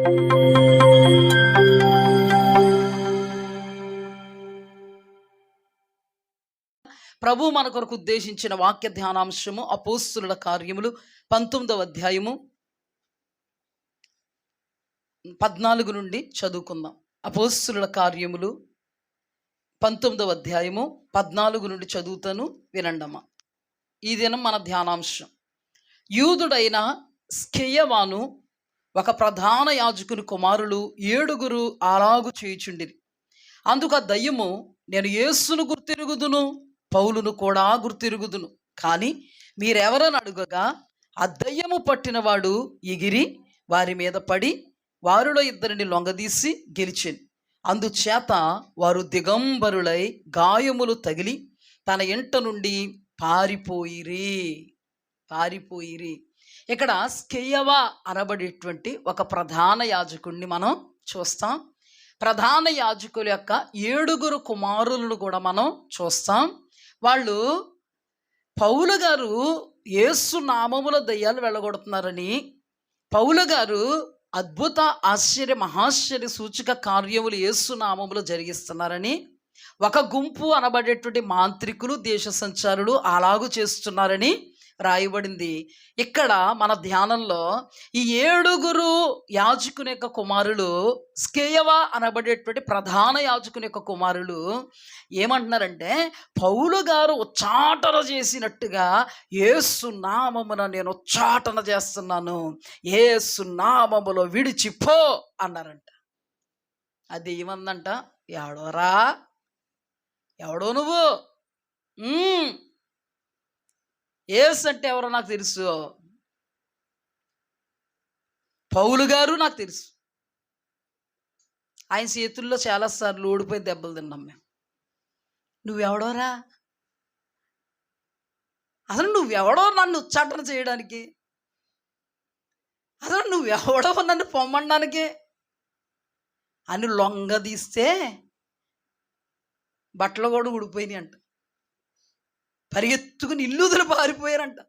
ప్రభు మన కొరకు ఉద్దేశించిన వాక్య ధ్యానాంశము అపోస్తుల కార్యములు 19వ అధ్యాయము 14 నుండి చదువుకుందాం. అపోస్తుల కార్యములు 19వ అధ్యాయము 14 నుండి చదువుతాను, వినండమ్మా. ఈ దినం మన ధ్యానాంశం, యూదుడైన స్కెయవాను ఒక ప్రధాన యాజకుని కుమారులు 7 అలాగు చేయుచుండిరి. అందుకు ఆ దయ్యము, నేను యేసును గుర్తిరుగుదును, పౌలును కూడా గుర్తిరుగుదును, కానీ మీరెవరని అడుగగా ఆ దయ్యము పట్టినవాడు ఎగిరి వారి మీద పడి వారిలో 2 లొంగదీసి గెలిచెను. అందుచేత వారు దిగంబరులై గాయములు తగిలి తన ఇంట నుండి పారిపోయిరి. ఇక్కడ స్కెయవా అనబడేటువంటి ఒక ప్రధాన యాజకుడిని మనం చూస్తాం. ప్రధాన యాజకుల యొక్క 7 కుమారులను కూడా మనం చూస్తాం. వాళ్ళు పౌలు గారు యేసు నామముల దయ్యాలు వెళ్ళగొడుతున్నారని, పౌలు గారు అద్భుత ఆశ్చర్య మహాశ్చర్య సూచక కార్యములు యేసు నామములు జరిగిస్తున్నారని, ఒక గుంపు అనబడేటువంటి మాంత్రికులు, దేశ సంచారులు అలాగూ చేస్తున్నారని రాయబడింది. ఇక్కడ మన ధ్యానంలో ఈ 7 యాజకుని యొక్క కుమారులు, స్కెయవా అనబడేటువంటి ప్రధాన యాజకుని యొక్క కుమారులు ఏమంటున్నారంటే, పౌలు గారు ఉచ్చాటన చేసినట్టుగా యేసు నామమున నేను ఉచ్చాటన చేస్తున్నాను, యేసు నామములో విడిచిపో అన్నారంట. అది ఏమందంట, ఎవడో నువ్వు, యేసు అంటే ఎవరో నాకు తెలుసు, పౌలు గారు నాకు తెలుసు, ఆయన చేతుల్లో చాలాసార్లు ఓడిపోయి దెబ్బలు తిన్నాం మేము. నువ్వెవడోరా, అసలు నువ్వెవడో నన్ను ఉచ్చాటన చేయడానికి, అసలు నువ్వెవడో నన్ను పొమ్మడానికి అని లొంగదీస్తే బట్టలు కూడా ఊడిపోయినాయి అంట. పరిగెత్తుకుని ఇల్లుదులు పారిపోయారంట.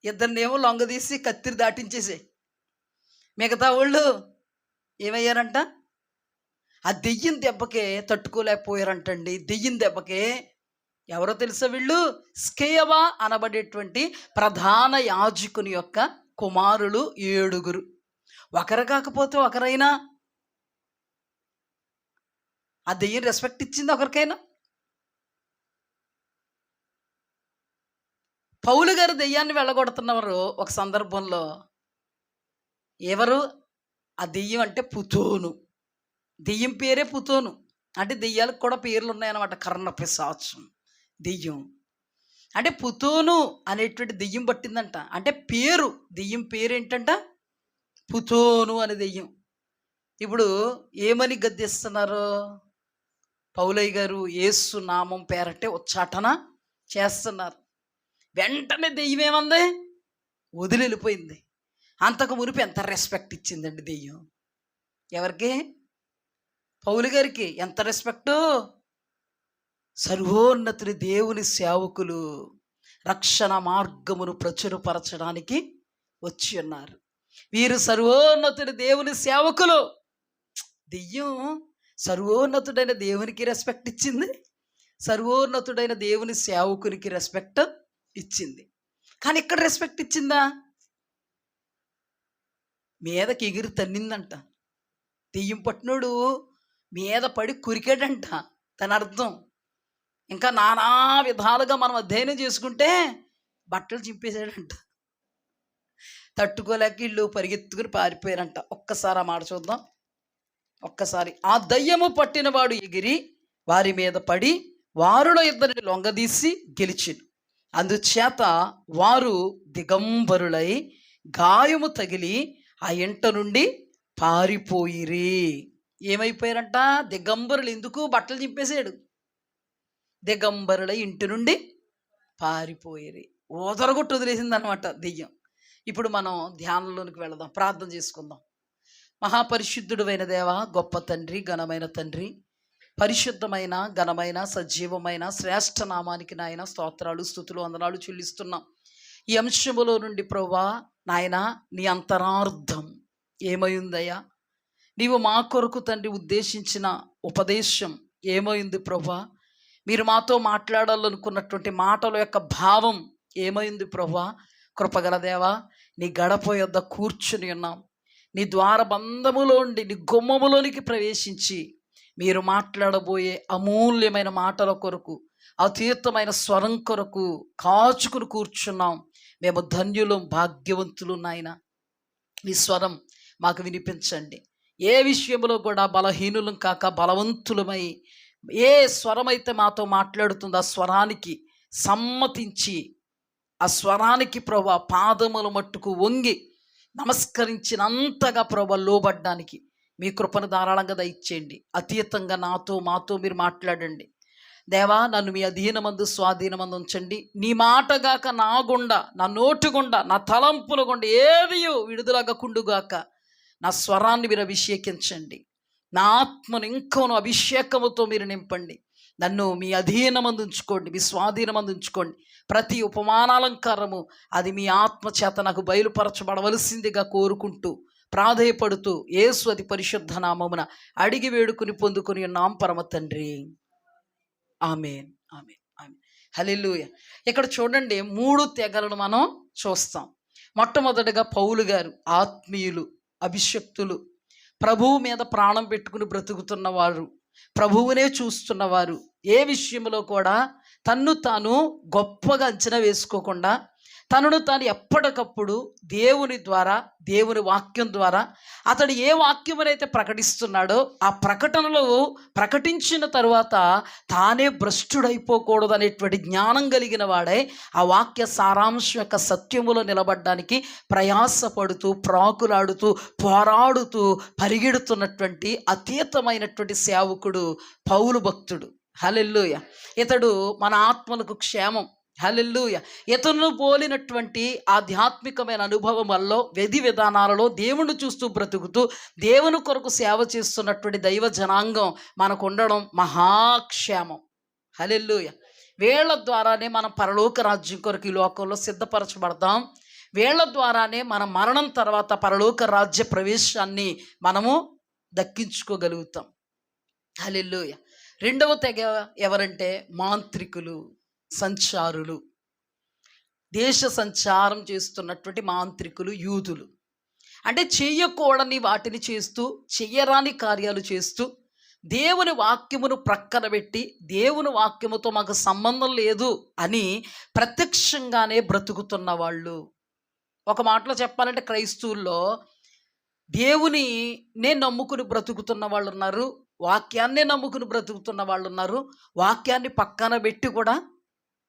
ఇద్దరినేమో లొంగదీసి కత్తిరి దాటించేసే, మిగతా వాళ్ళు ఏమయ్యారంట, ఆ దెయ్యం దెబ్బకే తట్టుకోలేకపోయారంటండి. దెయ్యం దెబ్బకే ఎవరో తెలుసా, వీళ్ళు స్కెయవా అనబడేటువంటి ప్రధాన యాజకుని యొక్క కుమారులు 7. ఒకరు కాకపోతే ఒకరైనా ఆ దెయ్యం రెస్పెక్ట్ ఇచ్చింది ఒకరికైనా? పౌలు గారు దెయ్యాన్ని వెళ్ళగొడుతున్నవారు ఒక సందర్భంలో, ఎవరు ఆ దెయ్యం అంటే పుతోను. దెయ్యం పేరే పుతోను. అంటే దెయ్యాలకు కూడా పేర్లు ఉన్నాయన్నమాట. కర్ణపిశాచం దెయ్యం అంటే పుతోను అనేటువంటి దెయ్యం పట్టిందంట. అంటే పేరు, దెయ్యం పేరు ఏంటంట, పుతోను అనే దెయ్యం. ఇప్పుడు ఏమని గద్దిస్తున్నారు, పౌలయ్య గారు యేసు నామం పేరటే ఉచ్చాటన చేస్తున్నారు. వెంటనే దెయ్యం ఏమంది, వదిలి వెళ్ళిపోయింది. అంతకు మునిపి ఎంత రెస్పెక్ట్ ఇచ్చిందండి దెయ్యం ఎవరికి, పౌలు గారికి. ఎంత రెస్పెక్టు, సర్వోన్నతుని దేవుని సేవకులు రక్షణ మార్గమును ప్రచురపరచడానికి వచ్చి ఉన్నారు. వీరు సర్వోన్నతుని దేవుని సేవకులు. దెయ్యం సర్వోన్నతుడైన దేవునికి రెస్పెక్ట్ ఇచ్చింది, సర్వోన్నతుడైన దేవుని సేవకునికి రెస్పెక్ట్ ఇచ్చింది. కానీ ఇక్కడ రెస్పెక్ట్ ఇచ్చిందా, మీదకి ఎగిరి తన్నిందంట. దెయ్యం పట్టినోడు మీద పడి కురికాడంట. తన అర్థం ఇంకా నానా విధాలుగా మనం అధ్యయనం చేసుకుంటే బట్టలు చింపేశాడంట. తట్టుకోలేక ఇల్లు పరిగెత్తుకుని పారిపోయారంట. ఒక్కసారి ఆ మాట చూద్దాం. ఒక్కసారి, ఆ దయ్యము పట్టినవాడు ఎగిరి వారి మీద పడి వారిలో 2 లొంగదీసి గెలిచెను. అందుచేత వారు దిగంబరులై గాయము తగిలి ఆ ఇంట నుండి పారిపోయిరి. ఏమైపోయారంట, దిగంబరులు. ఎందుకు, బట్టలు చింపేశాడు. దిగంబరులై ఇంటి నుండి పారిపోయిరి. ఓదరగొట్టు వదిలేసింది అనమాట దెయ్యం. ఇప్పుడు మనం ధ్యానంలోనికి వెళదాం, ప్రార్థన చేసుకుందాం. మహాపరిశుద్ధుడైన దేవ, గొప్ప తండ్రి, ఘనమైన తండ్రి, పరిశుద్ధమైన ఘనమైన సజీవమైన శ్రేష్ఠ నామానికి నాయన స్తోత్రాలు, స్తుతులు, వందనాలు చెల్లిస్తున్నాం. ఈ అంశములో నుండి ప్రభువా నాయనా నీ అంతరార్థం ఏమైందయ్యా? నీవు మా కొరకు తండ్రి ఉద్దేశించిన ఉపదేశం ఏమైంది ప్రభా? మీరు మాతో మాట్లాడాలనుకున్నటువంటి మాటల యొక్క భావం ఏమైంది ప్రభా? కృపగల దేవా, నీ గడప యొద్ద కూర్చుని ఉన్నాం. నీ ద్వారబంధములోండి నీ గుమ్మములోనికి ప్రవేశించి మీరు మాట్లాడబోయే అమూల్యమైన మాటల కొరకు, అతీతమైన స్వరం కొరకు కాచుకుని కూర్చున్నాం. మేము ధన్యులం, భాగ్యవంతులు నాయన. మీ స్వరం మాకు వినిపించండి. ఏ విషయంలో కూడా బలహీనులం కాక బలవంతులమై, ఏ స్వరమైతే మాతో మాట్లాడుతుందో ఆ స్వరానికి సమ్మతించి, ఆ స్వరానికి ప్రభా పాదముల మట్టుకు వంగి నమస్కరించినంతగా ప్రభా లోబడ్డానికి మీ కృపను ధారాళంగా దయచేయండి. అతీతంగా నాతో మాతో మీరు మాట్లాడండి దేవా. నన్ను మీ అధీనమందు స్వాధీనమందు ఉంచండి. నీ మాటగాక నా గుండా, నా నోటి గుండా, నా తలంపుల గుండా ఏదియో విడుదలగకుండుగాక నా స్వరాన్ని మీరు అభిషేకించండి. నా ఆత్మను ఇంకోను అభిషేకముతో మీరు నింపండి. నన్ను మీ అధీనమందు ఉంచుకోండి, మీ స్వాధీనమందు ఉంచుకోండి. ప్రతి ఉపమానాలంకారము అది మీ ఆత్మ చేత నాకు బయలుపరచబడవలసిందిగా కోరుకుంటూ ప్రాధేయపడుతూ యేసు అతి పరిశుద్ధ నామమున అడిగి వేడుకుని పొందుకుని ఉన్నాం పరమ తండ్రి. ఆమేన్, ఆమేన్, ఆమేన్. హల్లెలూయా. ఇక్కడ చూడండి, 3 తెగలను మనం చూస్తాం. మొట్టమొదటిగా పౌలు గారు ఆత్మీయులు, అభిషక్తులు, ప్రభువు మీద ప్రాణం పెట్టుకుని బ్రతుకుతున్నవారు, ప్రభువునే చూస్తున్నవారు, ఏ విషయంలో కూడా తన్ను తాను గొప్పగా అంచనా వేసుకోకుండా తనను తాను ఎప్పటికప్పుడు దేవుని ద్వారా, దేవుని వాక్యం ద్వారా అతడు ఏ వాక్యమునైతే ప్రకటిస్తున్నాడో ఆ ప్రకటనలో ప్రకటించిన తరువాత తానే భ్రష్టుడైపోకూడదు అనేటువంటి జ్ఞానం కలిగిన వాడే ఆ వాక్య సారాంశం యొక్క సత్యములో నిలబడడానికి ప్రయాసపడుతూ, ప్రాకులాడుతూ, పోరాడుతూ పరిగెడుతున్నటువంటి అతీతమైనటువంటి సేవకుడు పౌలు భక్తుడు. హల్లెలూయా. ఇతడు మన ఆత్మలకు క్షేమం. హల్లెలూయా. ఇతను పోలినటువంటి ఆధ్యాత్మికమైన అనుభవం వల్ల విధి విధానాలలో దేవుణ్ణి చూస్తూ బ్రతుకుతూ దేవుని కొరకు సేవ చేస్తున్నటువంటి దైవ జనాంగం మనకు ఉండడం మహాక్షేమం. హల్లెలూయా. వీళ్ళ ద్వారానే మనం పరలోక రాజ్యం కొరకు ఈ లోకంలో సిద్ధపరచబడతాం. వీళ్ళ ద్వారానే మన మరణం తర్వాత పరలోక రాజ్య ప్రవేశాన్ని మనము దక్కించుకోగలుగుతాం. హల్లెలూయా. రెండవ తెగ ఎవరంటే మాంత్రికులు, సంచారులు. దేశ సంచారం చేస్తున్నటువంటి మాంత్రికులు, యూదులు. అంటే చెయ్యకూడని వాటిని చేస్తూ, చెయ్యరాని కార్యాలు చేస్తూ, దేవుని వాక్యమును ప్రక్కన పెట్టి, దేవుని వాక్యముతో మాకు సంబంధం లేదు అని ప్రత్యక్షంగానే బ్రతుకుతున్న వాళ్ళు. ఒక మాటలో చెప్పాలంటే క్రైస్తవుల్లో దేవునినే నమ్ముకుని బ్రతుకుతున్న వాళ్ళు ఉన్నారు, వాక్యాన్నే నమ్ముకుని బ్రతుకుతున్న వాళ్ళు ఉన్నారు, వాక్యాన్ని పక్కన పెట్టి కూడా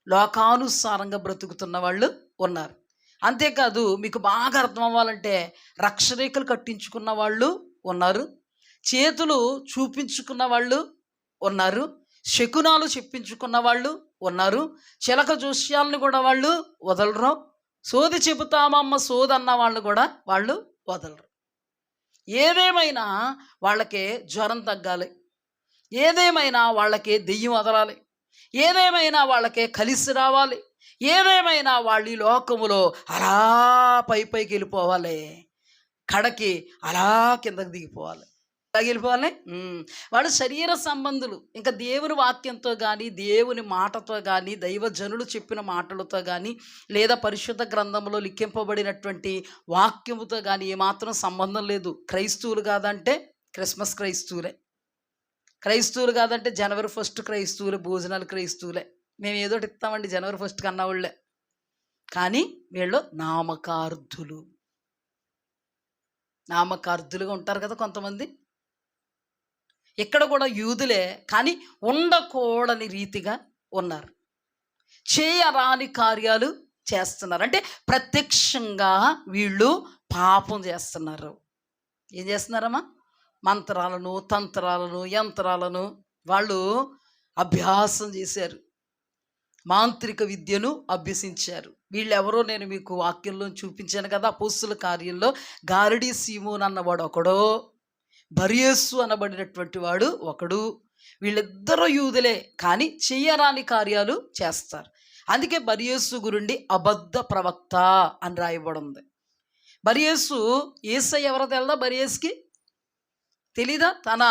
లోకానుసారంగా బ్రతుకుతున్న వాళ్ళు ఉన్నారు. అంతేకాదు, మీకు బాగా అర్థం అవ్వాలంటే రక్షరేఖలు కట్టించుకున్న వాళ్ళు ఉన్నారు, చేతులు చూపించుకున్న వాళ్ళు ఉన్నారు, శకునాలు చెప్పించుకున్న వాళ్ళు ఉన్నారు, చిలక జోస్యాలను కూడా వాళ్ళు వదలరు, సోది చెబుతామమ్మ సోది అన్న వాళ్ళు కూడా వాళ్ళు వదలరు. ఏదేమైనా వాళ్ళకే జ్వరం తగ్గాలి, ఏదేమైనా వాళ్ళకే దెయ్యం వదలాలి, ఏదేమైనా వాళ్ళకే కలిసి రావాలి, ఏదేమైనా వాళ్ళు ఈ లోకములో అలా పైకి వెళ్ళిపోవాలి, కడకి అలా కిందకి దిగిపోవాలి. వెళ్ళిపోవాలి. వాడు శరీర సంబంధులు. ఇంకా దేవుని వాక్యంతో కానీ, దేవుని మాటతో కానీ, దైవజనులు చెప్పిన మాటలతో కానీ, లేదా పరిశుద్ధ గ్రంథంలో లిఖింపబడినటువంటి వాక్యముతో కానీ ఏమాత్రం సంబంధం లేదు. క్రైస్తవులు కాదంటే క్రిస్మస్ క్రైస్తవులే, క్రైస్తవులు కాదంటే జనవరి 1 క్రైస్తవులే, భోజనాలు క్రైస్తవులే. మేము ఏదో ఇస్తామండి జనవరి 1 కన్నా వాళ్ళే. కానీ వీళ్ళు నామకార్థులు, నామకార్థులుగా ఉంటారు కదా కొంతమంది. ఇక్కడ కూడా యూదులే, కానీ ఉండకూడని రీతిగా ఉన్నారు, చేయరాని కార్యాలు చేస్తున్నారు. అంటే ప్రత్యక్షంగా వీళ్ళు పాపం చేస్తున్నారు. ఏం చేస్తున్నారమ్మా? మంత్రాలను, తంత్రాలను, యంత్రాలను వాళ్ళు అభ్యాసం చేశారు, మాంత్రిక విద్యను అభ్యసించారు. వీళ్ళెవరో నేను మీకు వాక్యంలో చూపించాను కదా. అపోస్తుల కార్యంలో గారడీ సీమోన్ అన్నవాడు ఒకడో, బర్యేసు అనబడినటువంటి వాడు ఒకడు. వీళ్ళిద్దరూ యూదులే, కానీ చెయ్యరాని కార్యాలు చేస్తారు. అందుకే బర్యేసు గురుండి అబద్ధ ప్రవక్త అని రాయబడింది. బరియస్సు యేసయ్య ఎవరో తెలదా? బరియస్కి తెలీదా? తన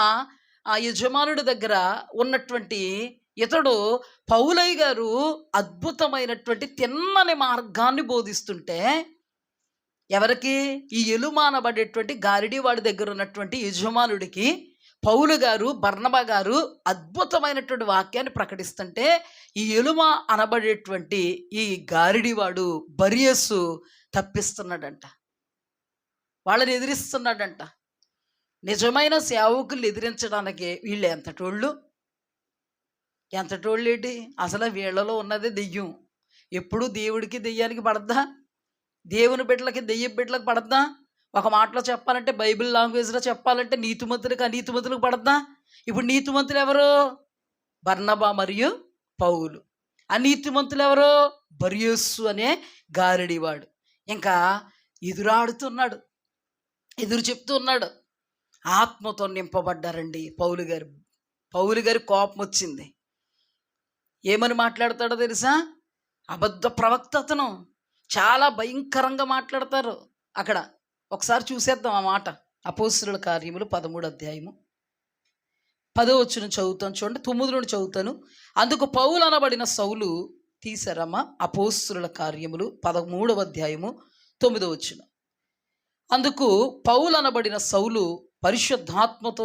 ఆ యజమానుడి దగ్గర ఉన్నటువంటి ఇతడు పౌలయ్య గారు అద్భుతమైనటువంటి తిన్నని మార్గాన్ని బోధిస్తుంటే, ఎవరికి? ఈ ఎలుమానబడేటువంటి గారిడి వాడి దగ్గర ఉన్నటువంటి యజమానుడికి పౌలు గారు, బర్నబా గారు అద్భుతమైనటువంటి వాక్యాన్ని ప్రకటిస్తుంటే, ఈ ఎలుమ అనబడేటువంటి ఈ గారిడివాడు బరియస్సు తప్పిస్తున్నాడంట, వాళ్ళని ఎదిరిస్తున్నాడంట. నిజమైన సేవకులు ఎదిరించడానికి వీళ్ళు ఎంతటోళ్ళు ఏంటి? అసలు వీళ్ళలో ఉన్నదే దెయ్యం. ఎప్పుడు దేవుడికి దెయ్యానికి పడద్దా? దేవుని బిడ్డలకి దెయ్యం బిడ్డలకు పడద్దా? ఒక మాటలో చెప్పాలంటే, బైబిల్ లాంగ్వేజ్లో చెప్పాలంటే, నీతిమంతులకు అనీతిమంతులకు పడద్దా? ఇప్పుడు నీతిమంతులు ఎవరు? బర్నబా మరియు పౌలు. అనీతిమంతులు ఎవరు? బరియస్సు అనే గారడివాడు. ఇంకా ఎదురాడుతున్నాడు, ఎదురు చెప్తూ ఉన్నాడు. ఆత్మతో నింపబడ్డారండి పౌలు గారి కోపం వచ్చింది. ఏమని మాట్లాడతాడో తెలుసా? అబద్ధ ప్రవక్త అతను. చాలా భయంకరంగా మాట్లాడతారు అక్కడ. ఒకసారి చూసేద్దాం ఆ మాట. అపోస్తలుల కార్యములు 13వ అధ్యాయము 10వ వచనం చదువుతాను చూడండి. 9 నుండి చదువుతాను. అందుకు పౌలు అనబడిన సౌలు, తీసారమ్మా, అపోస్తలుల కార్యములు 13వ అధ్యాయము 9వ వచనం. అందుకు పౌలు అనబడిన సౌలు పరిశుద్ధాత్మతో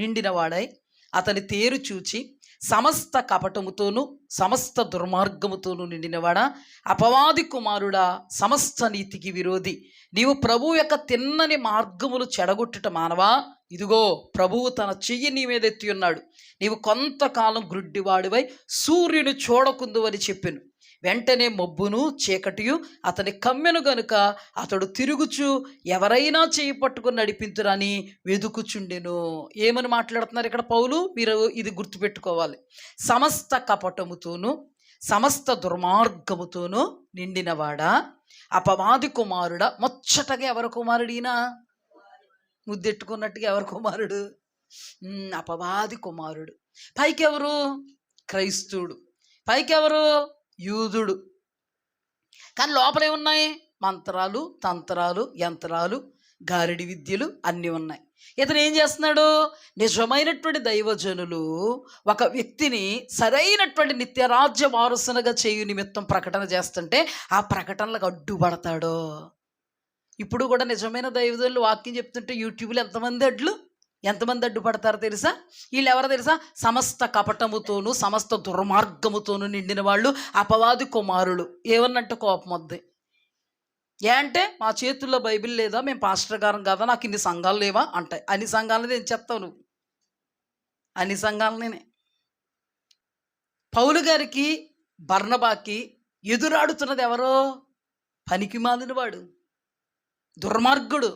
నిండిన వాడై అతని తేరు చూచి, సమస్త కపటముతోనూ సమస్త దుర్మార్గముతోనూ నిండినవాడా, అపవాది కుమారుడా, సమస్త నీతికి విరోధి, నీవు ప్రభువు యొక్క తిన్నని మార్గములు చెడగొట్టుట మానవా? ఇదిగో ప్రభువు తన చెయ్యి నీ మీద ఎత్తి ఉన్నాడు. నీవు కొంతకాలం గ్రుడ్డివాడివై సూర్యుని చూడకుందు అని చెప్పెను. వెంటనే మబ్బును చీకటియు అతని కమ్మెను గనుక అతడు తిరుగుచు ఎవరైనా చేయి పట్టుకుని నడిపించురని వెదుకుచుండెను. ఏమని మాట్లాడుతున్నారు ఇక్కడ పౌలు? మీరు ఇది గుర్తుపెట్టుకోవాలి. సమస్త కపటముతోనూ సమస్త దుర్మార్గముతోనూ నిండినవాడా, అపవాది కుమారుడా. ముచ్చటగా ఎవరి కుమారుడినా? ముద్దెట్టుకున్నట్టుగా ఎవరి కుమారుడు? అపవాది కుమారుడు. పైకి ఎవరు? క్రైస్తవుడు. పైకి ఎవరు? యూదుడు. కానీ లోపలే ఉన్నాయి మంత్రాలు, తంత్రాలు, యంత్రాలు, గారిడి విద్యలు అన్నీ ఉన్నాయి. ఇతను ఏం చేస్తున్నాడు? నిజమైనటువంటి దైవజనులు ఒక వ్యక్తిని సరైనటువంటి నిత్యరాజ్య వారసునిగా చేయు నిమిత్తం ప్రకటన చేస్తుంటే ఆ ప్రకటనలకు అడ్డుపడతాడు. ఇప్పుడు కూడా నిజమైన దైవజనులు వాక్యం చెప్తుంటే యూట్యూబ్లో ఎంతమంది అడ్డుపడతారో తెలుసా? వీళ్ళు ఎవరో తెలుసా? సమస్త కపటముతోనూ సమస్త దుర్మార్గముతోనూ నిండిన వాళ్ళు, అపవాది కుమారులు. ఏమన్నట్టు కోపం వద్ది. అంటే మా చేతుల్లో బైబిల్ లేదా, మేము పాస్టర్ గారం కదా, నాకు ఇన్ని సంఘాలు లేవా అంటాయి. అన్ని సంఘాలని ఏం చెప్తావు నువ్వు? అన్ని సంఘాలనే. పౌలు గారికి, బర్నబాకి ఎదురాడుతున్నది ఎవరో? పనికిమాలిన వాడు, దుర్మార్గుడు,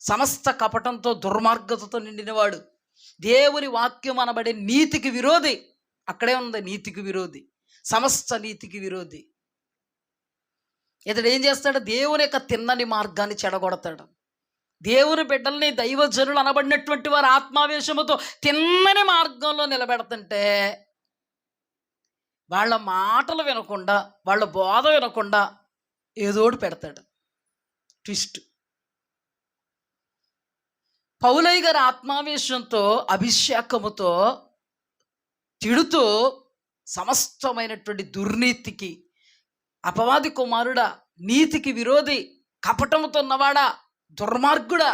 సమస్త కపటంతో దుర్మార్గతతో నిండినవాడు, దేవుని వాక్యం అనబడే నీతికి విరోధి. అక్కడే ఉంది, నీతికి విరోధి, సమస్త నీతికి విరోధి. ఇతడు ఏం చేస్తాడు? దేవుని యొక్క తిన్నని మార్గాన్ని చెడగొడతాడు. దేవుని బిడ్డల్ని, దైవజనులు అనబడినటువంటి వారు ఆత్మావేశముతో తిన్నని మార్గంలో నిలబెడుతుంటే వాళ్ళ మాటలు వినకుండా, వాళ్ళ బోధ వినకుండా ఏదోటి పెడతాడు, ట్విస్ట్. పౌలయ్య గారి ఆత్మావేశంతో, అభిషేకముతో తిడుతూ సమస్తమైనటువంటి దుర్నీతికి, అపవాది కుమారుడా, నీతికి విరోధి, కపటముతో ఉన్నవాడా, దుర్మార్గుడా,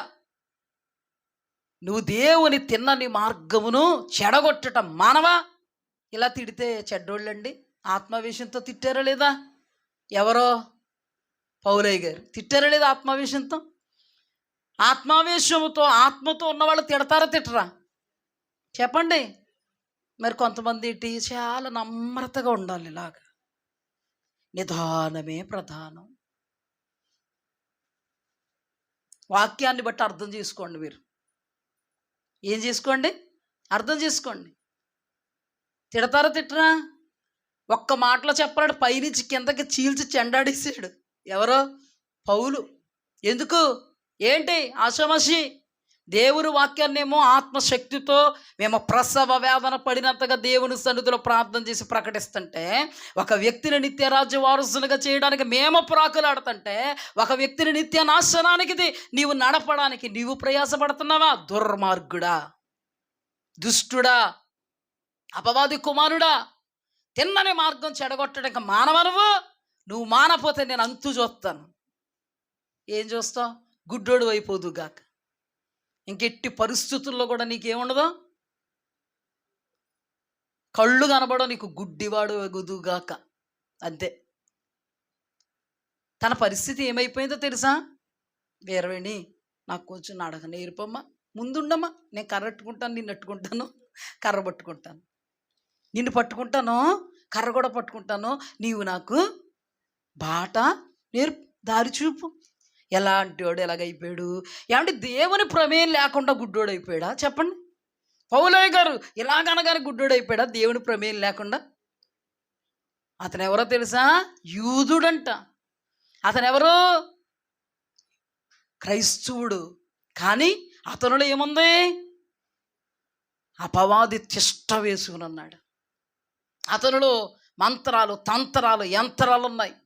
నువ్వు దేవుని తిన్నని మార్గమును చెడగొట్టడం మానవా? ఇలా తిడితే చెడ్డోళ్ళండి. ఆత్మావేశంతో తిట్టారా లేదా? ఎవరో పౌలయ్య గారు తిట్టారా లేదా? ఆత్మావేశంతో. ఆత్మావేశముతో, ఆత్మతో ఉన్నవాళ్ళు తిడతారా తిట్టరా? చెప్పండి. మరి కొంతమంది చాలా నమ్రతగా ఉండాలి, ఇలాగా నిదానమే ప్రధానం. వాక్యాన్ని బట్టి అర్థం చేసుకోండి. మీరు ఏం చేసుకోండి? అర్థం చేసుకోండి. తిడతారా తిట్టరా? ఒక్క మాటలో చెప్పాడు, పైనుంచి కిందకి చీల్చి చెండాడేసాడు. ఎవరో? పౌలు. ఎందుకు? ఏంటి ఆషామాషి? దేవుని వాక్యాన్నేమో ఆత్మశక్తితో మేము ప్రసవ వేదన పడినంతగా దేవుని సన్నిధిలో ప్రార్థన చేసి ప్రకటిస్తుంటే, ఒక వ్యక్తిని నిత్యరాజ్య వారసులుగా చేయడానికి మేము ప్రాకులాడుతుంటే, ఒక వ్యక్తిని నిత్య నాశనానికి నీవు నడపడానికి నీవు ప్రయాసపడుతున్నావా? దుర్మార్గుడా, దుష్టుడా, అపవాది కుమారుడా, తిన్నని మార్గం చెడగొట్టడానికి మానవనువు. నువ్వు మానపోతే నేను అంతు చూస్తాను. ఏం చూస్తావు? గుడ్డోడు అయిపోదుగాక. ఇంకెట్టి పరిస్థితుల్లో కూడా నీకేముండదు, కళ్ళు కనబడవు, నీకు గుడ్డివాడు ఎగుదుగాక. అంతే. తన పరిస్థితి ఏమైపోయిందో తెలుసా? వీరవేణి, నాకు కొంచెం నడక నేర్పమ్మా, ముందుండమ్మా, నేను కర్ర పట్టుకుంటాను, నిన్ను పట్టుకుంటాను, కర్ర పట్టుకుంటాను, నిన్ను పట్టుకుంటాను, కర్ర కూడా పట్టుకుంటాను, నీవు నాకు బాట నేర్పు, దారి చూపు. ఎలాంటి వాడు ఎలాగైపోయాడు? ఏమంటే దేవుని ప్రమేయం లేకుండా గుడ్డోడు అయిపోయాడా? చెప్పండి. పౌలయ్య గారు ఇలాగనగానే గుడ్డోడు అయిపోయాడా దేవుని ప్రమేయం లేకుండా? అతను ఎవరో తెలుసా? యూదుడంట. అతను ఎవరో? క్రైస్తవుడు. కానీ అతనులో ఏముంది? అపవాది తిష్ట వేసుకుని ఉన్నాడు. అతనులో మంత్రాలు, తంత్రాలు, యంత్రాలు ఉన్నాయి.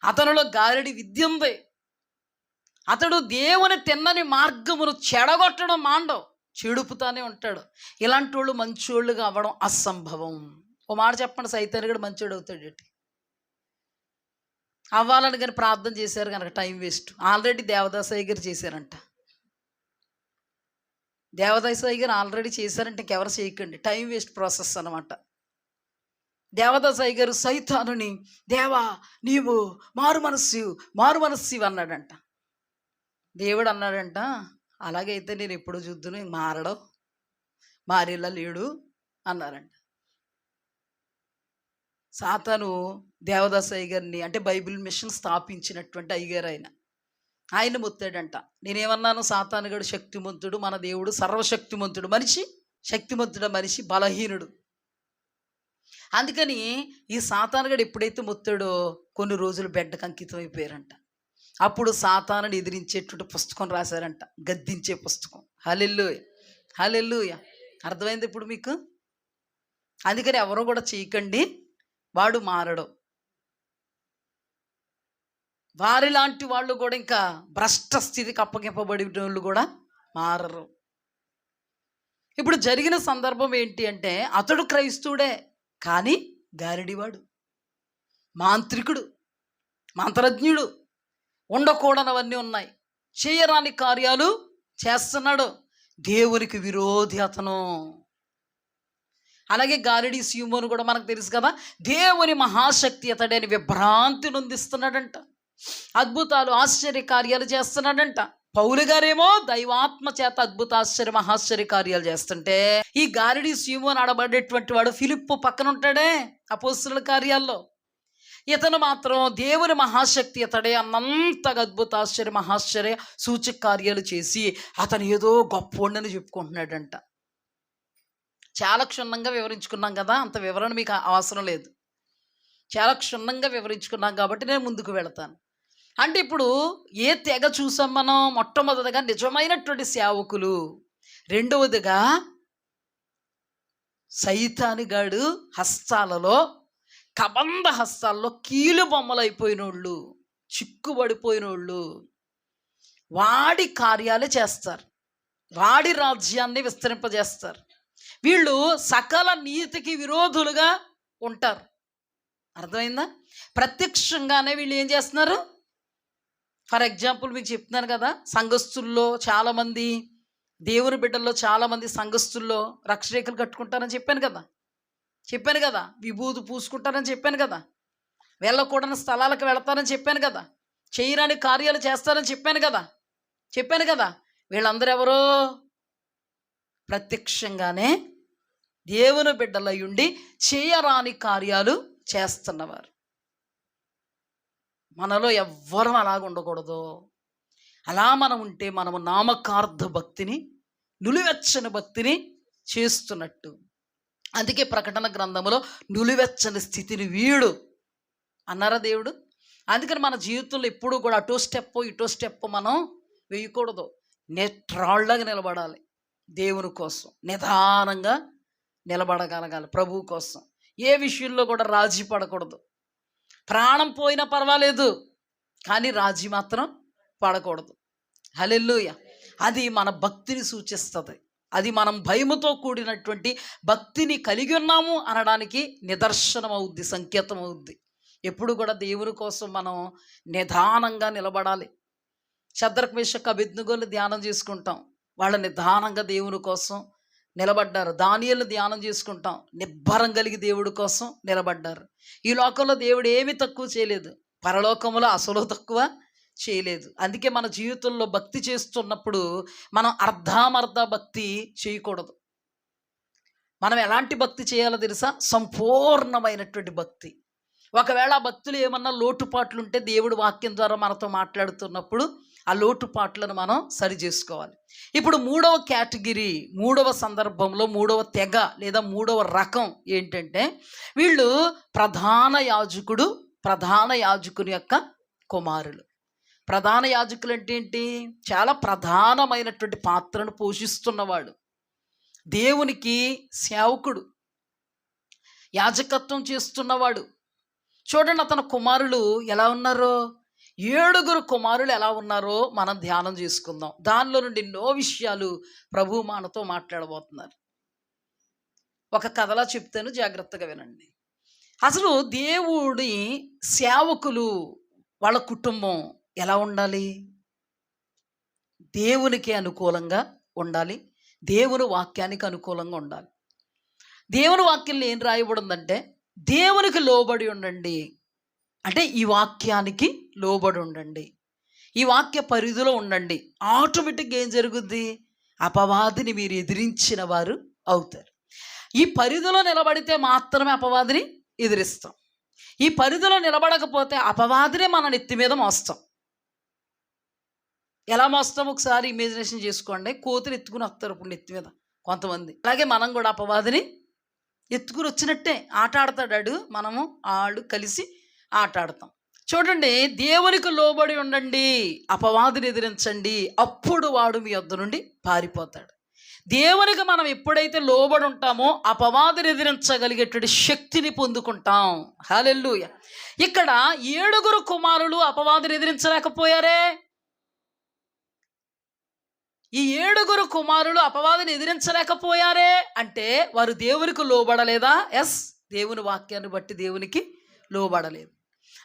అతనిలో గారడి విద్య ఉంది. అతడు దేవుని తిన్నని మార్గమును చెడగొట్టడం మాండవు, చెడుపుతానే ఉంటాడు. ఇలాంటి వాళ్ళు మంచోళ్ళుగా అవ్వడం అసంభవం. ఓ మాట చెప్పండి, సైతాన్ని కూడా మంచోడు అవుతాడు. అవ్వాలని కానీ ప్రార్థన చేశారు కనుక టైం వేస్ట్. ఆల్రెడీ దేవదాసయ్య గారు చేశారంట. దేవదాసయ్య గారు ఆల్రెడీ చేశారంటే ఇంకెవరు చేయకండి, టైం వేస్ట్ ప్రాసెస్ అన్నమాట. దేవదాసయ్య గారు సైతానుని, దేవా నీవు మారు మనస్సు అన్నాడంట. దేవుడు అన్నాడంట, అలాగైతే నేను ఎప్పుడు చూద్దును, మారడం, మారేలా లేడు అన్నారంట. సాతాను దేవదాసయ్య గారిని, అంటే బైబిల్ మిషన్ స్థాపించినటువంటి అయ్యగారు ఆయన మొత్తాడంట. నేనేమన్నాను? సాతానుగాడు శక్తిమంతుడు, మన దేవుడు సర్వశక్తిమంతుడు. మనిషి శక్తిమంతుడు, మనిషి బలహీనుడు. అందుకని ఈ సాతానుగాడు ఎప్పుడైతే మొత్తాడో కొన్ని రోజులు బెడ్డకు అంకితం అయిపోయారంట. అప్పుడు సాతానుని ఎదిరించేటువంటి పుస్తకం రాశారంట, గద్దించే పుస్తకం. హల్లెలూయా, హల్లెలూయా. అర్థమైంది ఇప్పుడు మీకు? అందుకని ఎవరో కూడా చేయకండి, వాడు మారడం. వారి లాంటి వాళ్ళు కూడా ఇంకా భ్రష్ట స్థితికి అప్పగింపబడిన వాళ్ళు కూడా మారరు. ఇప్పుడు జరిగిన సందర్భం ఏంటి అంటే, అతడు క్రైస్తవుడే కానీ గారడివాడు, మాంత్రికుడు, మంత్రజ్ఞుడు, ఉండకూడనవన్నీ ఉన్నాయి, చేయరాని కార్యాలు చేస్తున్నాడు, దేవునికి విరోధి అతను. అలాగే గారడి సీమోను కూడా మనకు తెలుసు కదా, దేవుని మహాశక్తి అతడే అని విభ్రాంతి నొందిస్తున్నాడంట, అద్భుతాలు ఆశ్చర్య కార్యాలు చేస్తున్నాడంట. పౌలు గారేమో దైవాత్మ చేత అద్భుత ఆశ్చర్య మహాశ్చర్య కార్యాలు చేస్తుంటే, ఈ గారడి సీమోను అనబడేటువంటి వాడు ఫిలిప్పు పక్కన ఉంటాడే అపోస్తలుల కార్యాల్లో, ఇతను మాత్రం దేవుని మహాశక్తి అతడే అన్నంతగా అద్భుత ఆశ్చర్య మహాశ్చర్య సూచక కార్యాలు చేసి అతను ఏదో గొప్పోడని చెప్పుకుంటున్నాడంట. చాలా క్షుణ్ణంగా వివరించుకున్నాం కదా, అంత వివరణ మీకు అవసరం లేదు. చాలా క్షుణ్ణంగా వివరించుకున్నాం కాబట్టి నేను ముందుకు వెళతాను. అంటే ఇప్పుడు ఏ తెగ చూసాం మనం? మొట్టమొదటిగా నిజమైనటువంటి సేవకులు, రెండవదిగా సైతానుగాడు హస్తాలలో, కబంధ హస్తాల్లో కీలు బొమ్మలు అయిపోయిన వాళ్ళు, చిక్కుబడిపోయిన వాళ్ళు, వాడి కార్యాలే చేస్తారు, వాడి రాజ్యాన్ని విస్తరింపజేస్తారు. వీళ్ళు సకల నీతికి విరోధులుగా ఉంటారు. అర్థమైందా? ప్రత్యక్షంగానే వీళ్ళు ఏం చేస్తున్నారు? ఫర్ ఎగ్జాంపుల్ మీకు చెప్తున్నాను కదా, సంఘస్థుల్లో చాలామంది, దేవుని బిడ్డల్లో చాలామంది సంఘస్థుల్లో రక్షరేఖలు కట్టుకుంటారని చెప్పాను కదా, విభూతి పూసుకుంటారని చెప్పాను కదా, వెళ్ళకూడని స్థలాలకు వెళతారని చెప్పాను కదా, చేయరాని కార్యాలు చేస్తారని చెప్పాను కదా. వీళ్ళందరూ ఎవరో? ప్రత్యక్షంగానే దేవుని బిడ్డలయ్యుండి చేయరాని కార్యాలు చేస్తున్నవారు. మనలో ఎవ్వరం అలాగ ఉండకూడదు. అలా మనం ఉంటే మనము నామకార్థ భక్తిని, నులివెచ్చని భక్తిని చేస్తున్నట్టు. అందుకే ప్రకటన గ్రంథములో నులివెచ్చని స్థితిని వీడు అన్నారా దేవుడు. అందుకని మన జీవితంలో ఎప్పుడూ కూడా అటో స్టెప్ ఇటో స్టెప్ మనం వేయకూడదు. నెట్రాళ్ళగా నిలబడాలి. దేవుని కోసం నిదానంగా నిలబడగలగాలి. ప్రభువు కోసం ఏ విషయంలో కూడా రాజీ పడకూడదు. ప్రాణం పోయినా పర్వాలేదు, కానీ రాజీ మాత్రం పడకూడదు. హల్లెలూయా. అది మన భక్తిని సూచిస్తుంది. అది మనం భయముతో కూడినటువంటి భక్తిని కలిగి ఉన్నాము అనడానికి నిదర్శనం అవుద్ది, సంకేతం అవుద్ది. ఎప్పుడు కూడా దేవుని కోసం మనం నిదానంగా నిలబడాలి. షద్రక్ మేషక్ అబేద్నెగోలు ధ్యానం చేసుకుంటాం. వాళ్ళు నిదానంగా దేవుని కోసం నిలబడ్డారు. దానియేలు ధ్యానం చేసుకుంటాం, నిబ్బరం కలిగి దేవుడి కోసం నిలబడ్డారు. ఈ లోకంలో దేవుడు ఏమీ తక్కువ చేయలేదు, పరలోకంలో అసలు తక్కువ చేయలేదు. అందుకే మన జీవితంలో భక్తి చేస్తున్నప్పుడు మనం అర్ధామర్ధ భక్తి చేయకూడదు. మనం ఎలాంటి భక్తి చేయాలో తెలుసా? సంపూర్ణమైనటువంటి భక్తి. ఒకవేళ ఆ భక్తులు ఏమన్నా లోటుపాట్లు ఉంటే దేవుడు వాక్యం ద్వారా మనతో మాట్లాడుతున్నప్పుడు ఆ లోటుపాట్లను మనం సరి చేసుకోవాలి. ఇప్పుడు మూడవ కేటగిరీ, మూడవ సందర్భంలో, మూడవ తెగ లేదా మూడవ రకం ఏంటంటే, వీళ్ళు ప్రధాన యాజకుని యొక్క కుమారులు. ప్రధాన యాజకులు అంటే ఏంటి? చాలా ప్రధానమైనటువంటి పాత్రను పోషిస్తున్నవాడు, దేవునికి సేవకుడు, యాజకత్వం చేస్తున్నవాడు. చూడండి అతని కుమారులు ఎలా ఉన్నారో, 7 కుమారులు ఎలా ఉన్నారో మనం ధ్యానం చేసుకుందాం. దానిలో నుండి ఎన్నో విషయాలు ప్రభు మనతో మాట్లాడబోతున్నారు. ఒక కథలా చెప్తాను, జాగ్రత్తగా వినండి. అసలు దేవుడి సేవకులు వాళ్ళ కుటుంబం ఎలా ఉండాలి? దేవునికి అనుకూలంగా ఉండాలి, దేవుని వాక్యానికి అనుకూలంగా ఉండాలి. దేవుని వాక్యంలో ఏం రాయబడిందంటే, దేవునికి లోబడి ఉండండి. అంటే ఈ వాక్యానికి లోబడి ఉండండి, ఈ వాక్య పరిధిలో ఉండండి. ఆటోమేటిక్గా ఏం జరుగుద్ది? అపవాదిని మీరు ఎదిరించిన వారు అవుతారు. ఈ పరిధిలో నిలబడితే మాత్రమే అపవాదిని ఎదిరిస్తాం. ఈ పరిధిలో నిలబడకపోతే అపవాదినే మన నెత్తి మీద మోస్తాం. ఎలా మోస్తాం ఒకసారి ఇమేజినేషన్ చేసుకోండి. కోతిని ఎత్తుకుని వస్తారు ఇప్పుడు నెత్తి మీద కొంతమంది. అలాగే మనం కూడా అపవాదిని ఎత్తుకుని వచ్చినట్టే ఆట ఆడతాడు, మనము ఆడు కలిసి ఆట ఆడతాం. చూడండి, దేవునికి లోబడి ఉండండి, అపవాదిని ఎదిరించండి, అప్పుడు వాడు మీ యొద్ద నుండి పారిపోతాడు. దేవునికి మనం ఎప్పుడైతే లోబడి ఉంటామో అపవాదిని ఎదిరించగలిగేటువంటి శక్తిని పొందుకుంటాం. హల్లెలూయా. ఇక్కడ 7 కుమారులు అపవాదిని ఎదిరించలేకపోయారే. ఈ 7 కుమారులు అపవాదిని ఎదిరించలేకపోయారే అంటే వారు దేవునికి లోబడలేదా? ఎస్, దేవుని వాక్యాన్ని బట్టి దేవునికి లోబడలేదు.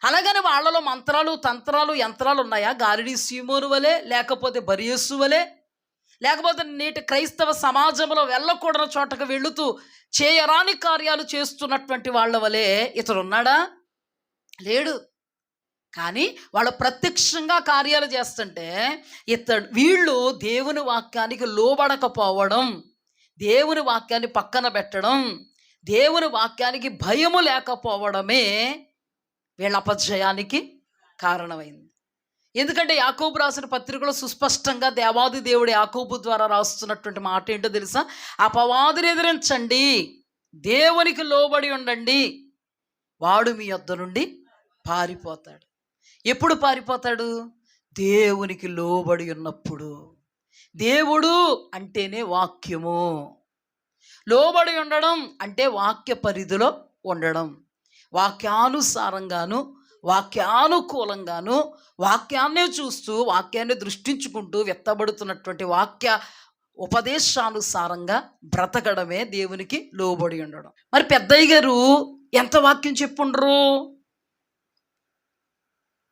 అలాగని వాళ్ళలో మంత్రాలు, తంత్రాలు, యంత్రాలు ఉన్నాయా? గాలిడి సీమోను వలె, లేకపోతే బరియస్సు వలె, లేకపోతే నేటి క్రైస్తవ సమాజంలో వెళ్ళకూడని చోటకు వెళుతూ చేయరాని కార్యాలు చేస్తున్నటువంటి వాళ్ళ వలె ఇతడున్నాడా? లేడు. కానీ వాళ్ళు ప్రత్యక్షంగా కార్యాలు చేస్తుంటే వీళ్ళు దేవుని వాక్యానికి లోబడకపోవడం, దేవుని వాక్యాన్ని పక్కన పెట్టడం, దేవుని వాక్యానికి భయము లేకపోవడమే వీళ్ళ అపజయానికి కారణమైంది. ఎందుకంటే యాకోబు రాసిన పత్రికలో సుస్పష్టంగా దేవాది దేవుడు యాకోబు ద్వారా రాస్తున్నటువంటి మాట ఏంటో తెలుసా? అపవాదిని ఎదిరించండి, దేవునికి లోబడి ఉండండి, వాడు మీ యొద్ద నుండి పారిపోతాడు. ఎప్పుడు పారిపోతాడు? దేవునికి లోబడి ఉన్నప్పుడు. దేవుడు అంటేనే వాక్యము. లోబడి ఉండడం అంటే వాక్య పరిధిలో ఉండడం, వాక్యానుసారంగాను వాక్యానుకూలంగాను వాక్యాన్నే చూస్తూ వాక్యాన్ని దృష్టించుకుంటూ వెత్తబడుతున్నటువంటి వాక్య ఉపదేశానుసారంగా బ్రతకడమే దేవునికి లోబడి ఉండడం. మరి పెద్దయ్య గారు ఎంత వాక్యం చెప్పుండ్రు?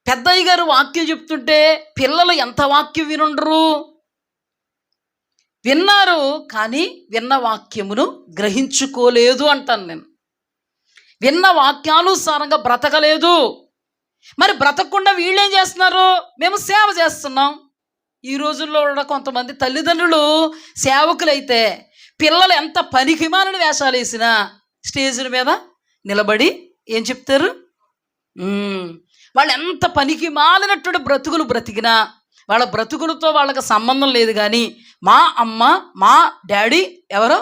పెద్దయ్య గారు వాక్యం చెప్తుంటే పిల్లలు ఎంత వాక్యం వినుండ్రు? విన్నారు, కానీ విన్న వాక్యమును గ్రహించుకోలేదు అంటాను నేను. విన్న వాక్యానుసారంగా బ్రతకలేదు. మరి బ్రతకకుండా వీళ్ళేం చేస్తున్నారు? మేము సేవ చేస్తున్నాం. ఈ రోజుల్లో కూడా కొంతమంది తల్లిదండ్రులు సేవకులైతే పిల్లలు ఎంత పనికిమాలిన వేషాలు వేసినా స్టేజ్ల మీద నిలబడి ఏం చెప్తారు? వాళ్ళు ఎంత పనికి మాలినటువంటి బ్రతుకులు బ్రతికినా వాళ్ళ బ్రతుకులతో వాళ్ళకి సంబంధం లేదు. కానీ మా అమ్మ, మా డాడీ ఎవరో,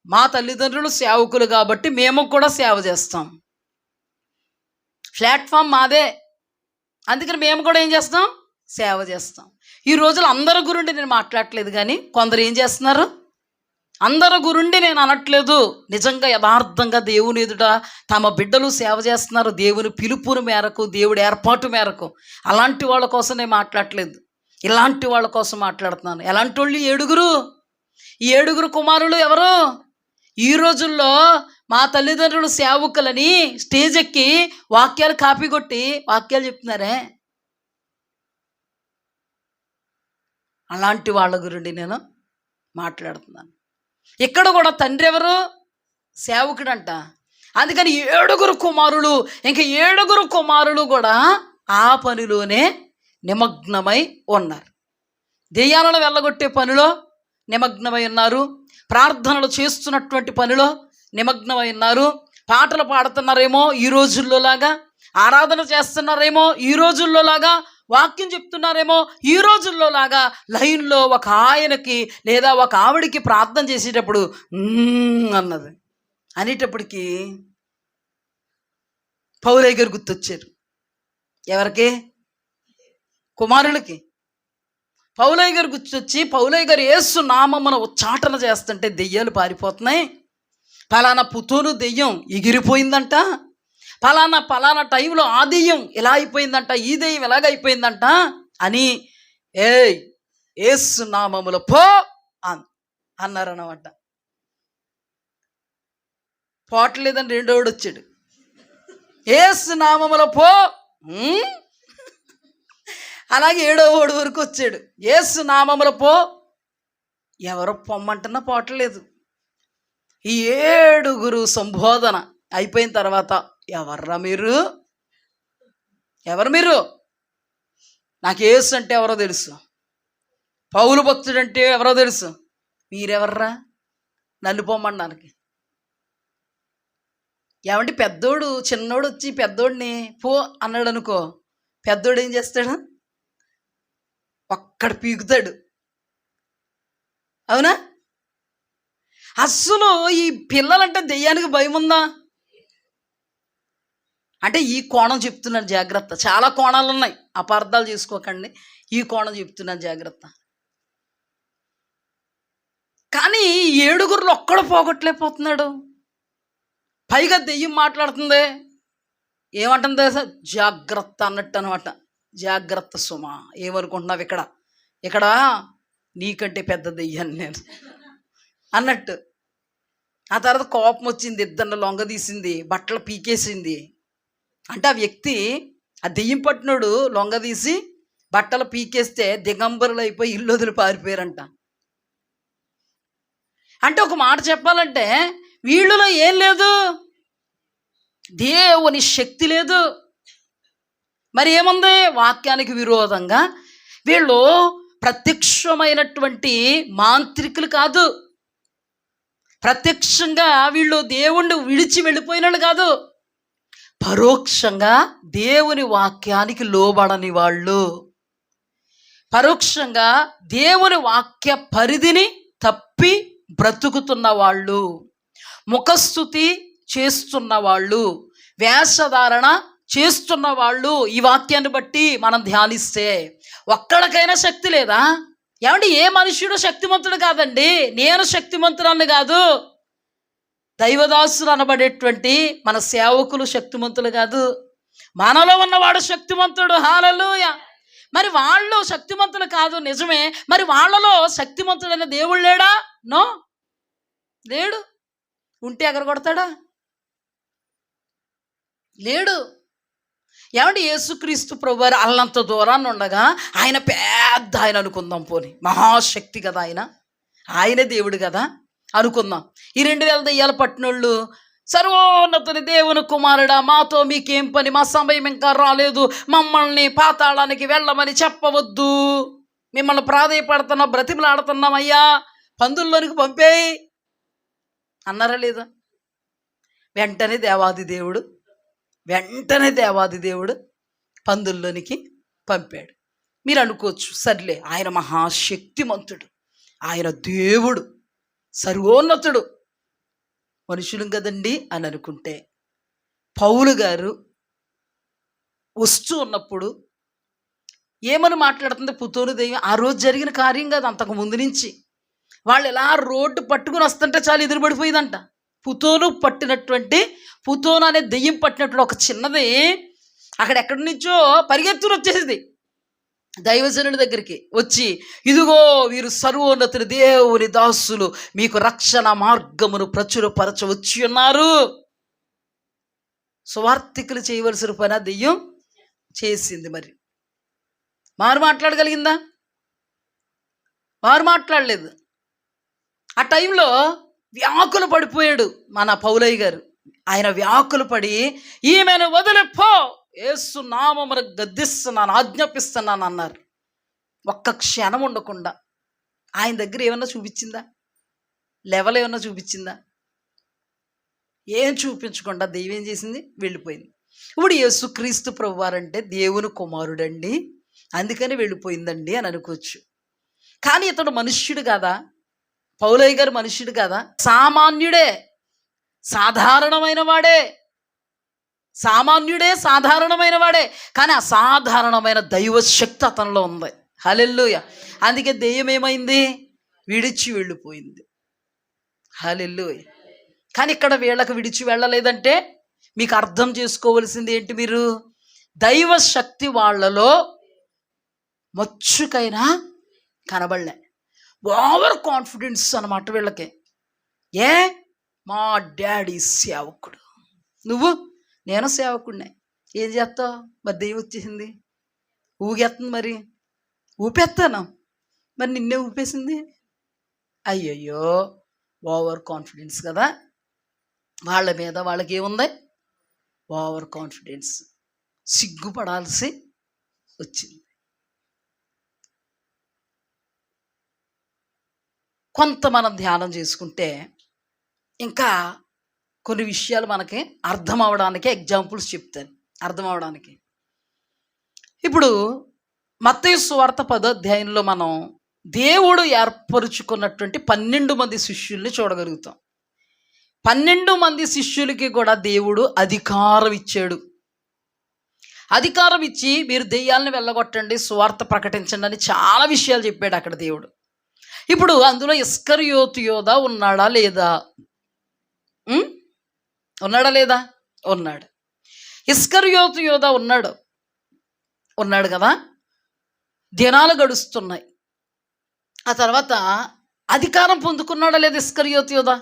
మా తల్లిదండ్రులు సేవకులు కాబట్టి మేము కూడా సేవ చేస్తాం. ప్లాట్ఫామ్ మాదే, అందుకని మేము కూడా ఏం చేస్తాం? సేవ చేస్తాం. ఈ రోజులు అందరి గురించి నేను మాట్లాడట్లేదు, కానీ కొందరు ఏం చేస్తున్నారు, అందరి గురించి నేను అనట్లేదు, నిజంగా యథార్థంగా దేవుని ఎదుట తమ బిడ్డలు సేవ చేస్తున్నారు, దేవుని పిలుపుని మేరకు, దేవుడి ఏర్పాటు మేరకు. అలాంటి వాళ్ళ కోసం నేను మాట్లాడట్లేదు, ఇలాంటి వాళ్ళ కోసం మాట్లాడుతున్నాను. ఎలాంటి వాళ్ళు? ఈ 7 కుమారులు ఎవరు? ఈ రోజుల్లో మా తల్లిదండ్రులు సేవకులని స్టేజ్ ఎక్కి వాక్యాలు కాపీ కొట్టి వాక్యాలు చెప్తున్నారే, అలాంటి వాళ్ళ గురించి నేను మాట్లాడుతున్నాను. ఇక్కడ కూడా తండ్రి ఎవరు? సేవకుడంట. అందుకని 7 కుమారులు, ఇంకా 7 కుమారులు కూడా ఆ పనిలోనే నిమగ్నమై ఉన్నారు. దెయ్యాలను వెళ్ళగొట్టే పనిలో నిమగ్నమై ఉన్నారు, ప్రార్థనలు చేస్తున్నటువంటి పనిలో నిమగ్నమై ఉన్నారు, పాటలు పాడుతున్నారేమో ఈ రోజుల్లో లాగా, ఆరాధన చేస్తున్నారేమో ఈ రోజుల్లో లాగా, వాక్యం చెప్తున్నారేమో ఈ రోజుల్లో లాగా. లైన్లో ఒక ఆయనకి లేదా ఒక ఆవిడికి ప్రార్థన చేసేటప్పుడు అన్నది అనేటప్పటికీ పౌలయ్య గారు గుర్తొచ్చారు. ఎవరికి? కుమారులకి. పౌలయ్య గారు గుర్తొచ్చి, పౌలయ్య గారు యేసు నామమున ఉచ్చాటన చేస్తుంటే దెయ్యాలు పారిపోతున్నాయి, పలానా పుత్తూరు దెయ్యం ఎగిరిపోయిందంట, పలానా టైంలో ఆ దెయ్యం ఇలా అయిపోయిందంట, ఈ దెయ్యం ఎలాగ అయిపోయిందంట అని యేసు నామములో పో అన్నారన్నమాట. పోవట్లేదని రెండోడు వచ్చాడు, యేసు నామములో పో. అలాగే 7వ వరకు వచ్చాడు, యేసు నామములో పో. ఎవరో పొమ్మంటున్నా పోవట్లేదు. ఈ 7 సంబోధన అయిపోయిన తర్వాత, ఎవరు మీరు? నాకు యేసు అంటే ఎవరో తెలుసు, పౌలు భక్తుడు అంటే ఎవరో తెలుసు, మీరెవర్రా నన్ను పొమ్మడానికి? ఏమంటే పెద్దోడు చిన్నోడు వచ్చి పెద్దోడిని పో అన్నాడు అనుకో, పెద్దోడు ఏం చేస్తాడు? ఒక్కడ పీకుతాడు, అవునా? అస్సలు ఈ పిల్లలంటే దెయ్యానికి భయం ఉందా అంటే, ఈ కోణం చెప్తున్నాను జాగ్రత్త. చాలా కోణాలు ఉన్నాయి, అపార్థాలు చేసుకోకండి, ఈ కోణం చెప్తున్నాను జాగ్రత్త. కానీ 7 ఒక్కడు పోగొట్టలేకపోతున్నాడు. పైగా దెయ్యం మాట్లాడుతుంది, ఏమంటుంది? జాగ్రత్త అన్నట్టు అనమాట. జాగ్రత్త సుమా, ఏమనుకుంటున్నావు ఇక్కడ నీకంటే పెద్ద దెయ్యాన్ని నేను అన్నట్టు. ఆ తర్వాత కోపం వచ్చింది, ఇద్దరిని లొంగదీసింది, బట్టలు పీకేసింది. అంటే ఆ వ్యక్తి, ఆ దెయ్యం పట్టినోడు లొంగదీసి బట్టలు పీకేస్తే దిగంబరులు అయిపోయి ఇల్లు వదిలి పారిపోయారంట. అంటే ఒక మాట చెప్పాలంటే వీళ్ళలో ఏం లేదు, దేవుని శక్తి లేదు. మరి ఏముంది? వాక్యానికి విరోధంగా వీళ్ళు ప్రత్యక్షమైనటువంటి మాంత్రికులు కాదు, ప్రత్యక్షంగా వీళ్ళు దేవుణ్ణి విడిచి వెళ్ళిపోయినాడు కాదు, పరోక్షంగా దేవుని వాక్యానికి లోబడని వాళ్ళు, పరోక్షంగా దేవుని వాక్య పరిధిని తప్పి బ్రతుకుతున్న వాళ్ళు, ముఖస్థుతి చేస్తున్న వాళ్ళు, వేషధారణ చేస్తున్న వాళ్ళు. ఈ వాక్యాన్ని బట్టి మనం ధ్యానిస్తే ఒక్కడికైనా శక్తి లేదా? ఏమంటే ఏ మనుష్యుడు శక్తిమంతుడు కాదండి, నేను శక్తిమంతురాన్ని కాదు, దైవదాసులు అనబడేటువంటి మన సేవకులు శక్తిమంతులు కాదు, మనలో ఉన్నవాడు శక్తిమంతుడు. హల్లెలూయా. మరి వాళ్ళు శక్తిమంతులు కాదు, నిజమే. మరి వాళ్ళలో శక్తిమంతుడైన దేవుడు లేడా? నో, లేడు. ఉంటే ఎగర కొడతాడా? లేడు. ఏమంటే యేసుక్రీస్తు ప్రభువారు అల్లంత దూరాన్ని ఉండగా, ఆయన పెద్ద ఆయన అనుకుందాం, పోని మహాశక్తి కదా, ఆయనే దేవుడు కదా అనుకుందాం. ఈ 2000 దెయ్యాలు పట్టినోళ్ళు, సర్వోన్నతుని దేవుని కుమారుడా, మాతో మీకేం పని, మా సమయం ఇంకా రాలేదు, మమ్మల్ని పాతాళానికి వెళ్ళమని చెప్పవద్దు, మిమ్మల్ని ప్రాధేయపడుతున్నాం, బ్రతిమలాడుతున్నామయ్యా, పందుల్లోనికి పంపేయి అన్నారా లేదా? వెంటనే దేవాది దేవుడు పందుల్లోనికి పంపాడు. మీరు అనుకోవచ్చు, సర్లే ఆయన మహాశక్తిమంతుడు, ఆయన దేవుడు, సర్వోన్నతుడు, మనుషులు కదండి అని అనుకుంటే, పౌలు గారు వస్తూ ఉన్నప్పుడు ఏమని మాట్లాడుతుంది పుతోను దెయ్యం? ఆ రోజు జరిగిన కార్యం కాదు, అంతకు ముందు నుంచి. వాళ్ళు ఎలా రోడ్డు పట్టుకుని వస్తుంటే చాలు ఎదురుపడిపోయిందంట. పుతోను అనే దెయ్యం పట్టినటువంటి ఒక చిన్నది అక్కడ ఎక్కడి నుంచో పరిగెత్తుని వచ్చేసింది దైవజనుల దగ్గరికి వచ్చి, ఇదిగో వీరు సర్వోన్నతుని దేవుని దాసులు, మీకు రక్షణ మార్గమును ప్రచురపరచ వచ్చి ఉన్నారు. సువార్థికులు చేయవలసిన పని ఆ దెయ్యం చేసింది. మరి మారు మాట్లాడగలిగిందా? మారు మాట్లాడలేదు. ఆ టైంలో వ్యాకులు పడిపోయాడు మన పౌలయ్య గారు. ఆయన వ్యాకులు పడి, ఈమెను వదిలిపో, యేసు నామమున గద్దిస్తున్నాను, ఆజ్ఞాపిస్తున్నాను అన్నారు. ఒక్క క్షణం ఉండకుండా ఆయన దగ్గర ఏమన్నా చూపించిందా? లెవెల్ ఏమన్నా చూపించిందా? ఏం చూపించకుండా దెయ్యం ఏం చేసింది? వెళ్ళిపోయింది. ఇప్పుడు యేసుక్రీస్తు ప్రభువారంటే దేవుని కుమారుడండి, అందుకని వెళ్ళిపోయిందండి అని అనుకోవచ్చు. కానీ ఇతడు మనుష్యుడు కాదా? పౌలయ్య గారు మనుష్యుడు కాదా? సామాన్యుడే, సాధారణమైన వాడే, సాధారణమైన వాడే. కానీ అసాధారణమైన దైవశక్తి అతనిలో ఉంది. హల్లెలూయా. అందుకే దెయ్యం ఏమైంది? విడిచి వెళ్ళిపోయింది. హల్లెలూయా. కానీ ఇక్కడ వీళ్ళకి విడిచి వెళ్ళలేదంటే మీకు అర్థం చేసుకోవలసింది ఏంటి? మీరు దైవశక్తి వాళ్ళలో మచ్చుకైనా కనబడలే. ఓవర్ కాన్ఫిడెన్స్ అన్నమాట వీళ్ళకి. మా డాడీ సేవకుడు, నేను సేవకుడినే, ఏం చేస్తావు? మరి దెయ్యం వచ్చేసింది, ఊగేస్తుంది, మరి ఊపేస్తాను, మరి నిన్నే ఊపేసింది. అయ్యయ్యో, ఓవర్ కాన్ఫిడెన్స్ కదా వాళ్ళ మీద. వాళ్ళకి ఏముంది? Over confidence. సిగ్గుపడాల్సి వచ్చింది. కొంత మనం ధ్యానం చేసుకుంటే ఇంకా కొన్ని విషయాలు మనకి అర్థం అవడానికి ఎగ్జాంపుల్స్ చెప్తాను, అర్థం అవడానికి. ఇప్పుడు మత్తయి సువార్త 10వ అధ్యాయంలో మనం దేవుడు ఏర్పరుచుకున్నటువంటి 12 మంది శిష్యుల్ని చూడగలుగుతాం. 12 మంది శిష్యులకి కూడా దేవుడు అధికారం ఇచ్చాడు. అధికారం ఇచ్చి మీరు దెయ్యాలను వెళ్ళగొట్టండి, సువార్త ప్రకటించండి అని చాలా విషయాలు చెప్పాడు అక్కడ దేవుడు. ఇప్పుడు అందులో ఇస్కరియోతు యోధా ఉన్నాడా లేదా? ఉన్నాడా లేదా? ఉన్నాడు. ఇస్కరియోతు యోధా ఉన్నాడు కదా. దినాలు గడుస్తున్నాయి. ఆ తర్వాత అధికారం పొందుకున్నాడా లేదా ఇస్కరియోతు యోధా?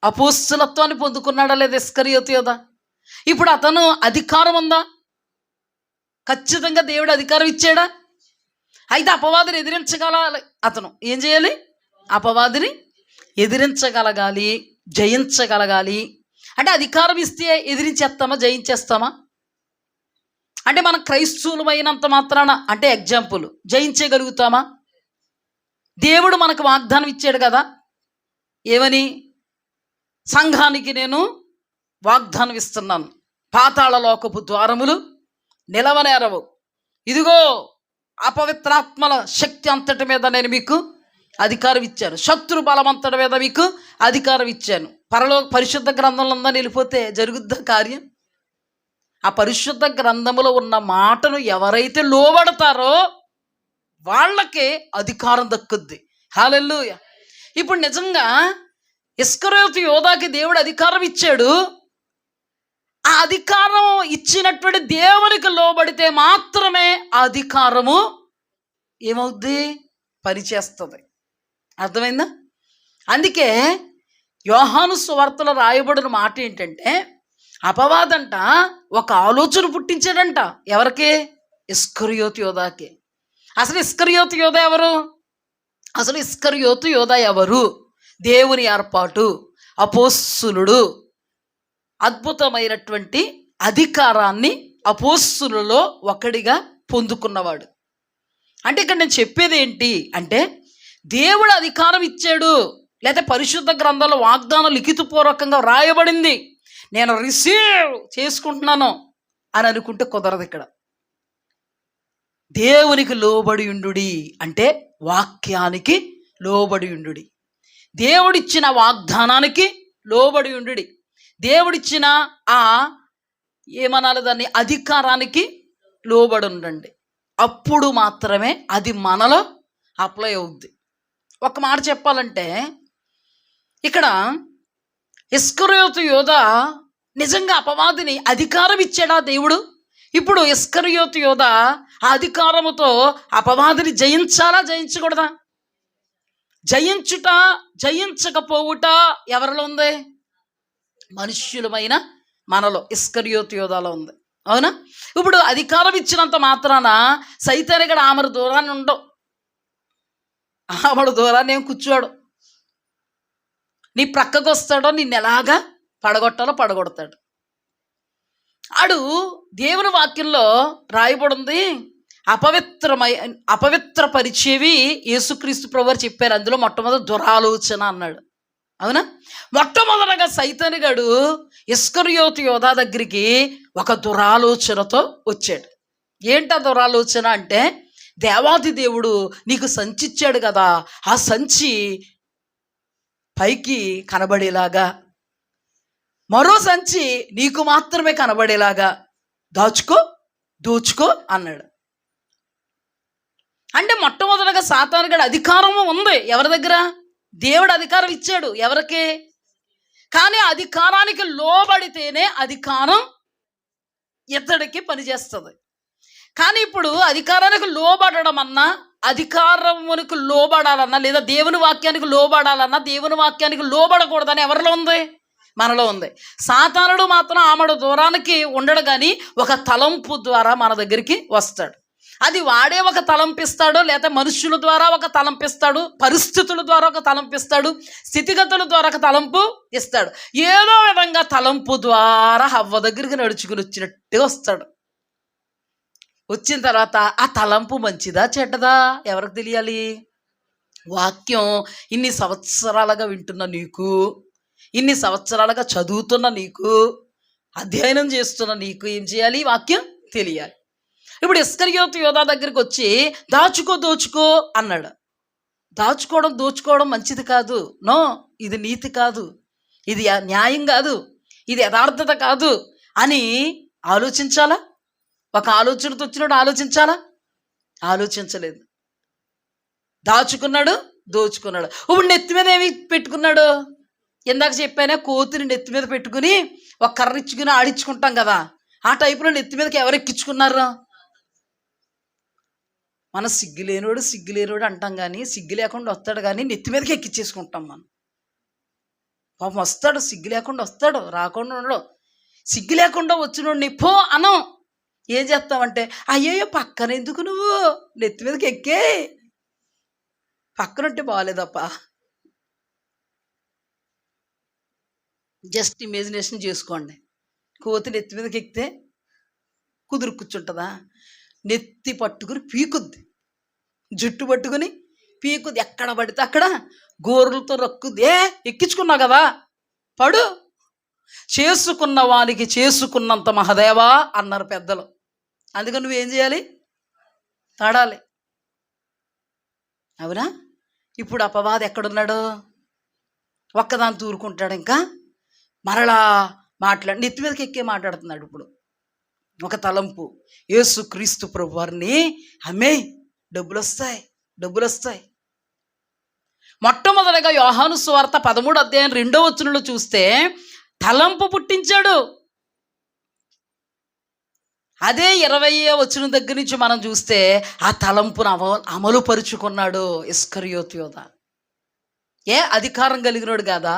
అపోస్తలత్వాన్ని పొందుకున్నాడా లేదా ఇస్కరియోతు యోధా? ఇప్పుడు అతను అధికారం ఉందా? ఖచ్చితంగా దేవుడు అధికారం ఇచ్చాడా? అయితే అపవాదిని ఎదిరించగలాలి. అతను ఏం చేయాలి? అపవాదిని ఎదిరించగలగాలి, జయించగలగాలి. అంటే అధికారం ఇస్తే ఎదిరించేస్తామా, జయించేస్తామా? అంటే మనం క్రైస్తవులమైనంత మాత్రాన, అంటే ఎగ్జాంపుల్, జయించగలుగుతామా? దేవుడు మనకు వాగ్దానం ఇచ్చాడు కదా. ఏమని? సంఘానికి నేను వాగ్దానం ఇస్తున్నాను, పాతాళ లోకపు ద్వారములు నిలవనేరవు, ఇదిగో అపవిత్రాత్మల శక్తి అంతటి మీద నేను మీకు అధికారం ఇచ్చాను, శత్రు బలమంతటి మీద మీకు అధికారం ఇచ్చాను. పరిశుద్ధ గ్రంథంలో ఉందని వెళ్ళిపోతే జరుగుద్దా కార్యం? ఆ పరిశుద్ధ గ్రంథములో ఉన్న మాటను ఎవరైతే లోబడతారో వాళ్ళకే అధికారం దక్కుద్ది. హల్లెలూయా. ఇప్పుడు నిజంగా ఇస్కరియోతు యోధాకి దేవుడు అధికారం ఇచ్చాడు. ఆ అధికారం ఇచ్చినటువంటి దేవునికి లోబడితే మాత్రమే ఆ అధికారము ఏమవుద్ది? పనిచేస్తుంది. అర్థమైందా? అందుకే యోహాను సువార్తలో రాయబడిన మాట ఏంటంటే, అపవాదంట ఒక ఆలోచన పుట్టించాడంట. ఎవరికి? ఇస్కరియోతు యోధాకి. అసలు ఇస్కరియోతు యోధా ఎవరు? దేవుని ఏర్పాటు, అపోస్తులుడు, అద్భుతమైనటువంటి అధికారాన్ని అపోస్తులలో ఒకడిగా పొందుకున్నవాడు. అంటే ఇక్కడ నేను చెప్పేది ఏంటి అంటే, దేవుడు అధికారం ఇచ్చాడు, లేదా పరిశుద్ధ గ్రంథంలో వాగ్దానం లిఖితపూర్వకంగా రాయబడింది, నేను రిసీవ్ చేసుకుంటున్నాను అని అనుకుంటే కుదరదు. ఇక్కడ దేవునికి లోబడి ఉండుడి అంటే వాక్యానికి లోబడి ఉండుడి, దేవుడిచ్చిన వాగ్దానానికి లోబడి ఉండుడి, దేవుడిచ్చిన ఆ ఏమనాలి దాన్ని అధికారానికి లోబడి ఉండండి. అప్పుడు మాత్రమే అది మనలో అప్లై అవుద్ది. ఒక మాట చెప్పాలంటే ఇక్కడ ఇస్కరియోతు యోధ నిజంగా అపవాదిని అధికారం ఇచ్చాడా దేవుడు? ఇప్పుడు ఇస్కరియోతు యోధ ఆ అధికారముతో అపవాదిని జయించాలా జయించకూడదా? జయించుట జయించకపోవుట ఎవరిలో ఉంది? మనుష్యులమైన మనలో, ఇస్కరియోతు యోధాలో ఉంది. అవునా? ఇప్పుడు అధికారం ఇచ్చినంత మాత్రాన సైతానిగడ ఆమెడు దూరాన్ని ఉండవు, ఆమెడు దూరాన్ని ఏం కూర్చోడు. నీ ప్రక్కకు వస్తాడో నిన్ను ఎలాగా పడగొట్టాలో పడగొడతాడు. ఆడు దేవుని వాక్యంలో రాయబడింది, అపవిత్రపరిచేవి యేసుక్రీస్తు ప్రభువారు చెప్పారు. అందులో మొట్టమొదటి దురాలోచన అన్నాడు. అవునా? మొట్టమొదటగా సైతానిగాడు ఇస్కరియోతు యోధా దగ్గరికి ఒక దురాలోచనతో వచ్చాడు. ఏంటా దురాలోచన అంటే, దేవాది దేవుడు నీకు సంచి ఇచ్చాడు కదా, ఆ సంచి పైకి కనబడేలాగా, మరో సంచి నీకు మాత్రమే కనబడేలాగా దాచుకో, దోచుకో అన్నాడు. అంటే మొట్టమొదటిగా సాతానుగాడి అధికారము ఉంది ఎవరి దగ్గర? దేవుడు అధికారం ఇచ్చాడు ఎవరికి? కానీ అధికారానికి లోబడితేనే అధికారం ఇతడికి పనిచేస్తుంది. కానీ ఇప్పుడు అధికారానికి లోబడడం అన్నా, అధికారమునికి లోబడాలన్నా, లేదా దేవుని వాక్యానికి లోబడాలన్నా, దేవుని వాక్యానికి లోబడకూడదని ఎవరిలో ఉంది? మనలో ఉంది. సాతానుడు మాత్రం ఆమెడు దూరానికి ఉండడు, కానీ ఒక తలంపు ద్వారా మన దగ్గరికి వస్తాడు. అది వాడే ఒక తలంపిస్తాడు, లేదా మనుషుల ద్వారా ఒక తలంపిస్తాడు, పరిస్థితుల ద్వారా ఒక తలంపిస్తాడు, స్థితిగతుల ద్వారా ఒక తలంపు ఇస్తాడు. ఏదో విధంగా తలంపు ద్వారా హవ్వ దగ్గరికి నడుచుకుని వచ్చినట్టుగా వస్తాడు. వచ్చిన తర్వాత ఆ తలంపు మంచిదా చెడ్డదా ఎవరికి తెలియాలి? వాక్యం ఇన్ని సంవత్సరాలుగా వింటున్న నీకు, ఇన్ని సంవత్సరాలుగా చదువుతున్న నీకు, అధ్యయనం చేస్తున్న నీకు ఏం చేయాలి? వాక్యం తెలియాలి. ఇప్పుడు ఇస్కరియోతు యోధా దగ్గరికి వచ్చి దాచుకో దోచుకో అన్నాడు. దాచుకోవడం దోచుకోవడం మంచిది కాదు. నో, ఇది నీతి కాదు, ఇది న్యాయం కాదు, ఇది యథార్థత కాదు అని ఆలోచించాలా? ఒక ఆలోచనతో వచ్చినాడు ఆలోచించాలా? ఆలోచించలేదు. దాచుకున్నాడు, దోచుకున్నాడు. ఇప్పుడు నెత్తి మీద ఏమి పెట్టుకున్నాడు? ఇందాక చెప్పానే, కోతిని నెత్తి మీద పెట్టుకుని ఒక కర్ర ఇచ్చుకుని ఆడించుకుంటాం కదా, ఆ టైపులో నెత్తి మీదకి ఎవరు ఎక్కించుకున్నారు? మనం సిగ్గులేనోడు అంటాం, కానీ సిగ్గు లేకుండా వస్తాడు, కానీ నెత్తి మీదకి ఎక్కించేసుకుంటాం మనం. పాపం వస్తాడు, సిగ్గు లేకుండా వస్తాడు, రాకుండా ఉండడు. సిగ్గు లేకుండా వచ్చినోడిని పో అనం. ఏం చేస్తామంటే, అయ్యయ్యో పక్కన ఎందుకు నువ్వు నెత్తి మీదకి ఎక్కే, పక్కనుంటే బాగాలేదప్ప. జస్ట్ ఇమేజినేషన్ చేసుకోండి. కోతి నెత్తి మీదకి ఎక్కితే కుదురు కూర్చుంటుందా? నెత్తి పట్టుకుని పీకుద్ది, జుట్టు పట్టుకుని పీకుద్ది, ఎక్కడ పడితే అక్కడ గోరులతో రక్కుద్ది. ఎక్కించుకున్నావు కదా, పడు. చేసుకున్న వానికి చేసుకున్నంత మహదేవా అన్నారు పెద్దలు. అందుకని నువ్వేం చేయాలి? తాడాలి. అవునా? ఇప్పుడు అపవాది ఎక్కడున్నాడు? ఒక్కదాని తూరుకుంటాడు, ఇంకా మరలా నెత్తి మీదకి ఎక్కే మాట్లాడుతున్నాడు. ఇప్పుడు ఒక తలంపు, యేసు క్రీస్తు ప్రభు వారిని అమ్మే డబ్బులు వస్తాయి. మొట్టమొదటిగా యోహాను సువార్త 13వ అధ్యాయం 2వ వచనంలో చూస్తే తలంపు పుట్టించాడు. అదే 20వ వచనం దగ్గర నుంచి మనం చూస్తే ఆ తలంపును అమలు పరుచుకున్నాడు ఇస్కరియోతు యోధా. అధికారం కలిగినోడు కాదా?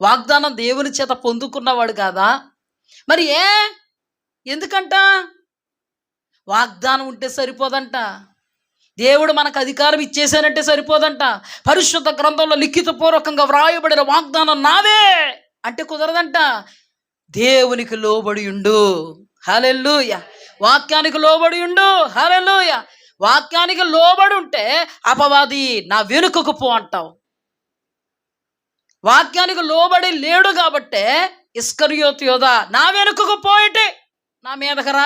వాగ్దానం దేవుని చేత పొందుకున్నవాడు కాదా? మరి ఎందుకంట? వాగ్దానం ఉంటే సరిపోదంట, దేవుడు మనకు అధికారం ఇచ్చేసానంటే సరిపోదంట. పరిశుద్ధ గ్రంథంలో లిఖితపూర్వకంగా వ్రాయబడిన వాగ్దానం నాదే అంటే కుదరదంట. దేవునికి లోబడి ఉండు, హల్లెలూయా. వాక్యానికి లోబడి ఉండు, హల్లెలూయా. వాక్యానికి లోబడి ఉంటే అపవాది నా వెనుకకు పో అంటావు. వాక్యానికి లోబడి లేడు కాబట్టే ఇస్కరియోతు యోధా నా వెనుకకు పోయిటే నా మీదకరా.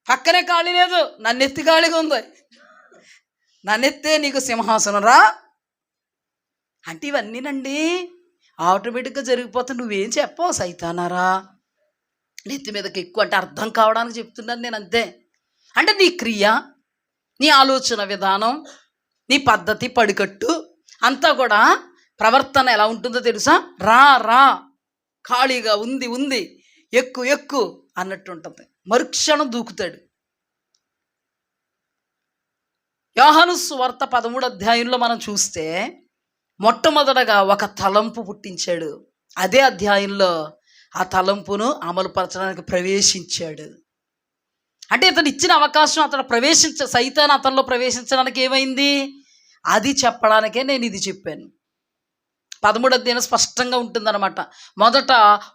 పక్కనే ఖాళీ లేదు, నన్నెత్తి ఖాళీగా ఉంది, నన్నెత్తే నీకు సింహాసనం రా అంటే ఇవన్నీనండి ఆటోమేటిక్గా జరిగిపోతే నువ్వేం చెప్పవు? సైతానారా, నెత్తి మీదకి ఎక్కువ అంటే అర్థం కావడానికి చెప్తున్నాను నేను, అంతే. అంటే నీ క్రియ, నీ ఆలోచన విధానం, నీ పద్ధతి, పడికట్టు అంతా కూడా ప్రవర్తన ఎలా ఉంటుందో తెలుసా? రా రా, ఖాళీగా ఉంది ఉంది, ఎక్కు ఎక్కు అన్నట్టు ఉంటుంది. మరుక్షణం దూకుతాడు. యోహాను సువార్త 13వ అధ్యాయంలో మనం చూస్తే మొట్టమొదటగా ఒక తలంపు పుట్టించాడు. అదే అధ్యాయంలో ఆ తలంపును అమలుపరచడానికి ప్రవేశించాడు. అంటే ఇతను ఇచ్చిన అవకాశం అతను సైతాన్ అతనిలో ప్రవేశించడానికి ఏమైంది? అది చెప్పడానికే నేను ఇది చెప్పాను. 13వ అధ్యాయం స్పష్టంగా ఉంటుందన్నమాట. మొదట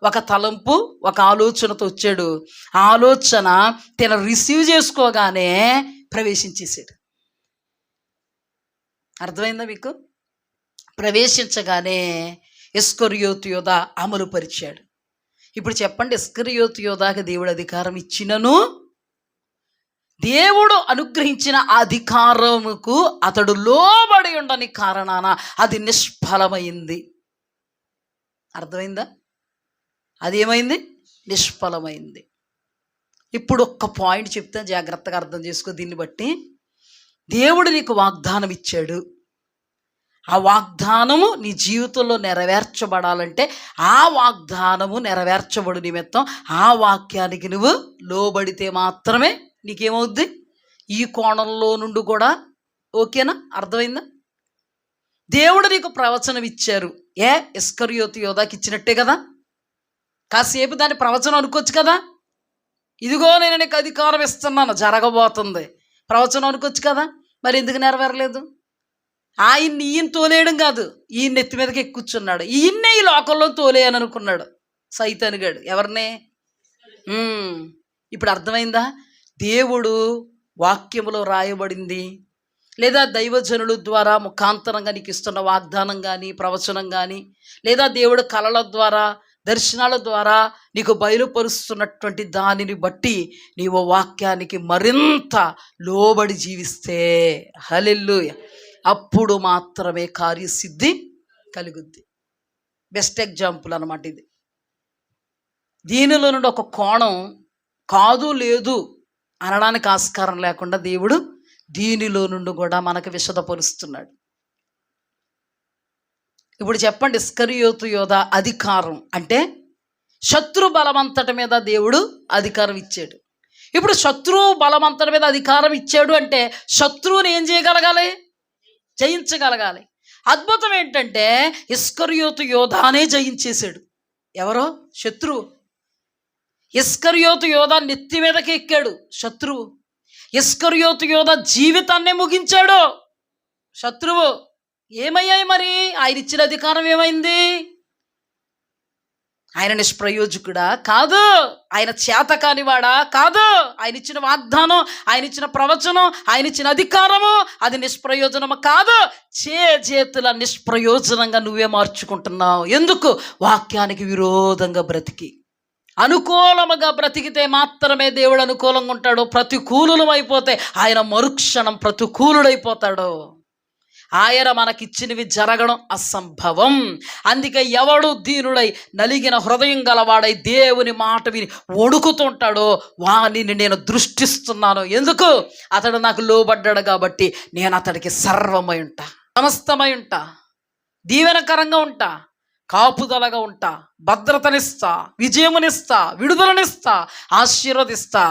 ఒక తలంపు, ఒక ఆలోచనతో వచ్చాడు. ఆ ఆలోచన తను రిసీవ్ చేసుకోగానే ప్రవేశించేసాడు. అర్థమైందా మీకు? ప్రవేశించగానే ఇస్కరియోతు యోధ అమలు పరిచాడు. ఇప్పుడు చెప్పండి, ఇస్కరియోతు యోధాకి దేవుడు అధికారం ఇచ్చినను దేవుడు అనుగ్రహించిన అధికారముకు అతడు లోబడి ఉండని కారణాన అది నిష్ఫలమైంది. అర్థమైందా? అది ఏమైంది? నిష్ఫలమైంది. ఇప్పుడు ఒక్క పాయింట్ చెప్తే జాగ్రత్తగా అర్థం చేసుకో. దీన్ని బట్టి దేవుడు నీకు వాగ్దానం ఇచ్చాడు. ఆ వాగ్దానము నీ జీవితంలో నెరవేర్చబడాలంటే ఆ వాగ్దానము నెరవేర్చబడు నిమిత్తం ఆ వాక్యానికి నువ్వు లోబడితే మాత్రమే నీకేమవుద్ది? ఈ కోణంలో నుండి కూడా ఓకేనా? అర్థమైందా? దేవుడు నీకు ప్రవచనం ఇచ్చారు. ఇస్కరియోతు యోధాకి ఇచ్చినట్టే కదా. కాసేపు దాని ప్రవచనం అనుకోవచ్చు కదా. ఇదిగో నేను నీకు అధికారం ఇస్తున్నాను, జరగబోతుంది, ప్రవచనం అనుకోవచ్చు కదా. మరి ఎందుకు నెరవేరలేదు? ఈయన తోలేయడం కాదు, ఈయన నెత్తి మీదకి ఎక్కుచ్చున్నాడు. ఈయన్నే ఈ లోకంలో తోలేయని అనుకున్నాడు సైతానుగాడు. ఎవరినే? ఇప్పుడు అర్థమైందా? దేవుడు వాక్యములో రాయబడింది లేదా దైవజనుల ద్వారా ముఖాంతరంగా నీకు ఇస్తున్న వాగ్దానం కానీ, ప్రవచనం కానీ, లేదా దేవుడు కళల ద్వారా, దర్శనాల ద్వారా నీకు బయలుపరుస్తున్నటువంటి దానిని బట్టి నీవు వాక్యానికి మరింత లోబడి జీవిస్తే, హల్లెలూయా, అప్పుడు మాత్రమే కార్యసిద్ధి కలుగుద్ది. బెస్ట్ ఎగ్జాంపుల్ అన్నమాట ఇది. దీనిలో నుండి ఒక కోణం కాదు లేదు అనడానికి ఆస్కారం లేకుండా దేవుడు దీనిలో నుండి కూడా మనకు విశదపరుస్తున్నాడు. ఇప్పుడు చెప్పండి, ఇస్కరియోతు యోధ అధికారం అంటే శత్రు బలమంతటి మీద దేవుడు అధికారం ఇచ్చాడు. ఇప్పుడు శత్రు బలమంతటి మీద అధికారం ఇచ్చాడు అంటే శత్రువుని ఏం చేయగలగాలి? జయించగలగాలి. అద్భుతం ఏంటంటే ఇస్కరియోతు యోధానే జయించేశాడు. ఎవరో? శత్రువు. ఇస్కరియోతు యోధ నెత్తి మీదకి ఎక్కాడు శత్రువు. ఇస్కరియోతు యోధ జీవితాన్నే ముగించాడు శత్రువు. ఏమయ్యాయి మరి? ఆయన ఇచ్చిన అధికారం ఏమైంది? ఆయన నిష్ప్రయోజకుడా? కాదు. ఆయన చేత కానివాడా? కాదు. ఆయన ఇచ్చిన వాగ్దానం, ఆయన ఇచ్చిన ప్రవచనం, ఆయన ఇచ్చిన అధికారము అది నిష్ప్రయోజనము కాదు. చేతుల నిష్ప్రయోజనంగా నువ్వే మార్చుకుంటున్నావు. ఎందుకు? వాక్యానికి విరోధంగా బ్రతికి. అనుకూలముగా బ్రతికితే మాత్రమే దేవుడు అనుకూలంగా ఉంటాడు. ప్రతికూలం అయిపోతే ఆయన మరుక్షణం ప్రతికూలుడైపోతాడు. ఆయన మనకిచ్చినవి జరగడం అసంభవం. అందుకే ఎవడు దీనుడై నలిగిన హృదయం గలవాడై దేవుని మాట విని వణుకుతుంటాడో వానిని నేను దృష్టిస్తున్నాను. ఎందుకు? అతడు నాకు లోబడ్డాడు కాబట్టి నేను అతడికి సర్వమై ఉంటా, సమస్తమై ఉంటా, దీవెనకరంగా ఉంటా, కాపుదలగా ఉంటా, భద్రతనిస్తా, విజయమునిస్తా, విడుదలనిస్తా, ఆశీర్వదిస్తా,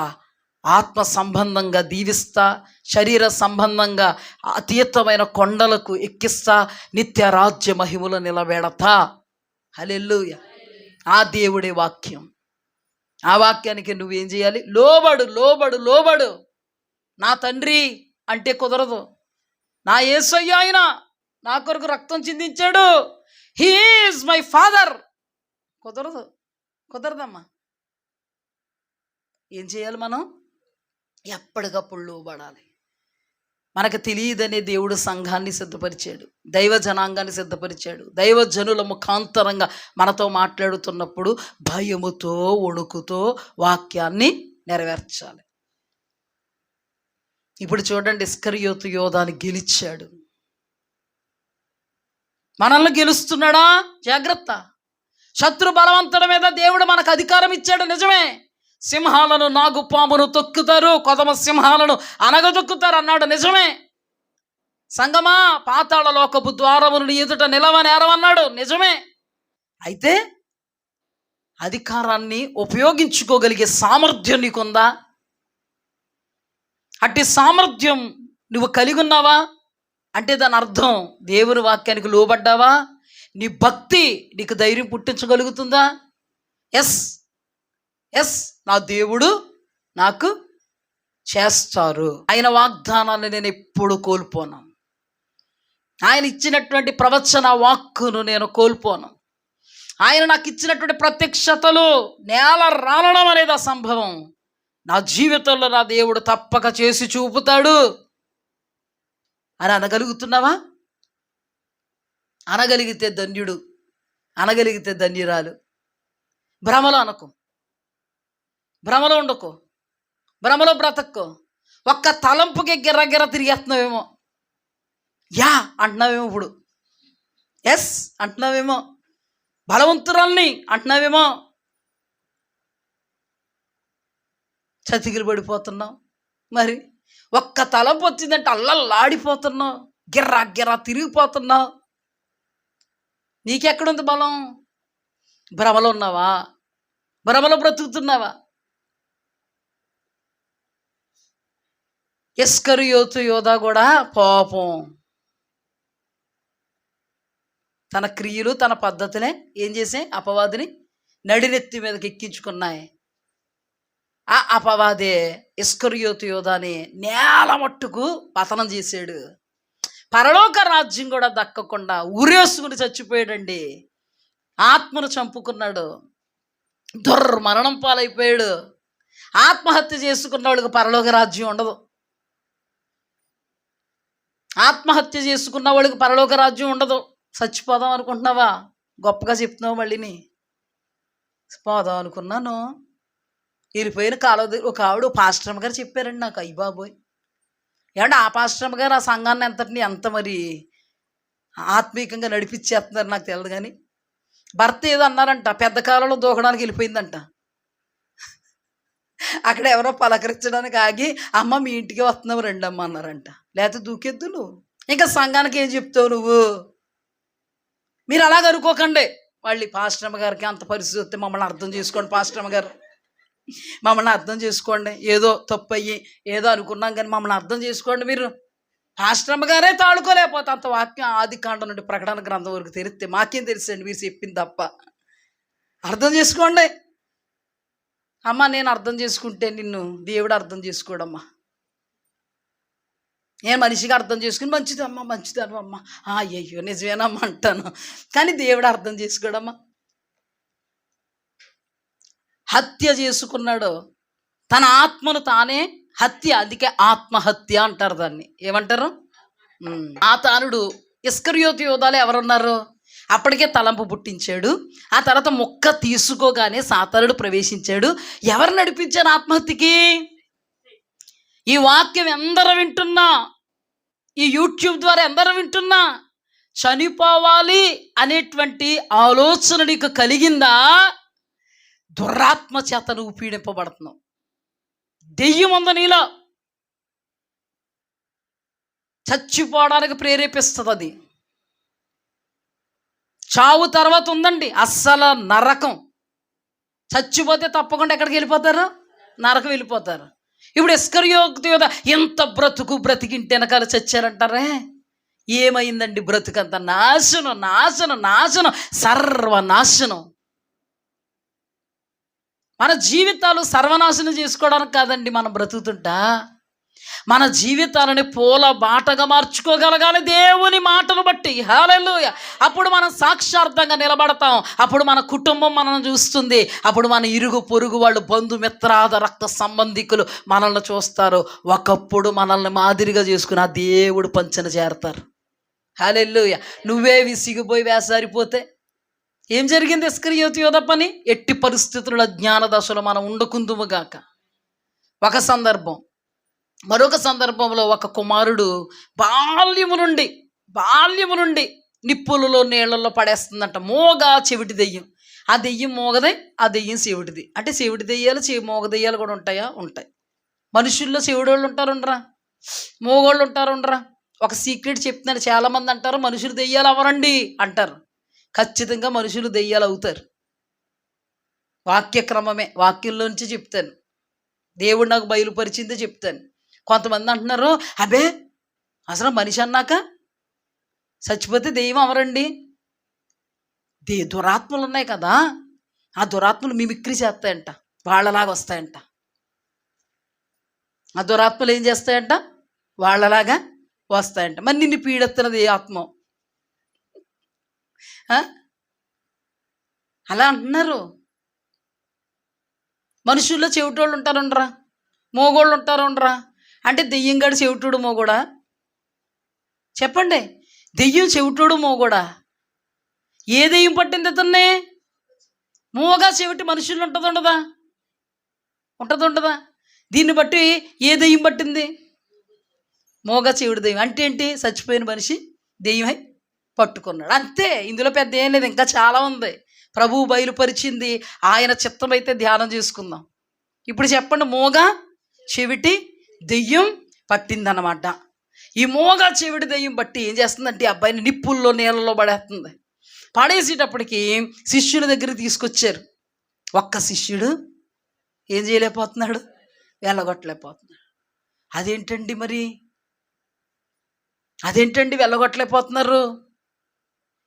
ఆత్మ సంబంధంగా దీవిస్తా, శరీర సంబంధంగా అతీతమైన కొండలకు ఎక్కిస్తా, నిత్య రాజ్య మహిమలో నిలబెడతా. హల్లెలూయా. ఆ దేవుడే వాక్యం. ఆ వాక్యానికి నువ్వేం చేయాలి? లోబడు, లోబడు, లోబడు. నా తండ్రి అంటే కుదరదు. నా యేసయ్య ఆయన నా కొరకు రక్తం చిందించాడు, హీ ఈజ్ మై ఫాదర్. కుదరదమ్మా. ఏం చేయాలి? మనం ఎప్పటికప్పుడు లోబడాలి. మనకు తెలియదనే దేవుడు సంఘాన్ని సిద్ధపరిచాడు, దైవ జనాంగాన్ని సిద్ధపరిచాడు. దైవజనుల ముఖాంతరంగా మనతో మాట్లాడుతున్నప్పుడు భయముతో, వణుకుతో వాక్యాన్ని నెరవేర్చాలి. ఇప్పుడు చూడండి, ఇస్కరియోతు యోధాని గెలిచాడు. మనల్ని గెలుస్తున్నాడా? జాగ్రత్త. శత్రు బలవంతుడి మీద దేవుడు మనకు అధికారం ఇచ్చాడు, నిజమే. సింహాలను నాగుపామును తొక్కుతారు, కొదమ సింహాలను అనగదొక్కుతారు అన్నాడు. నిజమే. సంగమా, పాతాళ లోకపు ద్వారములు నీ ఎదుట నిలవనేరవన్నాడు. నిజమే. అయితే అధికారాన్ని ఉపయోగించుకోగలిగే సామర్థ్యం నీకుందా? అట్టి సామర్థ్యం నువ్వు కలిగి ఉన్నావా అంటే దాని అర్థం దేవుని వాక్యానికి లోబడ్డావా? నీ భక్తి నీకు ధైర్యం పుట్టించగలుగుతుందా? ఎస్ ఎస్, నా దేవుడు నాకు చేస్తారు. ఆయన వాగ్దానాన్ని నేను ఎప్పుడు కోల్పోను. ఆయన ఇచ్చినటువంటి ప్రవచన వాక్కును నేను కోల్పోను. ఆయన నాకు ఇచ్చినటువంటి ప్రత్యక్షతలు నేల రాలడం అనేది అసంభవం. నా జీవితంలో నా దేవుడు తప్పక చేసి చూపుతాడు అని అనగలుగుతున్నావా? అనగలిగితే ధన్యుడు, అనగలిగితే ధన్యురాలు. భ్రమలో అనకు, భ్రమలో ఉండకు, భ్రమలో బ్రతక్కో. ఒక్క తలంపుకి గిర్ర తిరిగేస్తున్నావేమో, యా అంటున్నావేమో, ఇప్పుడు ఎస్ అంటున్నావేమో, బలవంతురాల్ని అంటున్నావేమో, చతికిలు పడిపోతున్నావు. మరి ఒక్క తలంపు వచ్చిందంటే అల్లల్లాడిపోతున్నావు, గిర్రా తిరిగిపోతున్నావు. నీకెక్కడుంది బలం? భ్రమలో ఉన్నావా? భ్రమలో బ్రతుకుతున్నావా? ఇస్కరియోతు యోధా కూడా పాపం తన క్రియలు తన పద్ధతులే ఏం చేసే అపవాదిని నడినెత్తి మీదకి ఎక్కించుకున్నాయి. ఆ అపవాదే ఇస్కరియోతు యోధాని నేల మట్టుకు పతనం చేశాడు. పరలోక రాజ్యం కూడా దక్కకుండా ఉరేసుకుని చచ్చిపోయాడండి. ఆత్మను చంపుకున్నాడు, దుర్మరణం పాలైపోయాడు. ఆత్మహత్య చేసుకున్న వాళ్ళకి పరలోక రాజ్యం ఉండదు. ఆత్మహత్య చేసుకున్న వాళ్ళకి పరలోక రాజ్యం ఉండదు. చచ్చిపోదాం అనుకుంటున్నావా? గొప్పగా చెప్తున్నావు. మళ్ళీని పోదాం అనుకున్నాను, వెళ్ళిపోయిన కాలం ఒక ఆవిడ పాస్టరమ్మ గారు చెప్పారండి నాకు. అయ్యి బాబోయ్, ఏమంటే ఆ పాస్టరమ్మ గారు ఆ సంఘాన్ని ఎంత మరి ఆత్మీయంగా నడిపించేస్తున్నారు నాకు తెలియదు. కానీ భర్త ఏదో అన్నారంట, పెద్ద కాలంలో దూకడానికి వెళ్ళిపోయిందంట. అక్కడ ఎవరో పలకరించడానికి ఆగి, అమ్మ మీ ఇంటికి వస్తున్నావు రెండమ్మ అన్నారంట. లేకపోతే దూకెద్దు నువ్వు. ఇంకా సంఘానికి ఏం చెప్తావు నువ్వు? మీరు అలాగ అనుకోకండి. మళ్ళీ పాస్టరమ్మ గారికి అంత పరిస్థితి వస్తే మమ్మల్ని అర్థం చేసుకోండి. పాస్టరమ్మ గారు మమ్మల్ని అర్థం చేసుకోండి. ఏదో తప్పు అయ్యి ఏదో అనుకున్నాం కానీ మమ్మల్ని అర్థం చేసుకోండి. మీరు పాస్టరమ్మ గారే తాడుకోలేకపోతే అంత వాక్యం ఆదికాండం నుండి ప్రకటన గ్రంథం వరకు తెలిస్తే మాకేం తెలుసండి మీరు చెప్పింది తప్ప. అర్థం చేసుకోండి. అమ్మ నేను అర్థం చేసుకుంటే నిన్ను దేవుడు అర్థం చేసుకోడమ్మా. నేను మనిషిగా అర్థం చేసుకుని మంచిదమ్మా మంచిదమ్మా, అయ్యో నిజమేనమ్మా అంటాను. కానీ దేవుడు అర్థం చేసుకోడమ్మా. హత్య చేసుకున్నాడు, తన ఆత్మను తానే హత్య. అందుకే ఆత్మహత్య అంటారు దాన్ని. ఏమంటారు? ఆ తానుడు ఇస్కరియోతు యోధాలు ఎవరున్నారు? అప్పటికే తలంపు పుట్టించాడు. ఆ తర్వాత మొక్క తీసుకోగానే సాతానుడు ప్రవేశించాడు. ఎవరు నడిపించారు ఆత్మహత్యకి? ఈ వాక్యం ఎందరూ వింటున్నా, ఈ యూట్యూబ్ ద్వారా ఎందరూ వింటున్నా, చనిపోవాలి అనేటువంటి ఆలోచన నీకు కలిగిందా? దురాత్మ చేత నువ్వు పీడింపబడుతున్నావు. దెయ్యం ఉంది నీలో, చచ్చిపోవడానికి ప్రేరేపిస్తుంది అది. చావు తర్వాత ఉందండి అస్సలు నరకం. చచ్చిపోతే తప్పకుండా ఎక్కడికి వెళ్ళిపోతారు? నరకం వెళ్ళిపోతారు. ఇప్పుడు ఇస్కరియోతు యోధా ఎంత బ్రతికింటే వెనకాల చచ్చారంటారే. ఏమైందండి? బ్రతుకంత నాశనం నాశనం నాశనం, సర్వనాశనం. మన జీవితాలు సర్వనాశనం చేసుకోవడానికి కాదండి మనం బ్రతుకుతుంటా. మన జీవితాలని పూల బాటగా మార్చుకోగలగాలి దేవుని మాటలు బట్టి. హల్లెలూయా. అప్పుడు మనం సాక్షార్థంగా నిలబడతాం. అప్పుడు మన కుటుంబం మనల్ని చూస్తుంది. అప్పుడు మన ఇరుగు పొరుగు వాళ్ళు, బంధుమిత్రాద రక్త సంబంధికులు మనల్ని చూస్తారు. ఒకప్పుడు మనల్ని మాదిరిగా చేసుకుని ఆ దేవుడు పంచన చేరతారు. హల్లెలూయా. నువ్వే విసిగిపోయి వేసారిపోతే ఏం జరిగింది? ఇస్కరియోతు యోధా పని. ఎట్టి పరిస్థితుల జ్ఞాన దశలో మనం ఉండకుందుముగాక. ఒక సందర్భం, మరొక సందర్భంలో ఒక కుమారుడు బాల్యము నుండి నిప్పులలో నీళ్లలో పడేస్తుందంట. మోగా చెవిటి దెయ్యం. ఆ దెయ్యం మోగదే, ఆ దెయ్యం శివుడిది. అంటే శివుడి దెయ్యాలు మోగ దెయ్యాలు కూడా ఉంటాయా? ఉంటాయి. మనుషుల్లో శివుడోళ్ళు ఉంటారు ఉండరా, మోగోళ్ళు ఉంటారు ఉండరా? ఒక సీక్రెట్ చెప్తున్నాను. చాలామంది అంటారు మనుషులు దెయ్యాలు అవ్వరండి అంటారు. ఖచ్చితంగా మనుషులు దెయ్యాలు అవుతారు. వాక్యక్రమమే, వాక్యంలోంచి చెప్తాను. దేవుడు నాకు బయలుపరిచిందే చెప్తాను. కొంతమంది అంటున్నారు, అబే అసలు మనిషి అన్నాక చచ్చిపోతే దెయ్యం అవరండి. దురాత్మలు ఉన్నాయి కదా, ఆ దురాత్మలు మిమిక్రీ చేస్తాయంట, వాళ్ళలాగా వస్తాయంట. ఆ దురాత్మలు ఏం చేస్తాయంట? వాళ్ళలాగా వస్తాయంట. మరి నిన్ను పీడెత్తున్నది ఏ ఆత్మ? అలా అంటున్నారు. మనుషుల్లో చెవిటోళ్ళు ఉంటారుండరా, మోగోళ్ళు ఉంటారుండరా? అంటే దెయ్యం గడు చెవిటోడు మోగోడా? చెప్పండి. దెయ్యం చెవిటోడు మోగోడా? ఏ దెయ్యం పట్టింది ఇతన్ని? మోగా చెవిటి మనుషులు ఉంటుందా? ఉంటుందా? దీన్ని బట్టి ఏ దెయ్యం పట్టింది? మోగా చెవిటి దెయ్యం. అంటే ఏంటి? చచ్చిపోయిన మనిషి దెయ్యమై పట్టుకున్నాడు అంతే. ఇందులో పెద్ద ఏం లేదు, ఇంకా చాలా ఉంది. ప్రభువు బయలుపరిచింది, ఆయన చిత్తమైతే ధ్యానం చేసుకుందాం. ఇప్పుడు చెప్పండి, మోగా చెవిటి దెయ్యం పట్టిందన్నమాట. ఈ మోగా చెవిటి దెయ్యం బట్టి ఏం చేస్తుందంటే అబ్బాయిని నిప్పుల్లో నీళ్ళలో పడేస్తుంది. పడేసేటప్పటికి శిష్యుల దగ్గరికి తీసుకొచ్చారు. ఒక్క శిష్యుడు ఏం చేయలేకపోతున్నాడు, వెళ్ళగొట్టలేకపోతున్నాడు. అదేంటండి వెళ్ళగొట్టలేకపోతున్నారు?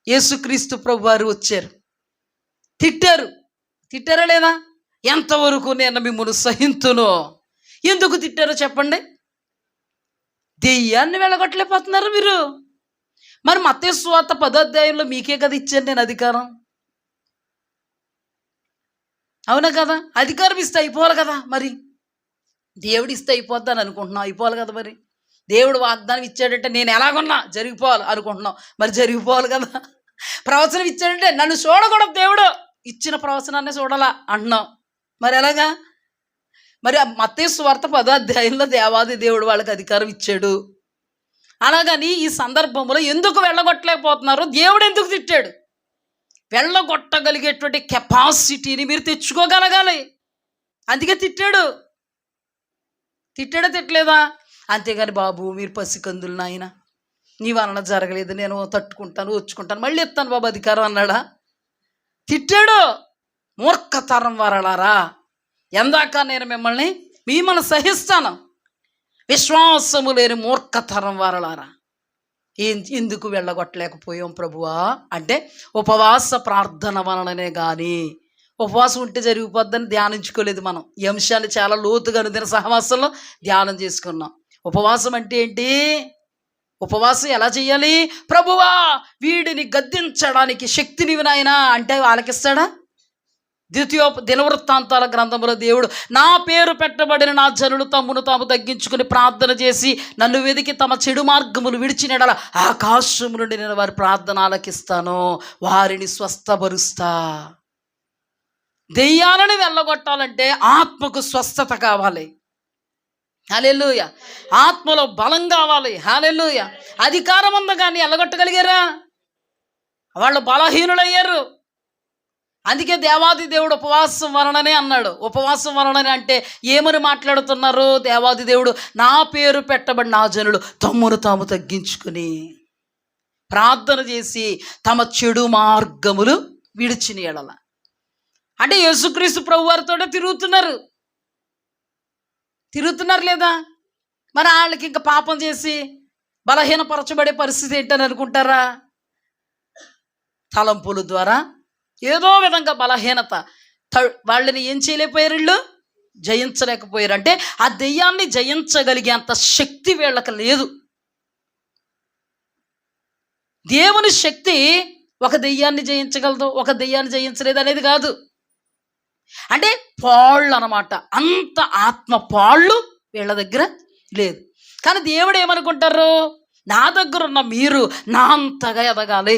యేసుక్రీస్తు ప్రభు వారు వచ్చారు, తిట్టారా లేదా? ఎంతవరకు నేను మిమ్మల్ని సహింతును. ఎందుకు తిట్టారో చెప్పండి. దెయ్యాన్ని వెళ్ళగొట్టలేకపోతున్నారు మీరు. మరి మత్తయి సువార్త 10వ అధ్యాయంలో మీకే కదా ఇచ్చాను నేను అధికారం, అవునా కదా? అధికారం ఇస్తే అయిపోవాలి కదా. మరి దేవుడు ఇస్తే అయిపోద్దని అనుకుంటున్నాం, అయిపోవాలి కదా. మరి దేవుడు వాగ్దానం ఇచ్చాడంటే నేను ఎలాగున్నా జరిగిపోవాలి అనుకుంటున్నాం, మరి జరిగిపోవాలి కదా. ప్రవచనం ఇచ్చాడంటే నన్ను చూడకూడదు, దేవుడు ఇచ్చిన ప్రవచనాన్ని చూడాలా అంటున్నాం, మరి ఎలాగా? మరి మత్తయి సువార్త 10వ అధ్యాయంలో దేవాది దేవుడు వాళ్ళకి అధికారం ఇచ్చాడు. అలాగని ఈ సందర్భంలో ఎందుకు వెళ్ళగొట్టలేకపోతున్నారు? దేవుడు ఎందుకు తిట్టాడు? వెళ్ళగొట్టగలిగేటువంటి కెపాసిటీని మీరు తెచ్చుకోగలగాలి, అందుకే తిట్టాడా తిట్టలేదా? అంతేగాని బాబు మీరు పసికందులు నాయన, నీ వలన జరగలేదు, నేను తట్టుకుంటాను, వచ్చుకుంటాను, మళ్ళీ ఇస్తాను బాబు అధికారం అన్నాడా? తిట్టాడు. మూర్ఖతరం వరలారా, ఎందాక నేను మిమ్మల్ని సహిస్తాను, విశ్వాసము లేని మూర్ఖతరం వారలారా. ఎందుకు వెళ్ళగొట్టలేకపోయాం ప్రభువా అంటే ఉపవాస ప్రార్థన వలననే. కానీ ఉపవాసం ఉంటే జరిగిపోద్దని ధ్యానించుకోలేదు మనం. ఈ అంశాలు చాలా లోతుగా అనుదిన సహవాసంలో ధ్యానం చేసుకున్నాం. ఉపవాసం అంటే ఏంటి? ఉపవాసం ఎలా చేయాలి? ప్రభువా వీడిని గద్దించడానికి శక్తినివి నాయనా అంటే ఆలకిస్తాడా? దినవృత్తాంతాల గ్రంథంలో దేవుడు, నా పేరు పెట్టబడిన నా జనులు తమ్మును తాము తగ్గించుకుని ప్రార్థన చేసి నన్ను వెదికి తమ చెడు మార్గములు విడిచినడల ఆకాశము నుండి నేను వారి ప్రార్థన ఆలకిస్తాను, వారిని స్వస్థపరుస్తా. దెయ్యాలను వెళ్ళగొట్టాలంటే ఆత్మకు స్వస్థత కావాలి. హల్లెలూయా. ఆత్మలో బలం కావాలి. హల్లెలూయా. అధికారం ఉందా కానీ వెళ్ళగొట్టగలిగారా? వాళ్ళు బలహీనులయ్యారు. అందుకే దేవాది దేవుడు ఉపవాసం వలననే అన్నాడు. ఉపవాసం వలననే అంటే ఏమని మాట్లాడుతున్నారు? దేవాది దేవుడు, నా పేరు పెట్టబడిన నా జనులు తమ్మును తాము తగ్గించుకుని ప్రార్థన చేసి తమ చెడు మార్గములు విడిచిన ఎడల. అంటే యేసుక్రీస్తు ప్రభు వారితో తిరుగుతున్నారు లేదా? మరి వాళ్ళకి ఇంకా పాపం చేసి బలహీనపరచబడే పరిస్థితి ఏంటని అనుకుంటారా? తలంపుల ద్వారా ఏదో విధంగా బలహీనత, వాళ్ళని ఏం చేయలేకపోయారు, వీళ్ళు జయించలేకపోయారు. అంటే ఆ దెయ్యాన్ని జయించగలిగే అంత శక్తి వీళ్ళకి లేదు. దేవుని శక్తి ఒక దెయ్యాన్ని జయించగలదు, ఒక దెయ్యాన్ని జయించలేదు అనేది కాదు. అంటే పాళ్ళు అన్నమాట. అంత ఆత్మ పాళ్ళు వీళ్ళ దగ్గర లేదు. కానీ దేవుడు ఏమనుకుంటారు? నా దగ్గర ఉన్న మీరు నా అంతగా ఎదగాలి,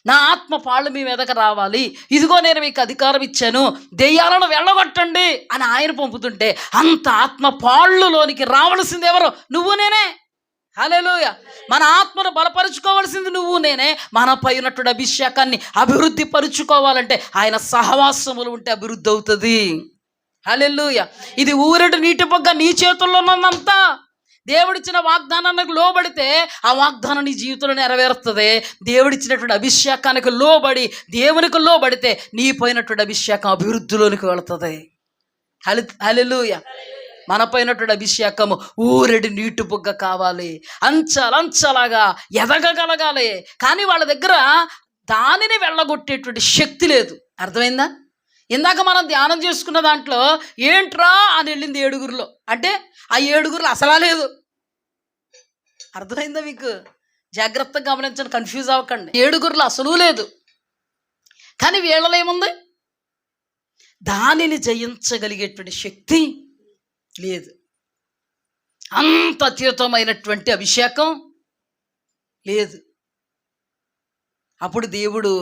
నా ఆత్మ పాళ్ళు మీ మీదకి రావాలి, ఇదిగో నేను మీకు అధికారం ఇచ్చాను, దెయ్యాలను వెళ్ళగొట్టండి అని ఆయన పంపుతుంటే అంత ఆత్మ పాళ్ళులోనికి రావలసింది ఎవరు? నువ్వు నేనే. హల్లెలూయా. మన ఆత్మను బలపరుచుకోవాల్సింది నువ్వు నేనే. మనపై ఉన్నటువంటి అభిషేకాన్ని అభివృద్ధి పరుచుకోవాలంటే ఆయన సహవాసములు ఉంటే అభివృద్ధి అవుతుంది. హల్లెలూయా. ఇది ఊరటి నీటి బొగ్గ నీ చేతుల్లో ఉన్నదంతా. దేవుడిచ్చిన వాగ్దానానికి లోబడితే ఆ వాగ్దానం నీ జీవితంలో నెరవేరుతుంది. దేవుడిచ్చినటువంటి అభిషేకానికి లోబడి దేవునికి లోబడితే నీ పోయినటువంటి అభిషేకం అభివృద్ధిలోనికి వెళుతుంది. హల్లెలూయా. మనపైనటువంటి అభిషేకము ఊరడి నీటి బుగ్గ కావాలి, అంచలంచలాగా ఎదగగలగాలి. కానీ వాళ్ళ దగ్గర దానిని వెళ్ళగొట్టేటువంటి శక్తి లేదు. అర్థమైందా? ఇందాక మనం ధ్యానం చేసుకున్న దాంట్లో ఏంట్రా అని వెళ్ళింది 7 అంటే ఆ 7 అసలా లేదు. అర్థమైందా మీకు? జాగ్రత్తగా గమనించండి, కన్ఫ్యూజ్ అవ్వకండి. 7 అసలు లేదు. కానీ వీళ్ళలో ఏముంది? దానిని జయించగలిగేటువంటి శక్తి లేదు. అంత అత్యుత్తమైనటువంటి అభిషేకం లేదు. అప్పుడు దేవుడు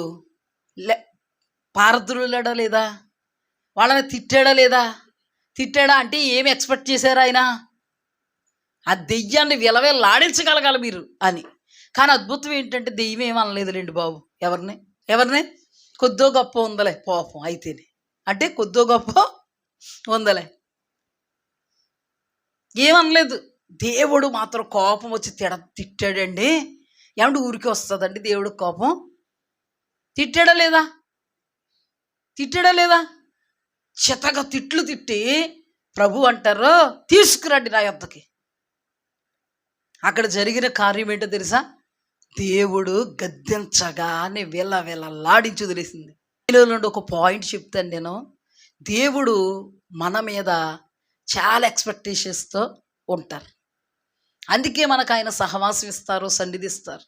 పారద్రోలాడా లేదా? వాళ్ళని తిట్టాడా లేదా? తిట్టాడా అంటే ఏమి ఎక్స్పెక్ట్ చేశారు ఆయన? ఆ దెయ్యాన్ని విలవేలాడించగలగాలి మీరు అని. కానీ అద్భుతం ఏంటంటే దెయ్యం ఏమనలేదులేండి బాబు. ఎవరిని కొద్దో గొప్ప ఉందలే పాపం అయితేనే, అంటే కొద్దో గొప్ప ఉందలే ఏమనలేదు. దేవుడు మాత్రం కోపం వచ్చి తిట్టాడండి. ఏమంటే ఊరికి వస్తుందండి దేవుడు కోపం? తిట్టాడా లేదా? చితగా తిట్లు తిట్టి ప్రభు అంటారు తీసుకురండి నా యొద్దకి. అక్కడ జరిగిన కార్యం ఏంటో తెలుసా? దేవుడు గద్దించగానే విలవిలలాడించి వదిలేసింది. నుండి ఒక పాయింట్ చెప్తాను నేను. దేవుడు మన మీద చాలా ఎక్స్పెక్టేషన్స్తో ఉంటారు. అందుకే మనకు ఆయన సహవాసం ఇస్తారు, సన్నిధిస్తారు.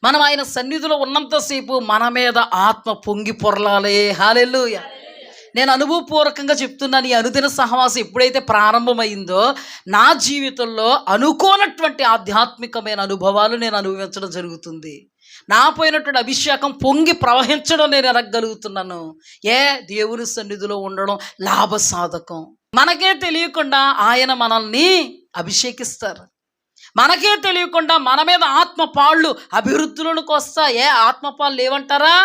మనం ఆయన సన్నిధిలో ఉన్నంతసేపు మన మీద ఆత్మ పొంగి పొరలాలే. హల్లెలూయా. నేను అనుభవపూర్వకంగా చెప్తున్నాను. ఈ అనుదిన సహవాసం ఎప్పుడైతే ప్రారంభమైందో నా జీవితంలో అనుకోనటువంటి ఆధ్యాత్మికమైన అనుభవాలు నేను అనుభవించడం జరుగుతుంది. నా పోయినటువంటి అభిషేకం పొంగి ప్రవహించడం నేను ఎరగలుగుతున్నాను. దేవుని సన్నిధిలో ఉండడం లాభసాధకం. మనకే తెలియకుండా ఆయన మనల్ని అభిషేకిస్తారు. మనకే తెలియకుండా మన మీద ఆత్మపాళ్ళు అభివృద్ధిలోనికి వస్తాయి. ఆత్మపాళ్ళు లేవంటారా?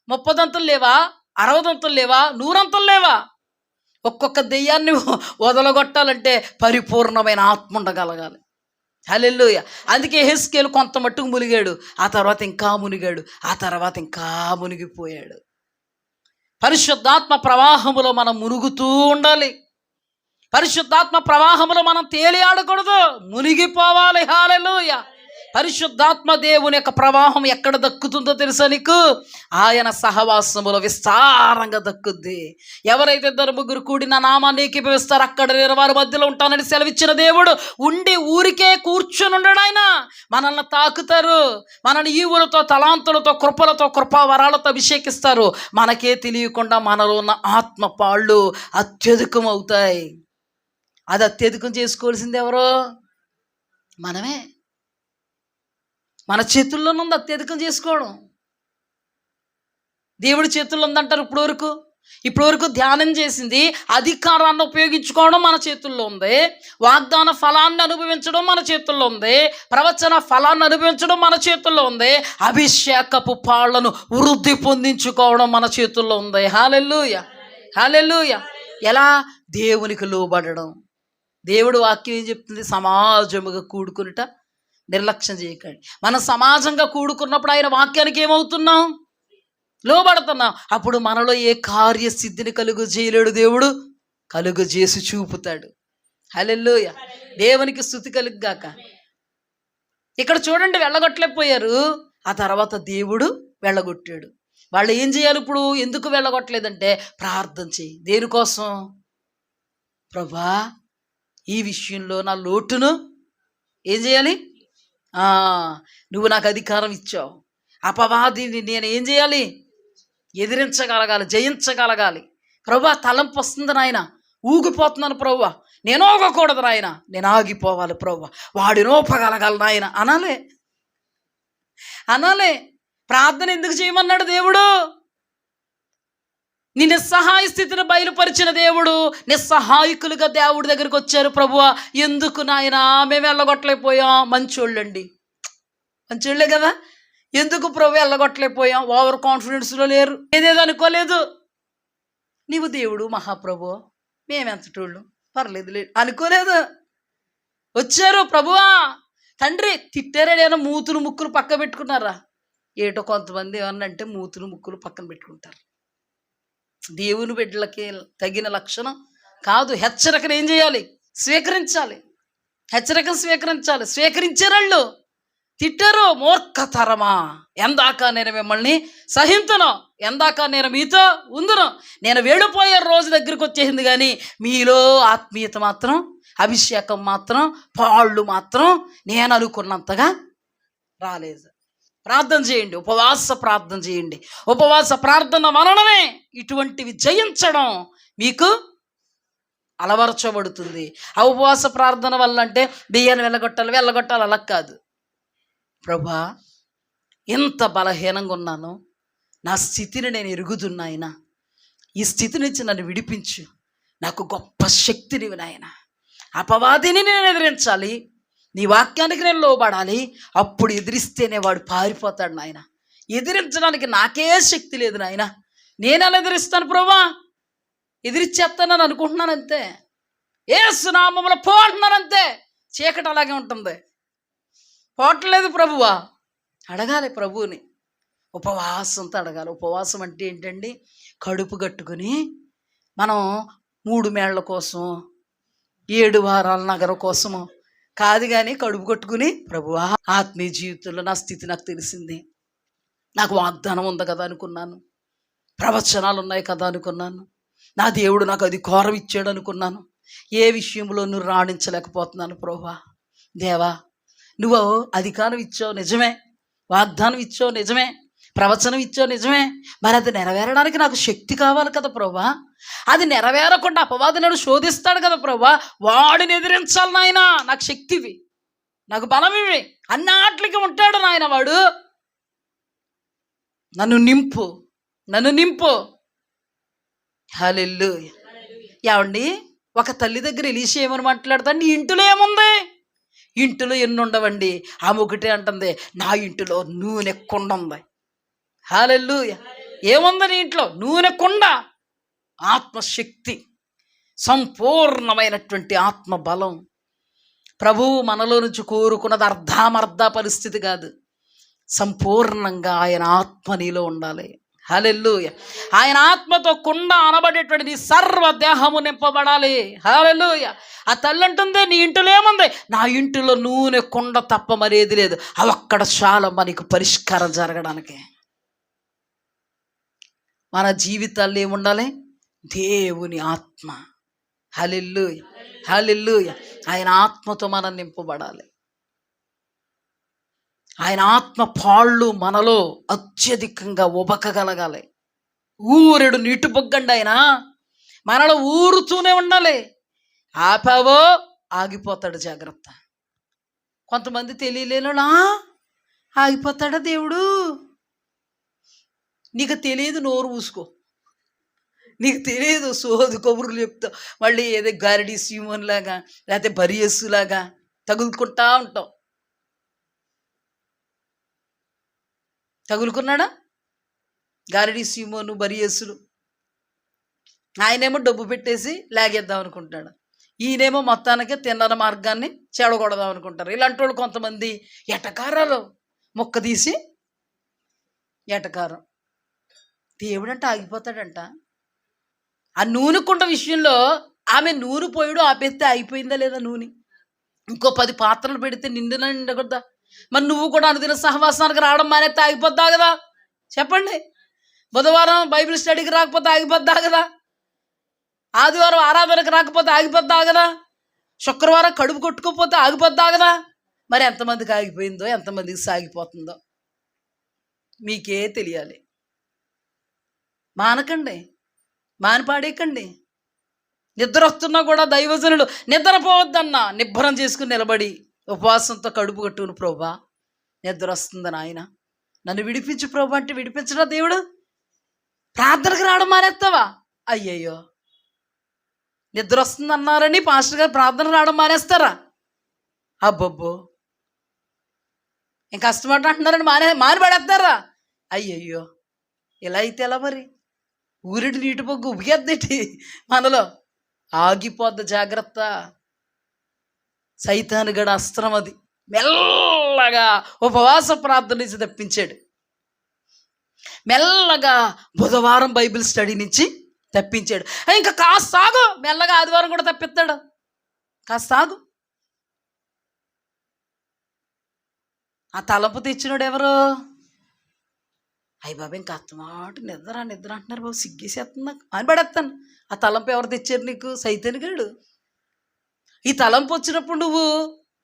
30 లేవా? 60 లేవా? 100 లేవా? ఒక్కొక్క దెయ్యాన్ని వదలగొట్టాలంటే పరిపూర్ణమైన ఆత్మ ఉండగలగాలి. హల్లెలూయా. అందుకే యెహెజ్కేలు కొంత మట్టుకు మునిగాడు, ఆ తర్వాత ఇంకా మునిగాడు, ఆ తర్వాత ఇంకా మునిగిపోయాడు. పరిశుద్ధాత్మ ప్రవాహములో మనం మునుగుతూ ఉండాలి. పరిశుద్ధాత్మ ప్రవాహంలో మనం తేలియాడకూడదు, మునిగిపోవాలి. హల్లెలూయా. పరిశుద్ధాత్మ దేవుని యొక్క ప్రవాహం ఎక్కడ దక్కుతుందో తెలుసా నీకు? ఆయన సహవాసములో విస్తారంగా దక్కుద్ది. ఎవరైతే 2-3 కూడి నా నామాన్ని ఏకీభవిస్తారో అక్కడ నేను వారి మధ్యలో ఉంటానని సెలవిచ్చిన దేవుడు ఉండి ఊరికే కూర్చొని ఉండడు. ఆయన మనల్ని తాకుతారు, మనల్ని ఈవులతో, తలాంతులతో, కృపలతో, కృపావరాలతో అభిషేకిస్తారు. మనకే తెలియకుండా మనలో ఉన్న ఆత్మ పాళ్ళు అత్యధికం అవుతాయి. అది అత్యధికం చేసుకోవాల్సింది ఎవరో? మనమే. మన చేతుల్లోనే ఉంది అత్యధికం చేసుకోవడం. దేవుడి చేతుల్లో ఉందంటారు. ఇప్పుడు వరకు ధ్యానం చేసింది అధికారాన్ని ఉపయోగించుకోవడం మన చేతుల్లో ఉంది. వాగ్దాన ఫలాన్ని అనుభవించడం మన చేతుల్లో ఉంది. ప్రవచన ఫలాన్ని అనుభవించడం మన చేతుల్లో ఉంది. అభిషేకపు పాళ్లను వృద్ధి పొందించుకోవడం మన చేతుల్లో ఉంది. హల్లెలూయా. హల్లెలూయా. ఎలా? దేవునికి లోబడడం. దేవుడు వాక్యం ఏం చెప్తుంది? సమాజముగా కూడుకునుట నిర్లక్ష్యం చేయకండి. మనం సమాజంగా కూడుకున్నప్పుడు ఆయన వాక్యానికి ఏమవుతున్నాం? లోబడుతున్నాం. అప్పుడు మనలో ఏ కార్యసిద్ధిని కలుగు చేయలేడు దేవుడు, కలుగు చేసి చూపుతాడు. హల్లెలూయా. దేవునికి స్తుతి కలుగుగాక. ఇక్కడ చూడండి, వెళ్ళగొట్టలేకపోయారు. ఆ తర్వాత దేవుడు వెళ్ళగొట్టాడు. వాళ్ళు ఏం చేయాలి ఇప్పుడు? ఎందుకు వెళ్ళగొట్టలేదంటే ప్రార్థన చేయి. దేనికోసం? ప్రభా, ఈ విషయంలో నా లోటును ఏం చేయాలి? నువ్వు నాకు అధికారం ఇచ్చావు. అపవాదిని నేను ఏం చేయాలి? ఎదిరించగలగాలి, జయించగలగాలి. ప్రభా, తలంపు వస్తుంది నాయన, ఊగిపోతున్నాను ప్రభా, నేను ఊగకూడదు నాయన, నేను ఆగిపోవాలి ప్రభా, వాడిని ఊపగలగాలి నాయన అనాలే. ప్రార్థన ఎందుకు చేయమన్నాడు దేవుడు? నీ నిస్సహాయ స్థితిని బయలుపరిచిన దేవుడు నిస్సహాయకులుగా దేవుడి దగ్గరికి వచ్చారు. ప్రభువా ఎందుకు నాయనా మేము వెళ్ళగొట్టలేకపోయాం? మంచోళ్ళండి, మంచోళ్ళే కదా. ఎందుకు ప్రభు వెళ్ళగొట్టలేకపోయాం? ఓవర్ కాన్ఫిడెన్స్లో లేరు, ఏదేదో అనుకోలేదు. నీవు దేవుడు మహాప్రభు, మేమెంతటోళ్ళు పర్లేదు లేదు అనుకోలేదు. వచ్చారు. ప్రభువా తండ్రి తిట్టారా? నేను మూతులు ముక్కులు పక్క పెట్టుకున్నారా? ఏటో కొంతమంది ఏమన్నా అంటే మూతులు ముక్కులు పక్కన పెట్టుకుంటారు. దేవుని బిడ్డలకి తగిన లక్షణం కాదు. హెచ్చరికను ఏం చేయాలి? స్వీకరించాలి. హెచ్చరికను స్వీకరించాలి. స్వీకరించారు. తిట్టారు. మూర్ఖతరమా, ఎందాక నేను మిమ్మల్ని సహింతును, ఎందాక నేను మీతో ఉందును. నేను వెళ్ళిపోయే రోజు దగ్గరికి వచ్చేసింది, కానీ మీలో ఆత్మీయత మాత్రం, అభిషేకం మాత్రం, పాళ్ళు మాత్రం నేను అనుకున్నంతగా రాలేదు. ప్రార్థన చేయండి, ఉపవాస ప్రార్థన చేయండి. ఉపవాస ప్రార్థన వలననే ఇటువంటివి జయించడం మీకు అలవరచబడుతుంది. ఆ ఉపవాస ప్రార్థన వల్ల అంటే బియ్యాన్ని వెళ్ళగొట్టాలి అలా కాదు. ప్రభా ఎంత బలహీనంగా ఉన్నానో, నా స్థితిని నేను ఎరుగుతున్నాయన, ఈ స్థితి నుంచి నన్ను విడిపించు, నాకు గొప్ప శక్తినివి నాయన. అపవాదిని నేను ఎదిరించాలి, నీ వాక్యానికి నేను లోబడాలి. అప్పుడు ఎదిరిస్తేనే వాడు పారిపోతాడు నాయన. ఎదిరించడానికి నాకే శక్తి లేదు నాయన. నేను ఎలా ఎదిరిస్తాను ప్రభా? ఎదిరిచ్చేస్తానని అనుకుంటున్నాను అంతే. యేసు నామములో పో అంటున్నానంతే. చీకటి అలాగే ఉంటుంది, పోవట్లేదు. ప్రభువా అడగాలి ప్రభువుని, ఉపవాసంతో అడగాలి. ఉపవాసం అంటే ఏంటండి? కడుపు కట్టుకుని మనం 3 మేళ్ల కోసం, 7 వారాల నగరం కోసము కాదు, కానీ కడుపు కట్టుకుని ప్రభువా ఆత్మీయ జీవితంలో నా స్థితి నాకు తెలిసింది, నాకు వాగ్దానం ఉంది కదా అనుకున్నాను, ప్రవచనాలు ఉన్నాయి కదా అనుకున్నాను, నా దేవుడు నాకు అధికారం ఇచ్చాడు అనుకున్నాను, ఏ విషయంలో నువ్వు రాణించలేకపోతున్నాను ప్రభువా. దేవా నువ్వు అధికారం ఇచ్చావు నిజమే, వాగ్దానం ఇచ్చావు నిజమే, ప్రవచనం ఇచ్చావు నిజమే, మరి అది నెరవేరడానికి నాకు శక్తి కావాలి కదా ప్రభువా. అది నెరవేరకుండా అపవాది నన్ను శోధిస్తాడు కదా ప్రభువా. వాడిని ఎదిరించాలి నాయన. నాకు శక్తివి, నాకు బలం ఇవి, అన్నాట్లకి ఉంటాడు నాయన వాడు. నన్ను నింపు. హల్లెలూయా. ఏమండి, ఒక తల్లి దగ్గర ఎలీషా ఏమని మాట్లాడతాడు? నీ ఇంటిలో ఏముంది? ఇంటిలో ఎన్ని ఉండవండి. ఆమె ఒకటే అంటుంది, నా ఇంటిలో నూనె కుండ ఉంది. హల్లెలూయా. ఏముంది నీ ఇంట్లో? నూనె కుండ. ఆత్మశక్తి, సంపూర్ణమైనటువంటి ఆత్మ బలం. ప్రభువు మనలో నుంచి కోరుకున్నది అర్ధామర్ధ పరిస్థితి కాదు, సంపూర్ణంగా ఆయన ఆత్మ నీలో ఉండాలి. హల్లెలూయా. ఆయన ఆత్మతో కుండ అనబడేటువంటి నీ సర్వ దేహము నింపబడాలి. హల్లెలూయా. ఆ తల్లి అంటుంది, నీ ఇంటిలో ఏముంది? నా ఇంటిలో నూనె కుండ తప్ప మరేది లేదు. అవి అక్కడ చాలా మనకు పరిష్కారం జరగడానికి. మన జీవితాల్లో ఏముండాలి? దేవుని ఆత్మ. హల్లెలూయా, హల్లెలూయా. ఆయన ఆత్మతో మనం నింపబడాలి. ఆయన ఆత్మ పాళ్ళు మనలో అత్యధికంగా ఉబకగలగాలి. ఊరెడు నీటి బొగ్గండి ఆయన మనలో ఊరుతూనే ఉండాలి. ఆపావో ఆగిపోతాడు, జాగ్రత్త. కొంతమంది తెలియలేనా ఆగిపోతాడా దేవుడు? నీకు తెలియదు, నోరు మూసుకో. నీకు తెలియదు, సోదు కబుర్లు చెప్తా, మళ్ళీ ఏదో గారిడి సీమోన్ లాగా లేకపోతే బరియస్సు లాగా తగులుకుంటా ఉంటాం. తగులుకున్నాడా? గారిడి సీమోను బరియస్సులు. ఆయనేమో డబ్బు పెట్టేసి లాగేద్దాం అనుకుంటాడు, ఈయనేమో మొత్తానికి తిన్న మార్గాన్ని చెడగొడదాం అనుకుంటారు. ఇలాంటి వాళ్ళు కొంతమంది ఎటకారాలు మొక్క తీసి ఎటకారం. దేవుడంట ఆగిపోతాడంట. ఆ నూనె కుండ విషయంలో ఆమె నూనె పోయడు ఆపేస్తే అయిపోయిందా లేదా నూనె? ఇంకో 10 పాత్రలు పెడితే నిండకూడదా? మరి నువ్వు కూడా అనుదిన సహవాసానికి రావడం మానేస్తే ఆగిపోద్దా కదా? చెప్పండి. బుధవారం బైబిల్ స్టడీకి రాకపోతే ఆగిపోద్దా కదా? ఆదివారం ఆరాధనకు రాకపోతే ఆగిపోద్దా కదా? శుక్రవారం కడుపు కొట్టుకోకపోతే ఆగిపోద్దా కదా? మరి ఎంతమందికి ఆగిపోయిందో, ఎంతమందికి సాగిపోతుందో మీకే తెలియాలి. మానకండి, మానిపాడేయకండి. నిద్ర వస్తున్నా కూడా దైవజనులు నిద్రపోవద్దన్నా నిబ్బరం చేసుకుని నిలబడి ఉపవాసంతో కడుపు కట్టుకుని, ప్రభా నిద్ర వస్తుందని ఆయన నన్ను విడిపించు ప్రభా అంటే విడిపించడా దేవుడు? ప్రార్థనకు రావడం మానేస్తావా? అయ్యయ్యో, నిద్ర వస్తుంది అన్నారని పాస్టర్ గారు ప్రార్థన రావడం మానేస్తారా? అబ్బబ్బో, ఇంకా కష్టపడి అంటున్నారని మానిపడేస్తారా? అయ్యయ్యో, ఇలా అయితే ఎలా మరి? ఊరిటి నీటి పొగ్గు ఉబికేద్దేటి మనలో, ఆగిపోద్ది. జాగ్రత్త. సైతానుగడ అస్త్రం అది. మెల్లగా ఉపవాస ప్రార్థన నుంచి తప్పించాడు. మెల్లగా బుధవారం బైబిల్ స్టడీ నుంచి తప్పించాడు. ఇంకా కాస్త ఆగు, మెల్లగా ఆదివారం కూడా తప్పిస్తాడు. కాస్త ఆగు. ఆ తలంపు తెచ్చినాడు ఎవరు? అయ్య బాబు, ఇంకా అత్తమాట నిద్ర అంటున్నారు బాబు, సిగ్గేసేస్తుంది నాకు అని పడేస్తాను. ఆ తలంపు ఎవరు తెచ్చారు నీకు? సైతానుగాడు. ఈ తలంపు వచ్చినప్పుడు నువ్వు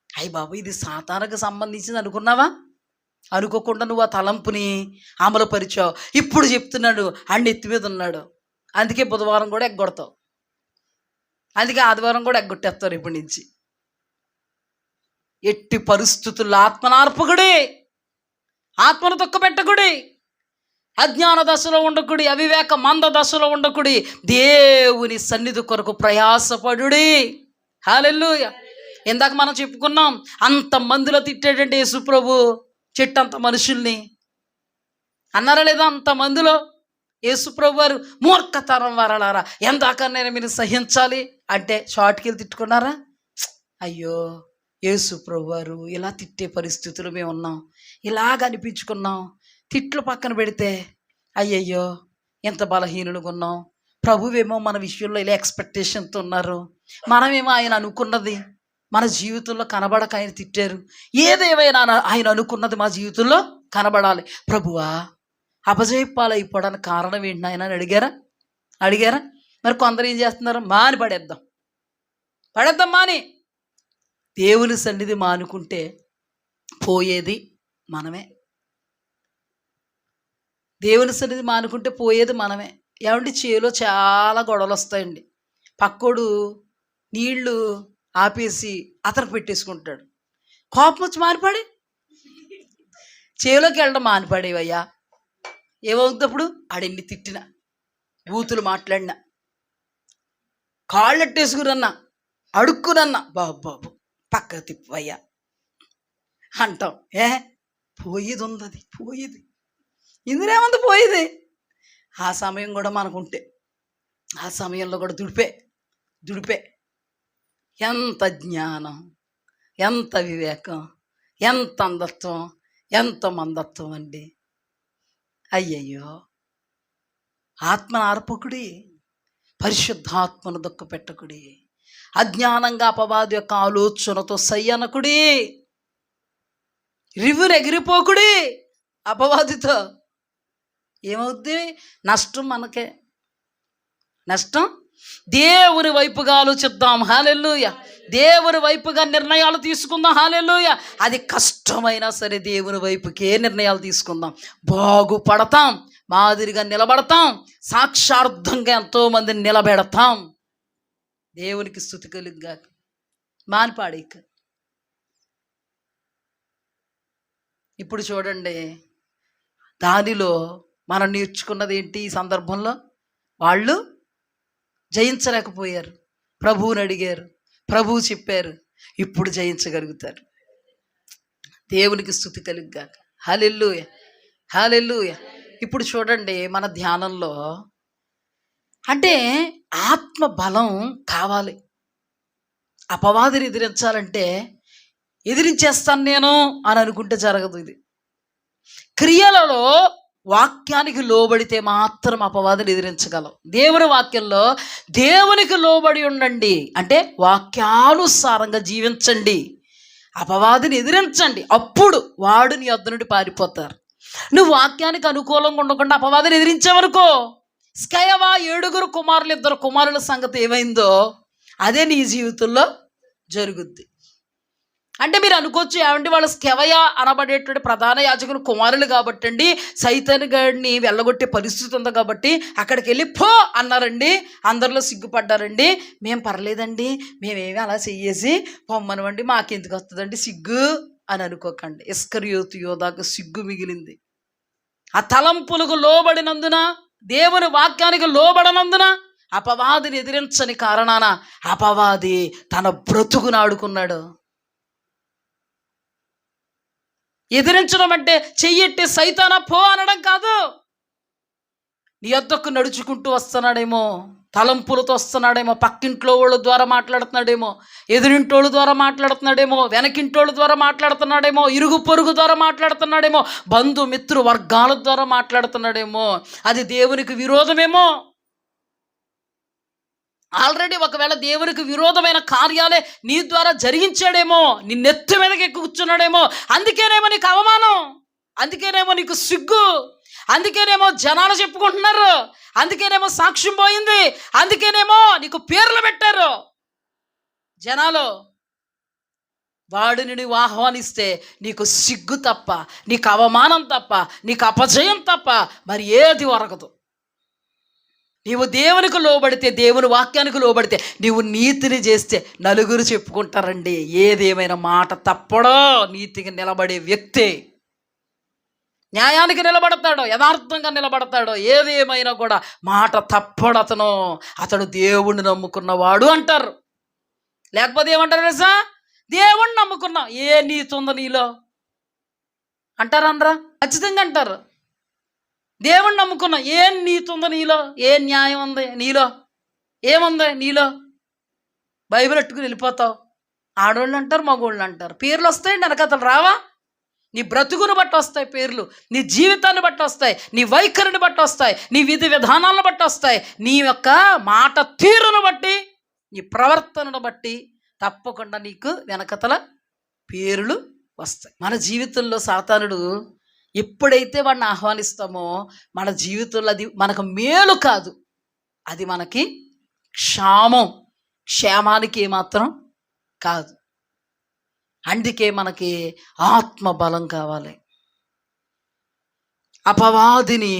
అయ్య బాబు ఇది సాతానుకు సంబంధించింది అనుకున్నావా? అనుకోకుండా నువ్వు ఆ తలంపుని అమలుపరిచావు. ఇప్పుడు చెప్తున్నాడు, అన్ని ఎత్తి మీద ఉన్నాడు. అందుకే బుధవారం కూడా ఎగ్గొడతావు, అందుకే ఆదివారం కూడా ఎగ్గొట్టేస్తారు ఇప్పటి నుంచి. ఎట్టి పరిస్థితుల్లో ఆత్మనార్పకుడి, ఆత్మను తొక్కబెట్టకుడి, అజ్ఞాన దశలో ఉండకుడి, అవివేక మంద దశలో ఉండకుడి, దేవుని సన్నిధి కొరకు ప్రయాసపడుడి. హల్లెలూయా. ఇందాక మనం చెప్పుకున్నాం, అంతమందిలో తిట్టాడంటే యేసు ప్రభు చెట్టంత మనుషుల్ని. అన్నారా లేదా? అంతమందిలో యేసు ప్రభు వారు మూర్ఖతరం వారలారా, ఎందాకనైనా మీరు సహించాలి అంటే షార్ట్కి వెళ్ళి తిట్టుకున్నారా? అయ్యో, యేసు ప్రభు వారు ఇలా తిట్టే పరిస్థితులు మేము ఉన్నాం, ఇలాగ అనిపించుకున్నాం. తిట్లు పక్కన పెడితే అయ్యయ్యో ఎంత బలహీనులుగా ఉన్నాం. ప్రభువేమో మన విషయంలో ఇలా ఎక్స్పెక్టేషన్తో ఉన్నారు, మనమేమో ఆయన అనుకున్నది మన జీవితంలో కనబడక ఆయన తిట్టారు. ఏదేమైనా ఆయన అనుకున్నది మా జీవితంలో కనబడాలి. ప్రభువా, అపజయపాలైపోవడానికి కారణం ఏంటి ఆయన అని అడిగారా? మరి కొందరు ఏం చేస్తున్నారు? పడేద్దాం మాని. దేవుని సన్నిధి మానుకుంటే పోయేది మనమే. దేవుని సన్నిధి మానుకుంటే పోయేది మనమే. ఏమంటే చేలో చాలా గొడవలు వస్తాయండి. పక్కోడు నీళ్లు ఆపేసి అతనికి పెట్టేసుకుంటాడు. కోపం వచ్చి మానిపాడి చేలోకి వెళ్ళడం మానిపాడేవయ్యా. ఏమవుతుంది అప్పుడు? ఆడెన్ని తిట్టినా, బూతులు మాట్లాడినా, కాళ్ళెట్టేసుకురన్నా, అడుక్కునన్నా, బాబు పక్క తిప్పయ్యా అంటాం. పోయేది ఉంది, అది పోయేది. ఇందులోేముంది పోయేది? ఆ సమయం కూడా మనకుంటే, ఆ సమయంలో కూడా దుడిపే. ఎంత జ్ఞానం, ఎంత వివేకం, ఎంత అందత్వం, ఎంత మందత్వం అండి. అయ్యయ్యో, ఆత్మనార్పకుడి, పరిశుద్ధాత్మను దుఃఖపెట్టకుడి, అజ్ఞానంగా అపవాది యొక్క ఆలోచనతో సయ్యనకుడి, రివ్వును ఎగిరిపోకుడి. అపవాదితో ఏమవుద్ది? నష్టం మనకే. నష్టం. దేవుని వైపుగా ఆలోచిద్దాం. హల్లెలూయా. దేవుని వైపుగా నిర్ణయాలు తీసుకుందాం. హల్లెలూయా. అది కష్టమైనా సరే దేవుని వైపుకే నిర్ణయాలు తీసుకుందాం. బాగుపడతాం, మాదిరిగా నిలబడతాం, సాక్షార్థంగా ఎంతోమందిని నిలబెడతాం. దేవునికి స్తుతి కలుగుగాక. మానిపాడేక. ఇప్పుడు చూడండి, దానిలో మనం నేర్చుకున్నది ఏంటి? ఈ సందర్భంలో వాళ్ళు జయించలేకపోయారు, ప్రభువుని అడిగారు, ప్రభువు చెప్పారు, ఇప్పుడు జయించగలుగుతారు. దేవునికి స్తుతి కలుగుగాక. హల్లెలూయా, హల్లెలూయా. ఇప్పుడు చూడండి, మన ధ్యానంలో అంటే ఆత్మ బలం కావాలి. అపవాదిని ఎదిరించాలంటే ఎదిరించేస్తాను నేను అని అనుకుంటే జరగదు. ఇది క్రియలలో వాక్యానికి లోబడితే మాత్రం అపవాదిని ఎదిరించగలం. దేవుని వాక్యంలో దేవునికి లోబడి ఉండండి అంటే వాక్యానుసారంగా జీవించండి, అపవాదిని ఎదిరించండి, అప్పుడు వాడు నీ వద్ద నుండి పారిపోతారు. నువ్వు వాక్యానికి అనుకూలంగా ఉండకుండా అపవాదిని ఎదిరించావనుకో, స్కయవా 7 కుమారులు 2 కుమారుల సంగతి ఏమైందో అదే నీ జీవితంలో జరుగుద్ది. అంటే మీరు అనుకోవచ్చు, ఏమంటే వాళ్ళు స్కెవయ అనబడేటువంటి ప్రధాన యాజకులు కుమారులు కాబట్టి అండి, సైతాను గాడిని వెళ్ళగొట్టే పరిస్థితి ఉంది కాబట్టి అక్కడికి వెళ్ళి పో అన్నారండి, అందరిలో సిగ్గుపడ్డారండి. మేము పర్లేదండి, మేమేమి అలా చెయ్యేసి పొమ్మనవండి, మాకెందుకు వస్తుందండి సిగ్గు అని అనుకోకండి. ఇస్కరియోతు యోధాకు సిగ్గు మిగిలింది. ఆ తలంపులకు లోబడినందున దేవుని వాక్యానికి లోబడనందున, అపవాదిని ఎదిరించని కారణాన అపవాది తన బ్రతుకును ఆడుకున్నాడు. ఎదిరించడం అంటే చెయ్యెట్టి సైతానా పో అనడం కాదు. నీ వద్దకు నడుచుకుంటూ వస్తున్నాడేమో, తలంపులతో వస్తున్నాడేమో, పక్కింట్లో వాళ్ళ ద్వారా మాట్లాడుతున్నాడేమో, ఎదురింటోళ్ళ ద్వారా మాట్లాడుతున్నాడేమో, వెనకింటోళ్ళ ద్వారా మాట్లాడుతున్నాడేమో, ఇరుగు పొరుగు ద్వారా మాట్లాడుతున్నాడేమో, బంధుమిత్రు వర్గాల ద్వారా మాట్లాడుతున్నాడేమో. అది దేవునికి విరోధమేమో. ఆల్రెడీ ఒకవేళ దేవునికి విరోధమైన కార్యాలే నీ ద్వారా జరిగించాడేమో, నీ నెత్తి మీదకి కూర్చున్నాడేమో. అందుకేనేమో నీకు అవమానం, అందుకేనేమో నీకు సిగ్గు, అందుకేనేమో జనాలు చెప్పుకుంటున్నారు, అందుకేనేమో సాక్ష్యం పోయింది, అందుకేనేమో నీకు పేర్లు పెట్టారు జనాలు. వాడిని నువ్వు ఆహ్వానిస్తే నీకు సిగ్గు తప్ప, నీకు అవమానం తప్ప, నీకు అపజయం తప్ప మరి ఏది ఒరగదు. నీవు దేవునికి లోబడితే, దేవుని వాక్యానికి లోబడితే, నీవు నీతిని చేస్తే నలుగురు చెప్పుకుంటారండి. ఏదేమైనా మాట తప్పడో నీతికి నిలబడే వ్యక్తే, న్యాయానికి నిలబడతాడో, యథార్థంగా నిలబడతాడో, ఏదేమైనా కూడా మాట తప్పడు అతడు దేవుణ్ణి నమ్ముకున్నవాడు అంటారు. లేకపోతే ఏమంటారు తెలుసా? దేవుణ్ణి నమ్ముకున్నాం, ఏ నీతి ఉందో నీలో అంటారు. అనరా? ఖచ్చితంగా అంటారు. దేవుణ్ణి నమ్ముకున్నాం, ఏం నీతి ఉందో నీలో, ఏ న్యాయం ఉంది నీలో, ఏముంది నీలో? బైబిల్ ఎట్టుకుని వెళ్ళిపోతావు. ఆడోళ్ళు అంటారు, మగోళ్ళు అంటారు. పేర్లు వస్తాయండి, వెనకతలు రావా? నీ బ్రతుకును బట్టి వస్తాయి పేర్లు, నీ జీవితాన్ని బట్టి వస్తాయి, నీ వైఖరిని బట్టి వస్తాయి, నీ విధి విధానాలను బట్టి వస్తాయి, నీ యొక్క మాట తీరును బట్టి, నీ ప్రవర్తనను బట్టి తప్పకుండా నీకు వెనకతల పేర్లు వస్తాయి. మన జీవితంలో సాతానుడు ఎప్పుడైతే వాడిని ఆహ్వానిస్తామో మన జీవితంలో అది మనకు మేలు కాదు, అది మనకి క్షేమానికి ఏమాత్రం కాదు. అందుకే మనకి ఆత్మ బలం కావాలి. అపవాదిని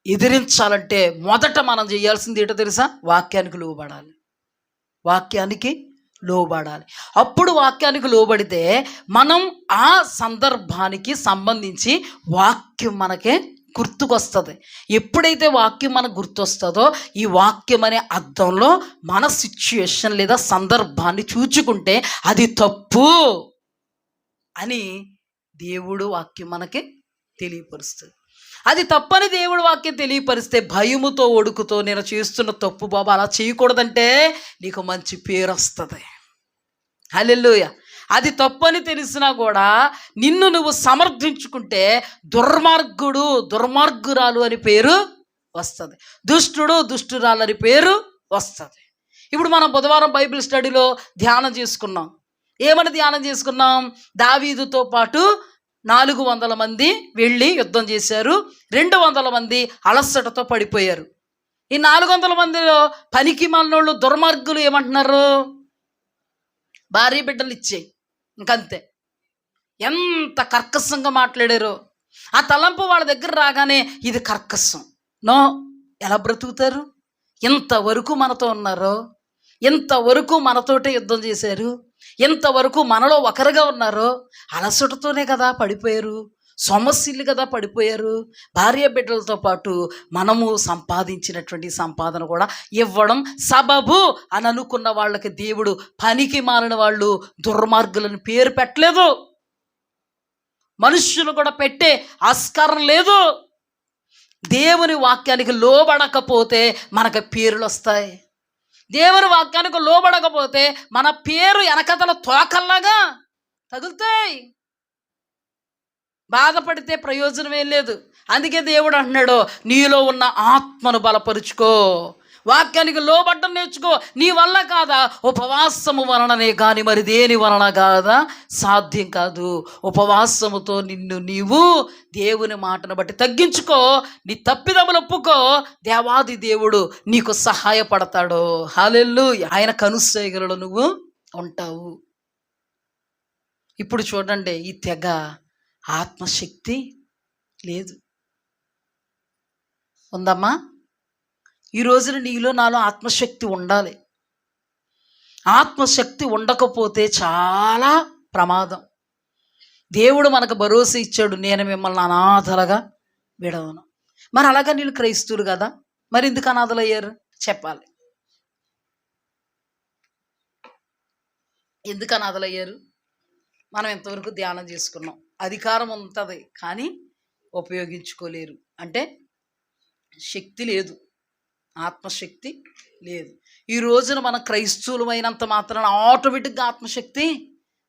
ఎదిరించాలంటే మొదట మనం చేయాల్సింది ఏంటో తెలుసా? వాక్యానికి లోబడాలి. వాక్యానికి లోబడాలి. అప్పుడు వాక్యానికి లోబడితే మనం ఆ సందర్భానికి సంబంధించి వాక్యం మనకే గుర్తుకొస్తుంది. ఎప్పుడైతే వాక్యం మనకు గుర్తొస్తుందో ఈ వాక్యం అనే అర్థంలో మన సిచ్యుయేషన్ లేదా సందర్భాన్ని చూచుకుంటే అది తప్పు అని దేవుడు వాక్యం మనకి తెలియపరుస్తుంది. అది తప్పని దేవుడు వాక్యం తెలియపరిస్తే భయముతో ఒడుకుతో నేను చేస్తున్న తప్పు బాబా అలా చేయకూడదంటే నీకు మంచి పేరు వస్తుంది. హల్లెలూయా. అది తప్పని తెలిసినా కూడా నిన్ను నువ్వు సమర్థించుకుంటే దుర్మార్గురాలు అని పేరు వస్తుంది, దుష్టురాలు అని పేరు వస్తుంది. ఇప్పుడు మనం బుధవారం బైబిల్ స్టడీలో ధ్యానం చేసుకున్నాం. ఏమని ధ్యానం చేసుకున్నాం? దావీదుతో పాటు 400 మంది వెళ్ళి యుద్ధం చేశారు, 200 మంది అలసటతో పడిపోయారు. ఈ 400 మందిలో పనికి మాలినోళ్ళు దుర్మార్గులు ఏమంటున్నారు? భార్య బిడ్డలు ఇచ్చేయి, ఇంకంతే. ఎంత కర్కశంగా మాట్లాడారో. ఆ తలంపు వాళ్ళ దగ్గర రాగానే ఇది కర్కశం. నో, ఎలా బ్రతుకుతారు? ఇంతవరకు మనతో ఉన్నారో, ఇంతవరకు మనతోటే యుద్ధం చేశారు, ఇంతవరకు మనలో ఒకరుగా ఉన్నారో, అలసటతోనే కదా పడిపోయారు, సమస్యలు కదా పడిపోయారు. భార్య బిడ్డలతో పాటు మనము సంపాదించినటువంటి సంపాదన కూడా ఇవ్వడం సబబు అని అనుకున్న వాళ్ళకి దేవుడు పనికి మాలిన వాళ్ళు, దుర్మార్గులను పేరు పెట్టలేదు. మనుష్యులు కూడా పెట్టే ఆస్కారం లేదు. దేవుని వాక్యానికి లోబడకపోతే మనకు పేర్లు వస్తాయి. దేవుని వాక్యానికి లోబడకపోతే మన పేరు వెనకతల తోకల్లాగా తగులుతాయి. బాధపడితే ప్రయోజనమే లేదు. అందుకే దేవుడు అంటున్నాడు, నీలో ఉన్న ఆత్మను బలపరుచుకో, వాక్యానికి లోబడ్డం నేర్చుకో. నీ వల్ల కాదా? ఉపవాసము వలననే కానీ మరి దేని వలన కాదా? సాధ్యం కాదు. ఉపవాసముతో నిన్ను నీవు దేవుని మాటను బట్టి తగ్గించుకో, నీ తప్పిదములు ఒప్పుకో, దేవాది దేవుడు నీకు సహాయపడతాడు. హల్లెలూయా. ఆయన కనుసైగలలో నువ్వు ఉంటావు. ఇప్పుడు చూడండి, ఈ తెగ ఆత్మశక్తి లేదు. ఉందమ్మా? ఈ రోజున నీలో నాలో ఆత్మశక్తి ఉండాలి. ఆత్మశక్తి ఉండకపోతే చాలా ప్రమాదం. దేవుడు మనకు భరోసా ఇచ్చాడు, నేను మిమ్మల్ని అనాథలుగా విడవను. మరి అలాగా వీళ్ళు క్రైస్తవులు కదా, మరి ఎందుకు అనాథలు అయ్యారు చెప్పాలి. ఎందుకు అనాథలు అయ్యారు? మనం ఎంతవరకు ధ్యానం చేసుకున్నాం. అధికారం ఉంటుంది కానీ ఉపయోగించుకోలేరు. అంటే శక్తి లేదు, ఆత్మశక్తి లేదు. ఈ రోజున మన క్రైస్తవులమైనంత మాత్రాన ఆటోమేటిక్గా ఆత్మశక్తి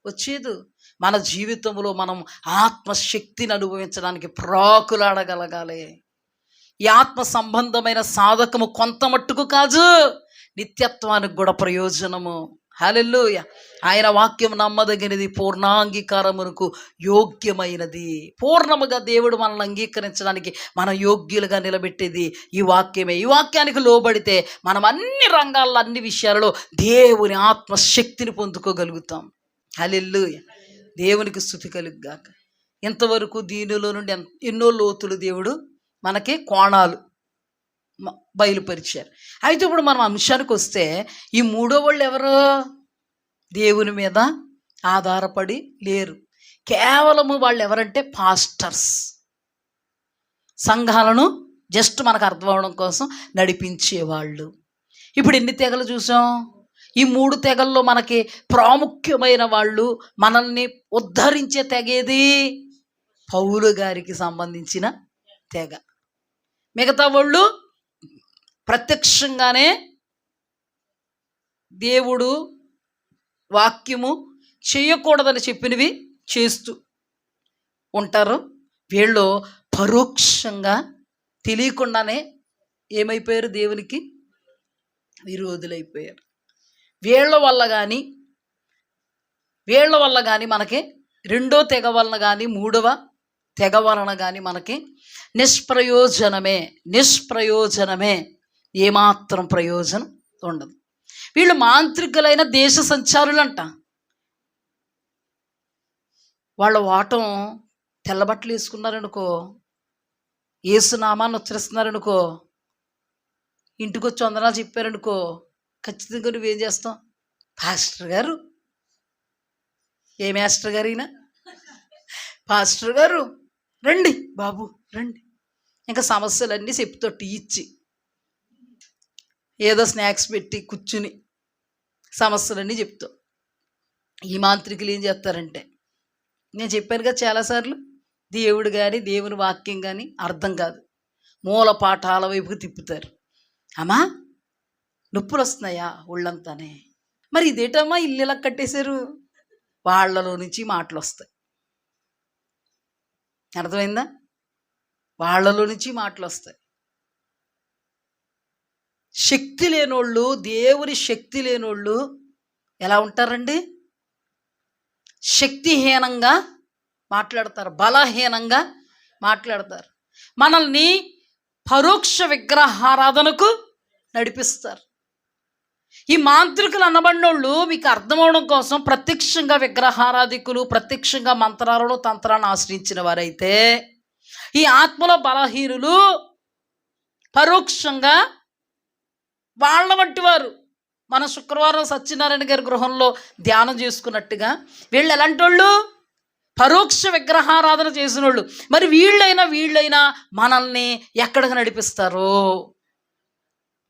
వచ్చేది. మన జీవితంలో మనం ఆత్మశక్తిని అనుభవించడానికి ప్రాకులాడగలగాలి. ఈ ఆత్మ సంబంధమైన సాధకము కొంత మట్టుకు కాదు, నిత్యత్వానికి కూడా ప్రయోజనము. హల్లెలూయా. ఆయన వాక్యం నమ్మదగినది, పూర్ణాంగీకారమునకు యోగ్యమైనది. పూర్ణముగా దేవుడు మనల్ని అంగీకరించడానికి మన యోగ్యులుగా నిలబెట్టేది ఈ వాక్యమే. ఈ వాక్యానికి లోబడితే మనం అన్ని రంగాల్లో, అన్ని విషయాలలో దేవుని ఆత్మశక్తిని పొందుకోగలుగుతాం. హల్లెలూయా. దేవునికి స్తుతి కలుగుగాక. ఇంతవరకు దీనిలో నుండి ఎన్నో లోతులు దేవుడు మనకి కోణాలు బయలుపరిచారు. అయితే ఇప్పుడు మనం అంశానికి వస్తే, ఈ మూడో వాళ్ళు ఎవరు? దేవుని మీద ఆధారపడి లేరు. కేవలము వాళ్ళు ఎవరంటే పాస్టర్స్. సంఘాలను జస్ట్ మనకు అర్థం అవడం కోసం నడిపించేవాళ్ళు. ఇప్పుడు ఎన్ని తెగలు చూసాం? ఈ 3 తెగల్లో మనకి ప్రాముఖ్యమైన వాళ్ళు, మనల్ని ఉద్ధరించే తెగేది పౌలు గారికి సంబంధించిన తెగ. మిగతా వాళ్ళు ప్రత్యక్షంగానే దేవుడు వాక్యము చేయకూడదని చెప్పినవి చేస్తూ ఉంటారు. వీళ్ళు పరోక్షంగా తెలియకుండానే ఏమైపోయారు? దేవునికి విరోధులైపోయారు. వీళ్ళ వల్ల కానీ మనకి రెండో తెగ వలన కానీ మూడవ తెగ వలన కానీ మనకి నిష్ప్రయోజనమే. ఏమాత్రం ప్రయోజనం ఉండదు. వీళ్ళు మాంత్రికులైన దేశ సంచారులంట. వాళ్ళ వాటం తెల్లబట్టలు వేసుకున్నారనుకో, యేసునామాన్ని ఉచ్చరిస్తున్నారనుకో, ఇంటికి వచ్చి వందనాలు చెప్పారనుకో, ఖచ్చితంగా నువ్వేం చేస్తావు? పాస్టర్ గారు, ఏ మాస్టర్ గారు అయినా, పాస్టర్ గారు రండి బాబు రండి, ఇంకా సమస్యలన్నీ చెప్తా, టీ ఇచ్చి ఏదో స్నాక్స్ పెట్టి కూర్చుని సమస్యలన్నీ చెప్తావు. ఈ మాంత్రికులు ఏం చేస్తారంటే, నేను చెప్పాను కదా చాలాసార్లు, దేవుడు కానీ దేవుని వాక్యం కానీ అర్థం కాదు, మూల పాఠాల వైపుకి తిప్పుతారు. అమ్మా నొప్పులు వస్తున్నాయా ఒళ్ళంతానే, మరి ఇదేటమ్మా ఇల్లు ఎలా కట్టేశారు, వాళ్ళలో నుంచి మాటలు వస్తాయి. అర్థమైందా? వాళ్ళలో నుంచి మాటలు వస్తాయి. శక్తి లేనోళ్ళు, దేవుని శక్తి లేనోళ్ళు ఎలా ఉంటారండి? శక్తిహీనంగా మాట్లాడతారు, బలహీనంగా మాట్లాడతారు, మనల్ని పరోక్ష విగ్రహారాధనకు నడిపిస్తారు. ఈ మాంత్రికులు అనబడినోళ్ళు మీకు అర్థమవడం కోసం ప్రత్యక్షంగా విగ్రహారాధికులు, ప్రత్యక్షంగా మంత్రాలను తంత్రాలను ఆశ్రయించిన వారైతే, ఈ ఆత్మలో బలహీనులు పరోక్షంగా వాళ్ళ వంటి వారు. మన శుక్రవారం సత్యనారాయణ గారి గృహంలో ధ్యానం చేసుకున్నట్టుగా వీళ్ళు ఎలాంటి వాళ్ళు? పరోక్ష విగ్రహారాధన చేసిన వాళ్ళు. మరి వీళ్ళైనా మనల్ని ఎక్కడికి నడిపిస్తారు?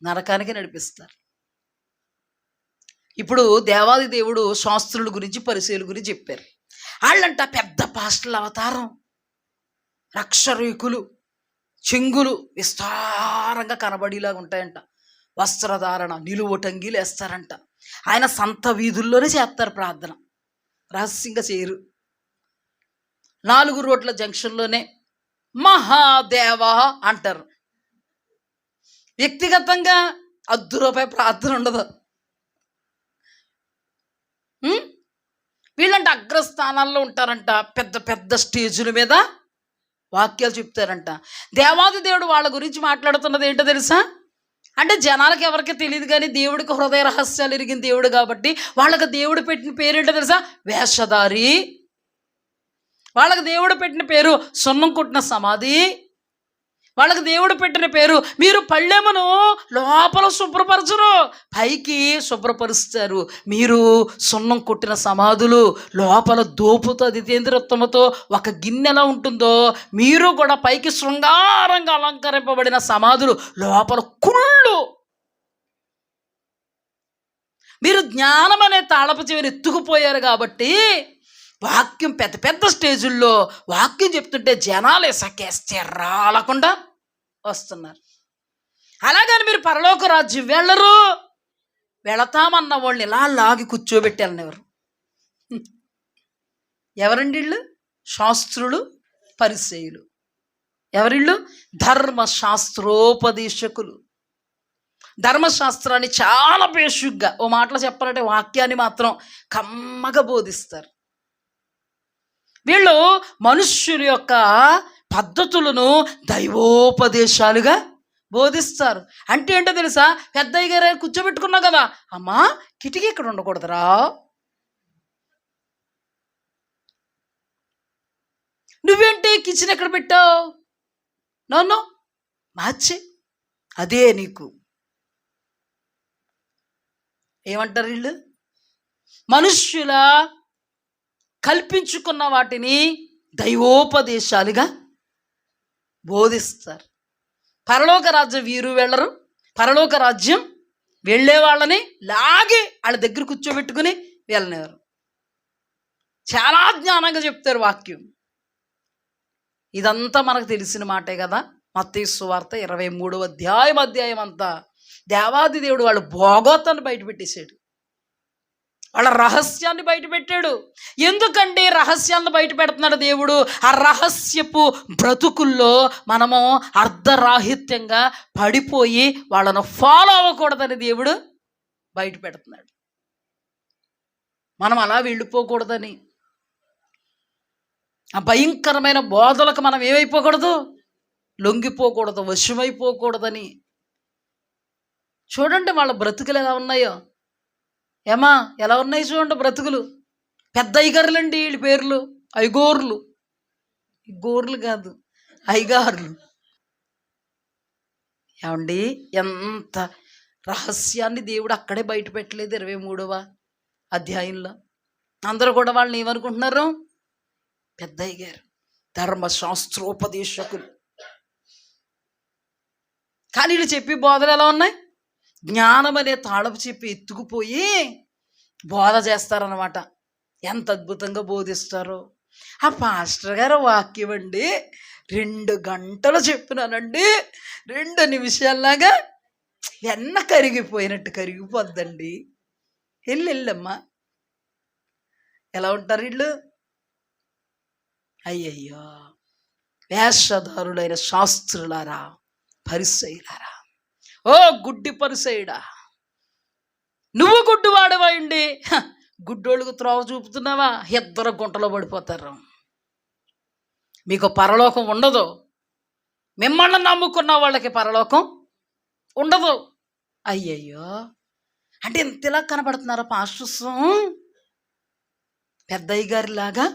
నరకానికి నడిపిస్తారు. ఇప్పుడు దేవాది దేవుడు శాస్త్రుల గురించి, పరిచయుల గురించి చెప్పారు. వాళ్ళంట పెద్ద పాస్టర్ల అవతారం, రక్షరేకులు, చెంగులు విస్తారంగా కనబడేలాగా ఉంటాయంట. వస్త్రధారణ, నిలువటంగీలు వేస్తారంట. ఆయన సంత వీధుల్లోనే చేస్తారు ప్రార్థన, రహస్యంగా చేయరు. 4 రోడ్ల జంక్షన్లోనే మహాదేవా అంటారు. వ్యక్తిగతంగా ₹10 ప్రార్థన ఉండదు. వీళ్ళంటే అగ్రస్థానాల్లో ఉంటారంట, పెద్ద పెద్ద స్టేజుల మీద వాక్యాలు చెప్తారంట. దేవాది దేవుడు వాళ్ళ గురించి మాట్లాడుతున్నది ఏంటో తెలుసా? అంటే జనాలకు ఎవరికి తెలియదు, కానీ దేవుడికి హృదయ రహస్యాలు ఎరిగిన దేవుడు కాబట్టి వాళ్ళకి దేవుడు పెట్టిన పేరేంటో తెలుసా? వేషధారి. వాళ్ళకి దేవుడు పెట్టిన పేరు సున్నం కుట్టిన సమాధి. వాళ్ళకి దేవుడు పెట్టిన పేరు. మీరు పళ్ళెమును లోపల శుభ్రపరచరు, పైకి శుభ్రపరుస్తారు. మీరు సున్నం కొట్టిన సమాధులు, లోపల దోపుతో అదితేంద్రత్వముతో ఒక గిన్నె ఎలా ఉంటుందో, మీరు కూడా పైకి శృంగారంగా అలంకరింపబడిన సమాధులు, లోపల కుళ్ళు. మీరు జ్ఞానం అనే తాళపు చెవిని ఎత్తుకుపోయారు కాబట్టి వాక్యం పెద్ద పెద్ద స్టేజుల్లో వాక్యం చెప్తుంటే జనాలు ఇసకేస్తే రాలకుండా వస్తున్నారు. అలాగని మీరు పరలోక రాజ్యం వెళ్ళరు. వెళతామన్న వాళ్ళని ఇలా లాగి కూర్చోబెట్టి వెళ్ళినవారు ఎవరండి వీళ్ళు? శాస్త్రులు, పరిసయ్యులు. ఎవరిళ్ళు? ధర్మశాస్త్రోపదేశకులు. ధర్మశాస్త్రాన్ని చాలా బేషుగ్గా, ఓ మాటలో చెప్పాలంటే వాక్యాన్ని మాత్రం కమ్మగా బోధిస్తారు. వీళ్ళు మనుష్యుల యొక్క పద్ధతులను దైవోపదేశాలుగా బోధిస్తారు. అంటే ఏంటో తెలుసా? పెద్దయ్య గారు కూర్చోబెట్టుకున్నావు కదా, అమ్మా కిటికీ ఇక్కడ ఉండకూడదురా, నువ్వేంటి కిచెన్ ఎక్కడ పెట్టావు, నన్ను మార్చి, అదే నీకు. ఏమంటారు వీళ్ళు? మనుష్యుల కల్పించుకున్న వాటిని దైవోపదేశాలుగా బోధిస్తారు. పరలోక రాజ్యం వీరు వెళ్ళరు. పరలోక రాజ్యం వెళ్ళే వాళ్ళని లాగి వాళ్ళ దగ్గర కూర్చోబెట్టుకుని వెళ్ళనేవారు. చాలా జ్ఞానంగా చెప్తారు వాక్యం. ఇదంతా మనకు తెలిసిన మాటే కదా. మత్తయి సువార్త 23వ అధ్యాయం అంతా దేవాది దేవుడు వాళ్ళ భోగోతాన్ని బయటపెట్టేశాడు, వాళ్ళ రహస్యాన్ని బయటపెట్టాడు. ఎందుకండి రహస్యాన్ని బయట పెడుతున్నాడు దేవుడు? ఆ రహస్యపు బ్రతుకుల్లో మనము అర్ధరాహిత్యంగా పడిపోయి వాళ్ళను ఫాలో అవ్వకూడదని దేవుడు బయట పెడుతున్నాడు. మనం అలా వెళ్ళిపోకూడదని, ఆ భయంకరమైన బోధలకు మనం ఏమైపోకూడదు, లొంగిపోకూడదు, వశమైపోకూడదని. చూడండి వాళ్ళ బ్రతుకులు ఎలా ఉన్నాయో. ఏమా ఎలా ఉన్నాయి చూడండి బ్రతుకులు. పెద్ద ఐగారులండి వీళ్ళ పేర్లు, ఐగోర్లు. గోర్లు కాదు, ఐగారులు. ఏమండి ఎంత రహస్యాన్ని దేవుడు అక్కడే బయట పెట్టలేదు 23వ అధ్యాయంలో. అందరూ కూడా వాళ్ళని ఏమనుకుంటున్నారు? పెద్ద అయ్యారు, ధర్మశాస్త్రోపదేశకులు. కానీ వీళ్ళు చెప్పి బోధలు ఎలా ఉన్నాయి? జ్ఞానం అనే తాళపు చెప్పి ఎత్తుకుపోయి బోధ చేస్తారనమాట. ఎంత అద్భుతంగా బోధిస్తారో. ఆ పాస్టర్ గారు వాక్యం అండి 2 గంటలు చెప్పినానండి, 2 నిమిషాల్లాగా వెన్న కరిగిపోయినట్టు కరిగిపోద్దండి. వెళ్ళమ్మా. ఎలా ఉంటారు వీళ్ళు? అయ్యయ్యో, వేషధారులైన శాస్త్రులారా, పరిసయ్యులారా, ఓ గుడ్డి పరిసయ్యుడా, నువ్వు గుడ్డివాడవండి, గుడ్డోళ్ళకు త్రోవ చూపుతున్నావా? 2 గుంటలో పడిపోతారు. మీకు పరలోకం ఉండదు. మిమ్మల్ని నమ్ముకున్న వాళ్ళకి పరలోకం ఉండదు. అయ్యయ్యో, అంటే ఇంతలా కనబడుతున్నారా పాస్టర్స్? పెద్దయ్య గారిలాగా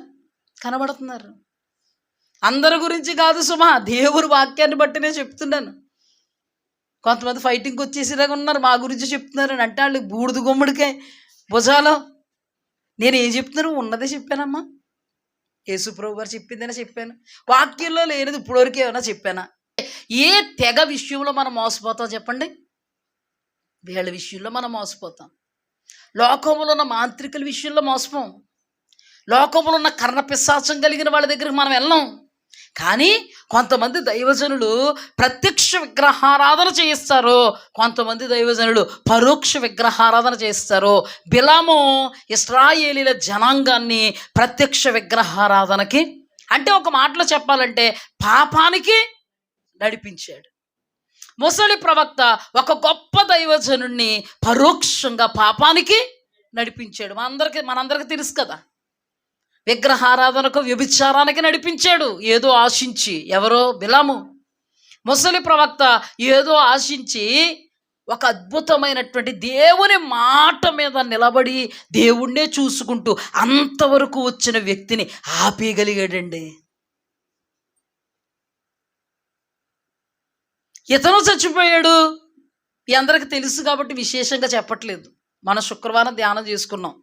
కనబడుతున్నారు. అందరి గురించి కాదు సుమా, దేవుని వాక్యాన్ని బట్టినే చెప్తున్నాను. కొంతమంది ఫైటింగ్కి వచ్చేసేలాగా ఉన్నారు, మా గురించి చెప్తున్నారని. అంటే వాళ్ళు బూడిద గుమ్మడికాయ భుజాలో. నేను ఏం చెప్తున్నాను? ఉన్నదే చెప్పానమ్మా. యేసుప్రభు గారు చెప్పిందనే చెప్పాను. వాక్యంలో లేనిది ఇప్పటివరకు ఏమైనా చెప్పానా? ఏ తెగ విషయంలో మనం మోసపోతాం చెప్పండి? వీళ్ళ విషయంలో మనం మోసపోతాం. లోకంలో ఉన్న మాంత్రికుల విషయంలో మోసపోం. లోకంలో ఉన్న కర్ణ పిశాచం కలిగిన వాళ్ళ దగ్గరికి మనం వెళ్ళాం. కానీ కొంతమంది దైవజనులు ప్రత్యక్ష విగ్రహారాధన చేయిస్తారు, కొంతమంది దైవజనులు పరోక్ష విగ్రహారాధన చేస్తారు. బిలాము ఇశ్రాయేలీల జనాంగాన్ని ప్రత్యక్ష విగ్రహారాధనకి, అంటే ఒక మాటలో చెప్పాలంటే పాపానికి నడిపించాడు. ముసలి ప్రవక్త ఒక గొప్ప దైవజనుడిని పరోక్షంగా పాపానికి నడిపించాడు. మనందరికీ తెలుసు కదా. విగ్రహారాధనకు, వ్యభిచారానికి నడిపించాడు ఏదో ఆశించి. ఎవరో? బిలాము. ముసలి ప్రవక్త ఏదో ఆశించి ఒక అద్భుతమైనటువంటి దేవుని మాట మీద నిలబడి దేవుణ్ణే చూసుకుంటూ అంతవరకు వచ్చిన వ్యక్తిని ఆపేయగలిగాడండి. ఇతను చచ్చిపోయాడు. ఈ అందరికి తెలుసు కాబట్టి విశేషంగా చెప్పట్లేదు. మన శుక్రవారం ధ్యానం చేసుకున్నాం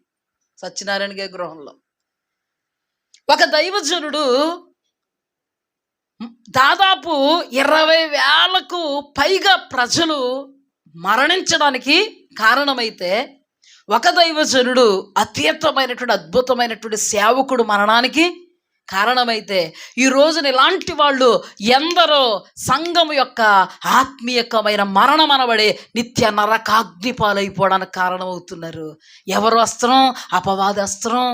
సత్యనారాయణ గారి గృహంలో. ఒక దైవజనుడు దాదాపు 20,000కు పైగా ప్రజలు మరణించడానికి కారణమైతే, ఒక దైవజనుడు అతీతమైనటువంటి అద్భుతమైనటువంటి సేవకుడు మరణానికి కారణమైతే, ఈ రోజున ఇలాంటి వాళ్ళు ఎందరో సంఘం యొక్క ఆత్మీయకమైన మరణం అనబడే నిత్య నరకాగ్ని పాలైపోవడానికి కారణమవుతున్నారు. ఎవరు అస్త్రం? అపవాది అస్త్రం.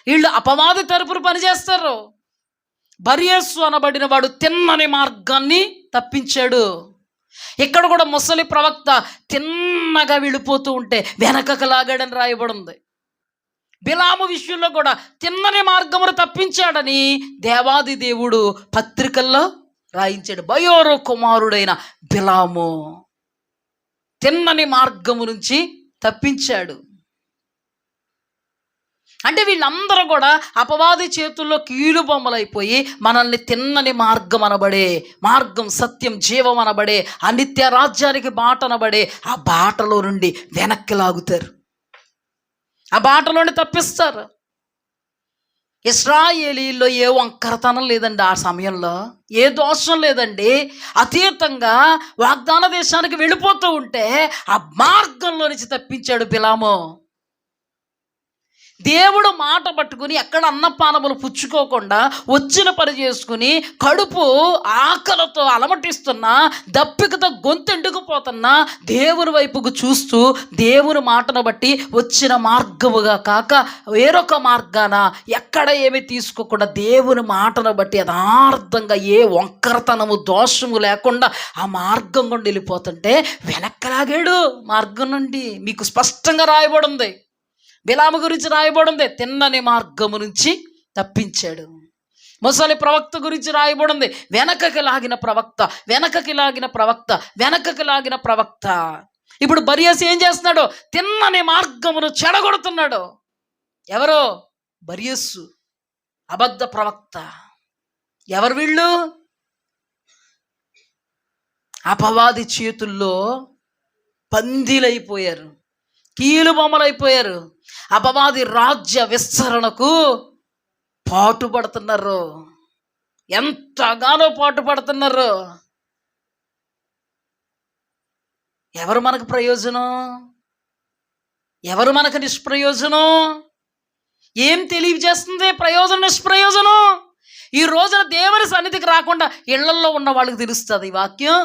వీళ్ళు అపవాది తరపున పనిచేస్తారు. బరియస్సు అనబడిన వాడు తిన్నని మార్గాన్ని తప్పించాడు. ఇక్కడ కూడా ముసలి ప్రవక్త తిన్నగా వెళ్ళిపోతూ ఉంటే వెనకకు లాగాడని రాయబడింది. బిలాము విషయంలో కూడా తిన్నని మార్గమును తప్పించాడని దేవాది దేవుడు పత్రికల్లో రాయించాడు. బయోరు కుమారుడైన బిలాము తిన్నని మార్గము నుంచి తప్పించాడు. అంటే వీళ్ళందరూ కూడా అపవాది చేతుల్లో కీలు బొమ్మలైపోయి మనల్ని తిన్నని మార్గం అనబడే, మార్గం సత్యం జీవం అనబడే ఆ నిత్య రాజ్యానికి బాట అనబడే ఆ బాటలో నుండి వెనక్కి లాగుతారు, ఆ బాటలోని తప్పిస్తారు. ఇశ్రాయేలీల్లో ఏ వంకరతనం లేదండి, ఆ సమయంలో ఏ దోషం లేదండి. అతీతంగా వాగ్దాన దేశానికి వెళ్ళిపోతూ ఉంటే ఆ మార్గంలో నుంచి తప్పించాడు బిలాము. దేవుడు మాట పట్టుకుని ఎక్కడ అన్నపానములు పుచ్చుకోకుండా వచ్చిన పని చేసుకుని కడుపు ఆకలితో అలమటిస్తున్నా, దప్పికతో గొంతెండుకుపోతున్నా దేవుని వైపుకు చూస్తూ దేవుని మాటను బట్టి వచ్చిన మార్గముగా కాక వేరొక మార్గాన ఎక్కడ ఏమి తీసుకోకుండా దేవుని మాటను బట్టి యథార్థంగా ఏ వంకరతనము దోషము లేకుండా ఆ మార్గం గుండా వెళ్ళిపోతుంటే వెనక్కలాగాడు మార్గం నుండి. మీకు స్పష్టంగా రాయబడింది, బిలాము గురించి రాయబడింది, తిన్నని మార్గము నుంచి తప్పించాడు. ముసలి ప్రవక్త గురించి రాయబడింది, వెనకకి లాగిన ప్రవక్త, వెనకకి లాగిన ప్రవక్త, వెనకకి లాగిన ప్రవక్త. ఇప్పుడు బరియస్ ఏం చేస్తున్నాడు? తిన్నని మార్గమును చెడగొడుతున్నాడు. ఎవరో? బరియస్సు, అబద్ధ ప్రవక్త. ఎవరు వీళ్ళు? అపవాది చేతుల్లో పందిలైపోయారు, కీలు బొమ్మలైపోయారు. అపవాది రాజ్య విస్తరణకు పాటుపడుతున్నారు, ఎంతగానో పాటుపడుతున్నారు. ఎవరు మనకు ప్రయోజనం? ఎవరు మనకు నిష్ప్రయోజనం? ఏం తెలియజేస్తుంది ప్రయోజనం నిష్ప్రయోజనం? ఈ రోజున దేవుని సన్నిధికి రాకుండా ఇళ్లల్లో ఉన్న వాళ్ళకి తెలుస్తుంది ఈ వాక్యం.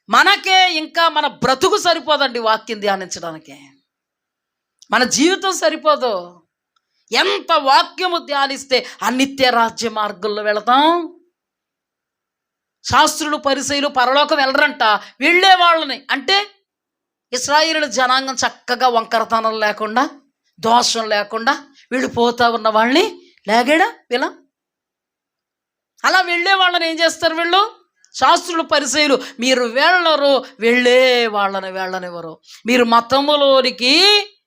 మనకే ఇంకా మన బ్రతుకు సరిపోదండి వాక్యం ధ్యానించడానికి, మన జీవితం సరిపోదు. ఎంత వాక్యము ధ్యానిస్తే ఆ నిత్య రాజ్య మార్గంలో వెళతాం. శాస్త్రులు పరిసయ్యులు పరలోకం వెళ్ళరంట, వెళ్ళే వాళ్ళని అంటే ఇశ్రాయేలు జనాంగం చక్కగా వంకరతనం లేకుండా దోషం లేకుండా వెళ్ళిపోతా ఉన్న వాళ్ళని లాగాడా వీళ్ళ. అలా వెళ్ళే వాళ్ళని ఏం చేస్తారు వీళ్ళు? శాస్త్రులు పరిసయ్యులు మీరు వెళ్ళరు, వెళ్ళే వాళ్ళని వెళ్ళనివ్వరు. మీరు మతములోనికి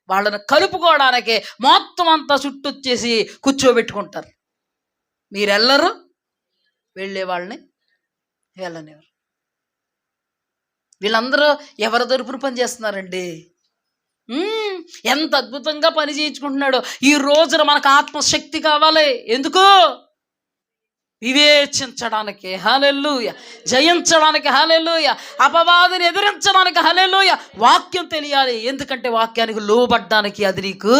వాళ్ళని కలుపుకోవడానికి మొత్తం అంతా చుట్టొచ్చేసి కూర్చోబెట్టుకుంటారు. మీరు వెళ్ళరు, వెళ్ళే వాళ్ళని వెళ్ళనివ్వరు. వీళ్ళందరూ ఎవరి తరపున పని చేస్తున్నారండి? ఎంత అద్భుతంగా పని చేయించుకుంటున్నాడు. ఈ రోజున మనకు ఆత్మశక్తి కావాలి. ఎందుకు? వివేచించడానికి, హల్లెలూయ, జయించడానికి, హల్లెలూయ, అపవాదిని ఎదిరించడానికి, హల్లెలూయ. వాక్యం తెలియాలి, ఎందుకంటే వాక్యానికి లోబడ్డానికి అది నీకు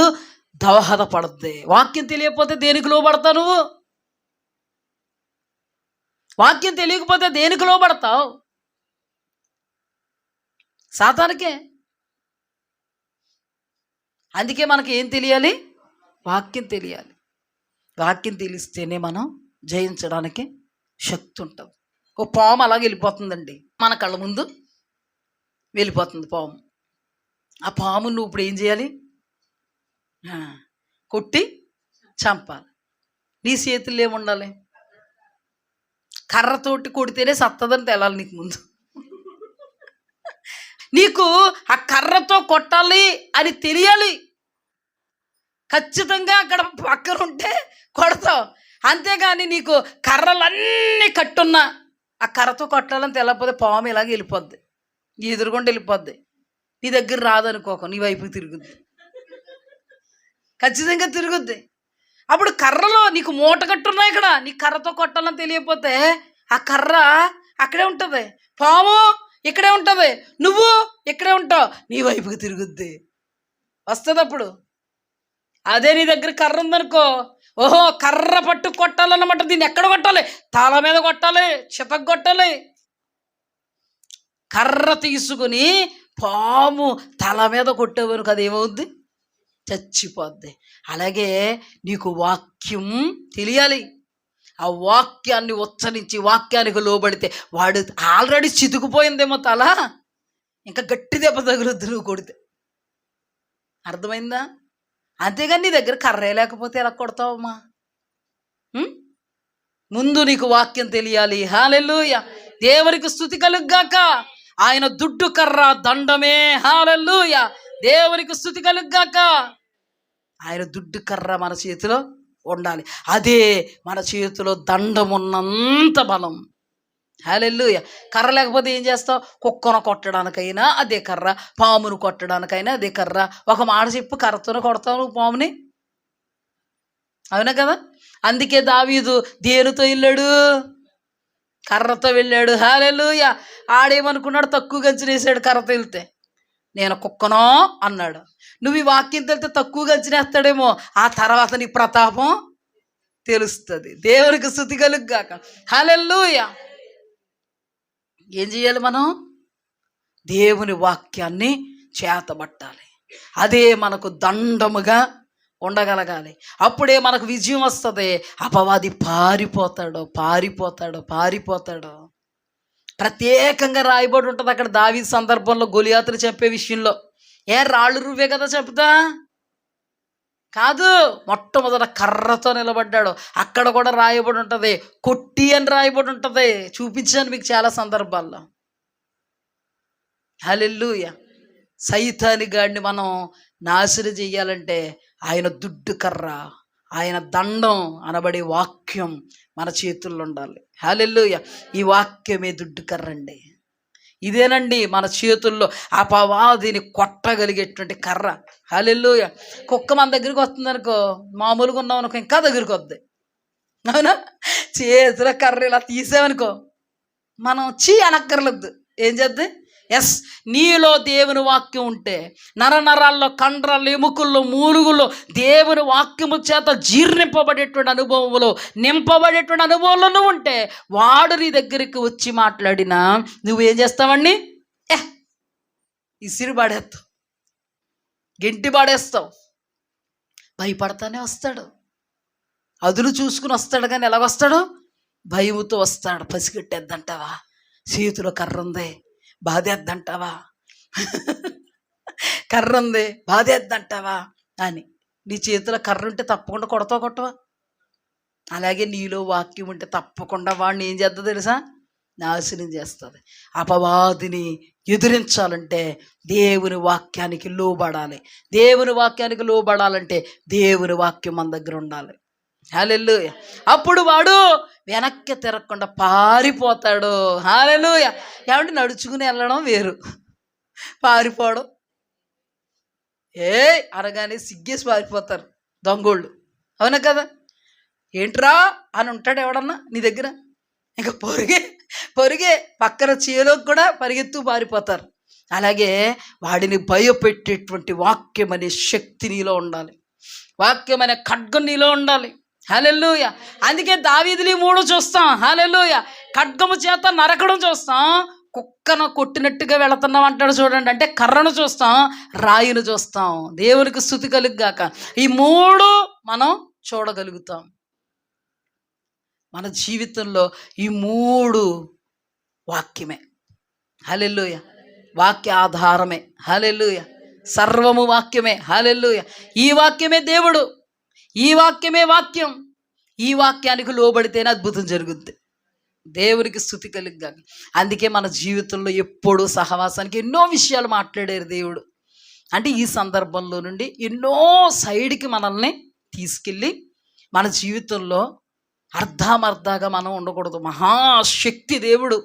దోహదపడుద్ది. వాక్యం తెలియకపోతే దేనికి లోబడతావు నువ్వు? వాక్యం తెలియకపోతే దేనికి లోబడతావు? సాతానికే. అందుకే మనకి ఏం తెలియాలి? వాక్యం తెలియాలి. వాక్యం తెలిస్తేనే మనం జయించడానికి శక్తి ఉంటుంది. ఓ పాము అలాగే వెళ్ళిపోతుందండి, మన కళ్ళ ముందు వెళ్ళిపోతుంది పాము. ఆ పాము నువ్వు ఇప్పుడు ఏం చేయాలి? కొట్టి చంపాలి. నీ చేతుల్లో ఏముండాలి? కర్రతోటి కొడితేనే సత్తదని తెలాలి నీకు ముందు. నీకు ఆ కర్రతో కొట్టాలి అని తెలియాలి. ఖచ్చితంగా అక్కడ పక్కన ఉంటే కొడతావు. అంతేగాని నీకు కర్రలన్నీ కట్టున్నా ఆ కర్రతో కొట్టాలని తెలకపోతే పాము ఇలాగ వెళ్ళిపోద్ది, నీ ఎదురుగుండా వెళ్ళిపోద్ది, నీ దగ్గర రాదనుకోక నీ వైపుకి తిరుగుద్ది, ఖచ్చితంగా తిరుగుద్ది. అప్పుడు కర్రలో నీకు మూట కట్టున్నాయి, ఇక్కడ నీ కర్రతో కొట్టాలని తెలియకపోతే ఆ కర్ర అక్కడే ఉంటుంది, పాము ఇక్కడే ఉంటుంది, నువ్వు ఇక్కడే ఉంటావు, నీ వైపుకి తిరుగుద్ది, వస్తుంది అప్పుడు. అదే నీ దగ్గర కర్ర ఉందనుకో, ఓహో కర్ర పట్టు కొట్టాలన్నమాట. దీన్ని ఎక్కడ కొట్టాలి? తల మీద కొట్టాలి, చితకు కొట్టాలి. కర్ర తీసుకుని పాము తల మీద కొట్టేవనుకు అది ఏమవుద్ది? చచ్చిపోద్ది. అలాగే నీకు వాక్యం తెలియాలి. ఆ వాక్యాన్ని ఉచ్చరించి వాక్యానికి లోబడితే వాడు ఆల్రెడీ చితుకుపోయిందేమో తల, ఇంకా గట్టి దెబ్బ తగులుద్ది నువ్వు కొడితే. అర్థమైందా? అంతేగాని నీ దగ్గర కర్రే లేకపోతే ఎలా కొడతావమ్మా? ముందు నీకు వాక్యం తెలియాలి. హల్లెలూయా, దేవునికి స్తుతి కలుగ్గాక. ఆయన దుడ్డు కర్ర దండమే. హల్లెలూయా, దేవునికి స్తుతి కలుగ్గాక. ఆయన దుడ్డు కర్ర మన చేతిలో ఉండాలి. అదే మన చేతిలో దండం ఉన్నంత బలం. హల్లెలూయా. కర్ర లేకపోతే ఏం చేస్తావు? కుక్కను కొట్టడానికైనా అదే కర్ర, పామును కొట్టడానికైనా అదే కర్ర. ఒక మాట చెప్పు, కర్రతోనే కొడతావు నువ్వు పాముని, అవునా కదా? అందుకే దావీదు దేనితో వెళ్ళాడు? కర్రతో వెళ్ళాడు. హల్లెలూయా. ఆడేమనుకున్నాడు? తక్కువ గంచినేసాడు కర్రతో వెళ్తే. నేను కుక్కనో అన్నాడు. నువ్వు ఈ వాక్యం తెలితే తక్కువ గంచినేస్తాడేమో, ఆ తర్వాత నీ ప్రతాపం తెలుస్తుంది. దేవునికి స్తుతి కలుగ్గాక. హల్లెలూయా. ఏం చేయాలి మనం? దేవుని వాక్యాన్ని చేతబట్టాలి. అదే మనకు దండముగా ఉండగలగాలి. అప్పుడే మనకు విజయం వస్తుంది. అపవాది పారిపోతాడు, పారిపోతాడు, పారిపోతాడు. ప్రత్యేకంగా రాయబడి ఉంటుంది అక్కడ దావీదు సందర్భంలో గొలియాతును చెప్పే విషయంలో. రాళ్ళు రువ్వే కదా చెప్తా కాదు, మొట్టమొదట కర్రతో నిలబడ్డాడు. అక్కడ కూడా రాయబడి ఉంటుంది, కొట్టి అని రాయబడి ఉంటుంది. చూపించాను మీకు చాలా సందర్భాల్లో. హల్లెలూయా. సైతాని గాడిని మనం నాశనం చెయ్యాలంటే ఆయన దుడ్డు కర్ర, ఆయన దండం అనబడే వాక్యం మన చేతుల్లో ఉండాలి. హల్లెలూయా. ఈ వాక్యమే దుడ్డు కర్ర అండి. ఇదేనండి మన చేతుల్లో అపవాదిని కొట్టగలిగేటువంటి కర్ర. హల్లెలూయా. కుక్క మన దగ్గరికి వస్తుంది అనుకో, మామూలుగా ఉన్నాం అనుకో, ఇంకా దగ్గరికి వద్ది, అవునా? చేతిలో కర్ర ఇలా తీసామనుకో, మనం అనక్కర్లేదు. ఏం చేద్ది? ఎస్, నీలో దేవుని వాక్యం ఉంటే నరనరాల్లో, కండ్రాల్లో, ఎముకల్లో, మూలుగుల్లో దేవుని వాక్యము చేత జీర్ణింపబడేటువంటి అనుభవంలో, నింపబడేటువంటి అనుభవంలో నువ్వు ఉంటే వాడు నీ దగ్గరికి వచ్చి మాట్లాడినా నువ్వేం చేస్తావండి? ఇసిరి పడేస్తావు, గెంటి పడేస్తావు. భయపడతానే వస్తాడు, అదులు చూసుకుని వస్తాడు. కానీ ఎలాగొస్తాడు? భయముతో వస్తాడు. పసిగట్టేద్దంటావా? చేతిలో కర్ర ఉంది, బాధేద్దంటావా? కర్ర ఉంది, బాధేద్దంటావా అని. నీ చేతిలో కర్ర ఉంటే తప్పకుండా కొట్టవా? అలాగే నీలో వాక్యం ఉంటే తప్పకుండా వాడిని ఏం చేద్దా తెలుసా? నాశనం చేస్తుంది. అపవాదిని ఎదిరించాలంటే దేవుని వాక్యానికి లోబడాలి. దేవుని వాక్యానికి లోబడాలంటే దేవుని వాక్యం మన దగ్గర ఉండాలి. హల్లెలూయా. అప్పుడు వాడు వెనక్కి తిరగకుండా పారిపోతాడు. హల్లెలూయా. ఏమంటే నడుచుకుని వెళ్ళడం వేరు, పారిపోవడం అనగానే సిగ్గేసి పారిపోతారు దొంగోళ్ళు, అవునా కదా? ఏంట్రా అని ఉంటాడు ఎవడన్నా నీ దగ్గర, ఇంకా పొరిగే పక్కన చేలోకి కూడా పరిగెత్తు పారిపోతారు. అలాగే వాడిని భయపెట్టేటువంటి వాక్యం అనే శక్తి నీలో ఉండాలి, వాక్యం అనే ఖడ్గం నీలో ఉండాలి. హల్లెలూయా. అందుకే దావీదుని 3 చూస్తాం. హల్లెలూయా. ఖడ్గము చేత నరకడం చూస్తాం, కుక్కను కొట్టినట్టుగా వెళుతున్నాం అంటాడు చూడండి. అంటే కర్రను చూస్తాం, రాయిని చూస్తాం. దేవునికి స్తుతి కలుగ్గాక. ఈ 3 మనం చూడగలుగుతాం మన జీవితంలో. ఈ 3 వాక్యమే. హల్లెలూయా. వాక్య ఆధారమే. హల్లెలూయా. సర్వము వాక్యమే. హల్లెలూయా. ఈ వాక్యమే దేవుడు, ఈ వాక్యమే వాక్యం. ఈ వాక్యానికి లోబడితేనే అద్భుతం జరుగుద్ది. దేవునికి స్తుతి కలుగ్గాక. అందుకే మన జీవితంలో ఎప్పుడూ సహవాసానికి ఎన్నో విషయాలు మాట్లాడారు దేవుడు. అంటే ఈ సందర్భంలో నుండి ఎన్నో సైడ్కి మనల్ని తీసుకెళ్ళి మన జీవితంలో అర్ధామర్ధాగా మనం ఉండకూడదు. మహాశక్తి దేవుడు,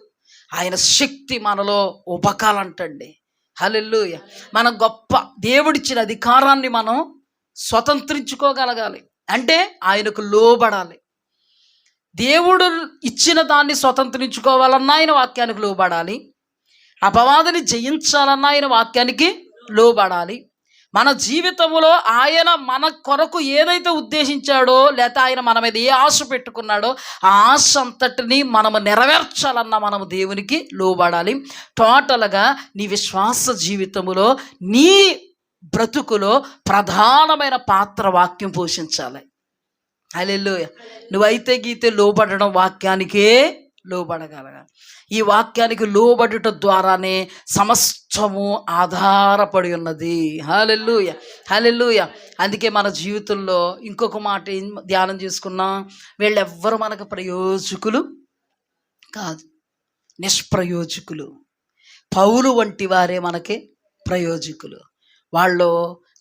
ఆయన శక్తి మనలో ఉపకాలంటండి. హల్లెలూయా. మన గొప్ప దేవుడిచ్చిన అధికారాన్ని మనం స్వతంత్రించుకోగలగాలి. అంటే ఆయనకు లోబడాలి. దేవుడు ఇచ్చిన దాన్ని స్వతంత్రించుకోవాలన్నా ఆయన వాక్యానికి లోబడాలి. అపవాదిని జయించాలన్నా ఆయన వాక్యానికి లోబడాలి. మన జీవితంలో ఆయన మన కొరకు ఏదైతే ఉద్దేశించాడో, లేకపోతే ఆయన మన మీద ఏ ఆశ పెట్టుకున్నాడో ఆ ఆశ అంతటిని మనము నెరవేర్చాలన్నా మనము దేవునికి లోబడాలి. టోటల్గా నీ విశ్వాస జీవితంలో, నీ బ్రతుకులో ప్రధానమైన పాత్ర వాక్యం పోషించాలి. హల్లెలూయా. నువ్వైతే గీతే లోబడడం వాక్యానికే లోబడగలగాలి. ఈ వాక్యానికి లోబడుట ద్వారానే సమస్తము ఆధారపడి ఉన్నది. హల్లెలూయా, హల్లెలూయా. అందుకే మన జీవితంలో ఇంకొక మాట ఏం ధ్యానం చేసుకున్నాం, వీళ్ళెవ్వరు మనకు ప్రయోజకులు కాదు, నిష్ప్రయోజకులు. పౌలు వంటి వారే మనకి ప్రయోజకులు. వాళ్ళు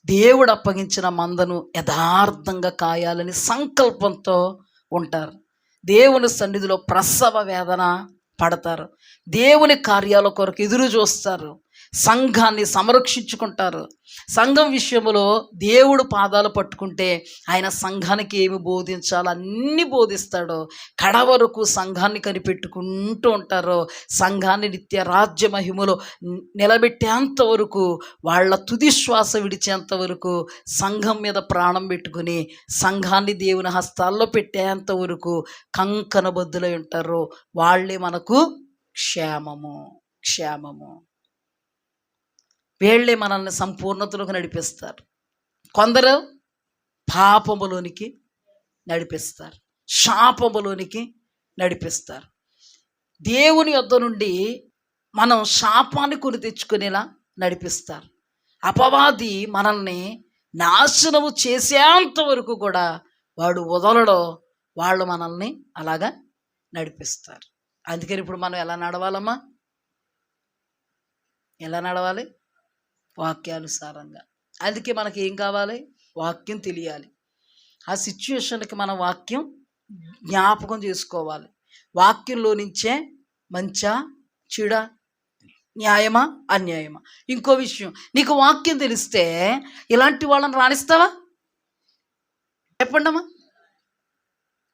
దేవుడు అప్పగించిన మందను యథార్థంగా కాయాలని సంకల్పంతో ఉంటారు. దేవుని సన్నిధిలో ప్రసవ వేదన పడతారు. దేవుని కార్యాల కొరకు ఎదురు చూస్తారు. సంఘాన్ని సంరక్షించుకుంటారు. సంఘం విషయంలో దేవుడు పాదాలు పట్టుకుంటే ఆయన సంఘానికి ఏమి బోధించాలో అన్నీ బోధిస్తాడో. కడవరకు సంఘాన్ని కనిపెట్టుకుంటూ ఉంటారో. సంఘాన్ని నిత్య రాజ్య మహిమలో నిలబెట్టేంత వరకు, వాళ్ళ తుది శ్వాస విడిచేంత వరకు సంఘం మీద ప్రాణం పెట్టుకుని సంఘాన్ని దేవుని హస్తాల్లో పెట్టేంత వరకు కంకణబద్దులై ఉంటారు. వాళ్ళే మనకు క్షేమము. వీళ్ళే మనల్ని సంపూర్ణతలోకి నడిపిస్తారు. కొందరు పాపములోనికి నడిపిస్తారు, శాపములోనికి నడిపిస్తారు. దేవుని యొద్ద నుండి మనం శాపాన్ని కొని తెచ్చుకునేలా నడిపిస్తారు. అపవాది మనల్ని నాశనము చేసేంత వరకు కూడా వాడు వదలడో, వాళ్ళు మనల్ని అలాగా నడిపిస్తారు. అందుకని ఇప్పుడు మనం ఎలా నడవాలమ్మా? ఎలా నడవాలి? వాక్యానుసారంగా. అందుకే మనకి ఏం కావాలి? వాక్యం తెలియాలి. ఆ సిచ్యుయేషన్కి మన వాక్యం జ్ఞాపకం చేసుకోవాలి. వాక్యంలో నుంచే మంచా చెడా, న్యాయమా అన్యాయమా. ఇంకో విషయం, నీకు వాక్యం తెలిస్తే ఇలాంటి వాళ్ళని రాణిస్తావా? చెప్పండమ్మా.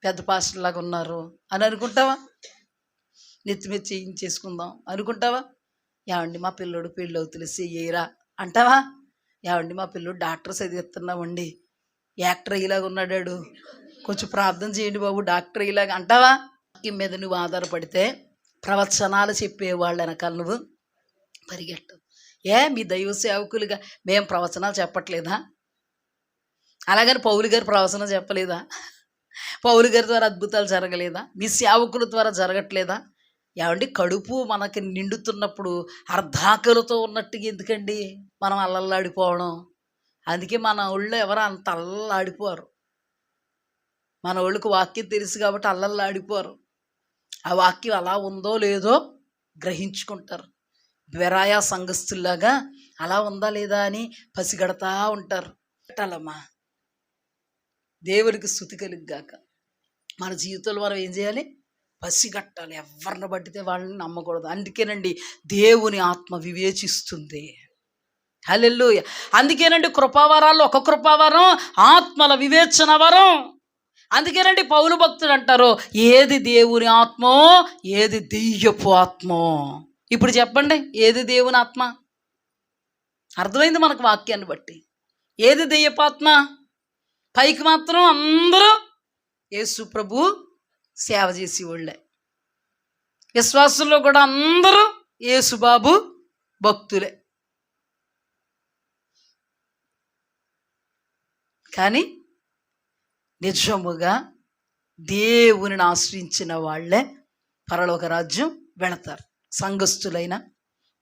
పెద్ద పాస్టర్లాగా ఉన్నారు అని అనుకుంటావా? నెత్తి మీద చేయించేసుకుందాం అనుకుంటావా? ఏమండి మా పిల్లోడు పెళ్ళి అవుతులే చెయ్యరా అంటావా? ఏమండి మా పిల్లోడు డాక్టర్ చదివిస్తున్నామండి, యాక్టర్ ఇలాగ ఉన్నాడాడు, కొంచెం ప్రార్థన చేయండి బాబు డాక్టర్ ఇలాగ అంటావా? వాక్యం మీద నువ్వు ఆధారపడితే ప్రవచనాలు చెప్పేవాళ్ళు వెనకాల నువ్వు పరిగెట్టు. మీ దైవ సేవకులుగా మేము ప్రవచనాలు చెప్పట్లేదా? అలాగని పౌలు గారు ప్రవచనం చెప్పలేదా? పౌలు గారి ద్వారా అద్భుతాలు జరగలేదా? మీ సేవకుల ద్వారా జరగట్లేదా? ఏమండి, కడుపు మనకి నిండుతున్నప్పుడు అర్ధాకలతో ఉన్నట్టుగా ఎందుకండి మనం అల్లల్లాడిపోవడం? అందుకే మన ఒళ్ళు ఎవరు అంత అల్లల్లాడిపోరు. మన ఒళ్ళుకు వాక్యం తెలుసు కాబట్టి అల్లల్లాడిపోరు. ఆ వాక్యం అలా ఉందో లేదో గ్రహించుకుంటారు. బెరాయా సంఘస్థుల్లాగా అలా ఉందా లేదా అని పసిగడతా ఉంటారు. పెట్టాలమ్మా, దేవునికి స్తుతి కలుగుగాక. మన జీవితంలో మనం ఏం చేయాలి? పసిగట్టాలి. ఎవరిని పట్టితే వాళ్ళని నమ్మకూడదు. అందుకేనండి దేవుని ఆత్మ వివేచిస్తుంది. హల్లెలూయా. అందుకేనండి కృపావరాల్లో ఒక కృపావరం ఆత్మల వివేచన వరం. అందుకేనండి పౌలు భక్తుడు అంటారు, ఏది దేవుని ఆత్మో ఏది దెయ్యపు ఆత్మో. ఇప్పుడు చెప్పండి, ఏది దేవుని ఆత్మ? అర్థమైంది మనకు వాక్యాన్ని బట్టి. ఏది దెయ్యపు ఆత్మ? పైకి మాత్రం అందరూ యేసు ప్రభు సేవ చేసి వాళ్ళే, విశ్వాసుల్లో కూడా అందరూ యేసుబాబు భక్తులే. కానీ నిజముగా దేవుని ఆశ్రయించిన వాళ్ళే పరలోక రాజ్యం వెళతారు. సంఘస్థులైన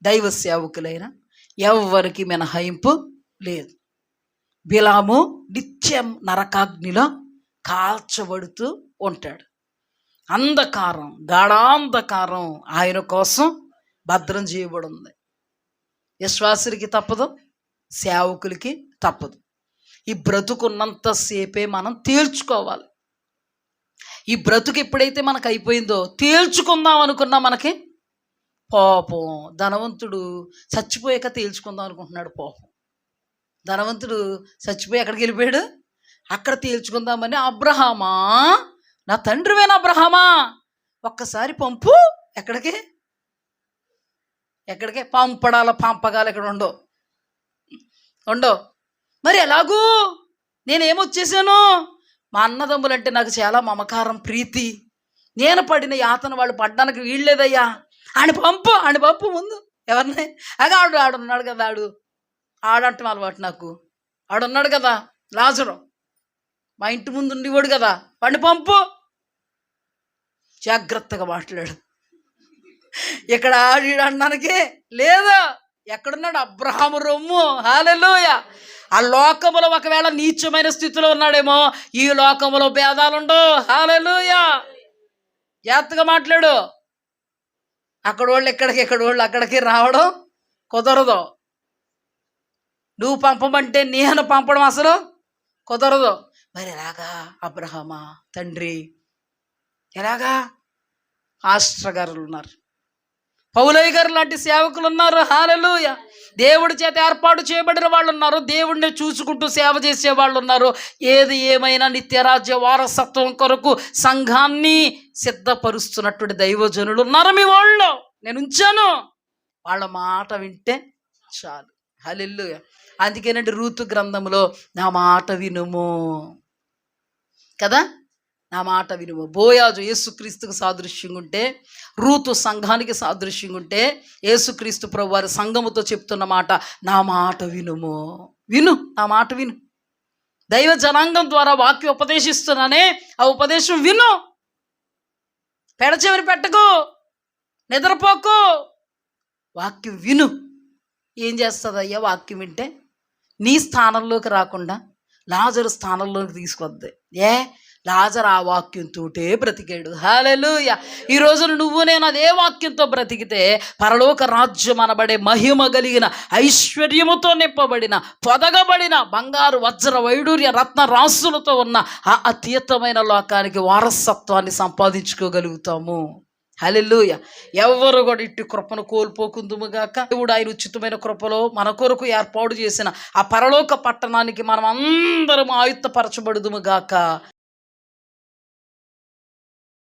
దైవ సేవకులైన ఎవరికి మినహాయింపు లేదు. బిలాము నిత్యం నరకాగ్నిలో కాల్చబడుతూ ఉంటాడు. అంధకారం, గాఢాంధకారం ఆయన కోసం భద్రం చేయబడి ఉంది. విశ్వాసులకి తప్పదు, సేవకులకి తప్పదు. ఈ బ్రతుకున్నంతసేపే మనం తేల్చుకోవాలి. ఈ బ్రతుకు ఎప్పుడైతే మనకు అయిపోయిందో తేల్చుకుందాం అనుకున్నా మనకి పాపం ధనవంతుడు చచ్చిపోయాక తేల్చుకుందాం అనుకుంటున్నాడు. పాపం ధనవంతుడు చచ్చిపోయి ఎక్కడికి వెళ్ళిపోయాడు, అక్కడ తేల్చుకుందామని, అబ్రహామా నా తండ్రివేనా అబ్రహామా ఒక్కసారి పంపు. ఎక్కడికి పంపగాలు ఇక్కడ ఉండో మరి ఎలాగూ నేనేమొచ్చేసాను, మా అన్నదమ్ములంటే నాకు చాలా మమకారం, ప్రీతి. నేను పడిన యాతన వాళ్ళు పడ్డానికి వీళ్ళేదయ్యా, ఆయన పంపు ముందు. ఎవరిని ఆడున్నాడు కదా, ఆడంటం అలవాటు నాకు. ఆడున్నాడు కదా లాజరు, మా ఇంటి ముందు ఉండేవాడు కదా, వాడిని పంపు. జాగ్రత్తగా మాట్లాడు. ఇక్కడ ఆడడానికి లేదా, ఎక్కడున్నాడు అబ్రహాము రొమ్ము. హల్లెలూయా. ఆ లోకములో ఒకవేళ నీచమైన స్థితిలో ఉన్నాడేమో, ఈ లోకములో భేదాలుండవు. హల్లెలూయా. జాగ్రత్తగా మాట్లాడు. అక్కడ వాళ్ళు అక్కడికి రావడం కుదరదు. నువ్వు పంపమంటే నేను పంపడం అసలు కుదరదు. మరి ఎలాగా అబ్రహామా తండ్రి, ఎలాగా? ఆస్ట్ర గారులు ఉన్నారు, పౌలయ్య గారు లాంటి సేవకులు ఉన్నారు. హల్లెలూయా. దేవుడి చేత ఏర్పాటు చేయబడిన వాళ్ళు ఉన్నారు, దేవుడిని చూసుకుంటూ సేవ చేసే వాళ్ళు ఉన్నారు. ఏది ఏమైనా నిత్యరాజ్య వారసత్వం కొరకు సంఘాన్ని సిద్ధపరుస్తున్నటువంటి దైవజనులు ఉన్నారు మీ వాళ్ళు. నేను ఉంచాను, వాళ్ళ మాట వింటే చాలు. హల్లెలూయా. అందుకేనండి రూతు గ్రంథంలో నా మాట వినుము కదా, నా మాట వినుము. బోయాజు యేసుక్రీస్తుకు సాదృశ్యంగా ఉంటే, రూతు సంఘానికి సాదృశ్యంగా ఉంటే, యేసుక్రీస్తు ప్రభు వారి సంఘముతో చెప్తున్న మాట నా మాట వినుము. నా మాట విను. దైవ జనాంగం ద్వారా వాక్యం ఉపదేశిస్తున్నానే, ఆ ఉపదేశం విను. పెడచెవిని పెట్టకు, నిద్రపోకు, వాక్యం విను. ఏం చేస్తుందయ్యా వాక్యం వింటే? నీ స్థానంలోకి రాకుండా లాజరు స్థానంలోకి తీసుకొద్ది. లాజరు ఆ వాక్యంతోటే బ్రతికాడు. హల్లెలూయా. ఈ రోజున నువ్వు నేను అదే వాక్యంతో బ్రతికితే పరలోక రాజ్యం అనబడే మహిమ కలిగిన ఐశ్వర్యముతో నింపబడిన పొదగబడిన బంగారు వజ్ర వైడూర్య రత్న రాసులతో ఉన్న ఆ అతీతమైన లోకానికి వారసత్వాన్ని సంపాదించుకోగలుగుతాము. హల్లెలూయా. ఎవరు కూడా ఇట్టి కృపను కోల్పోకుందుముగాక. దేవుడు ఆయన ఉచితమైన కృపలో మన కొరకు ఏర్పాటు చేసిన ఆ పరలోక పట్టణానికి మనం అందరం ఆయుత్తపరచబడుదుముగాక.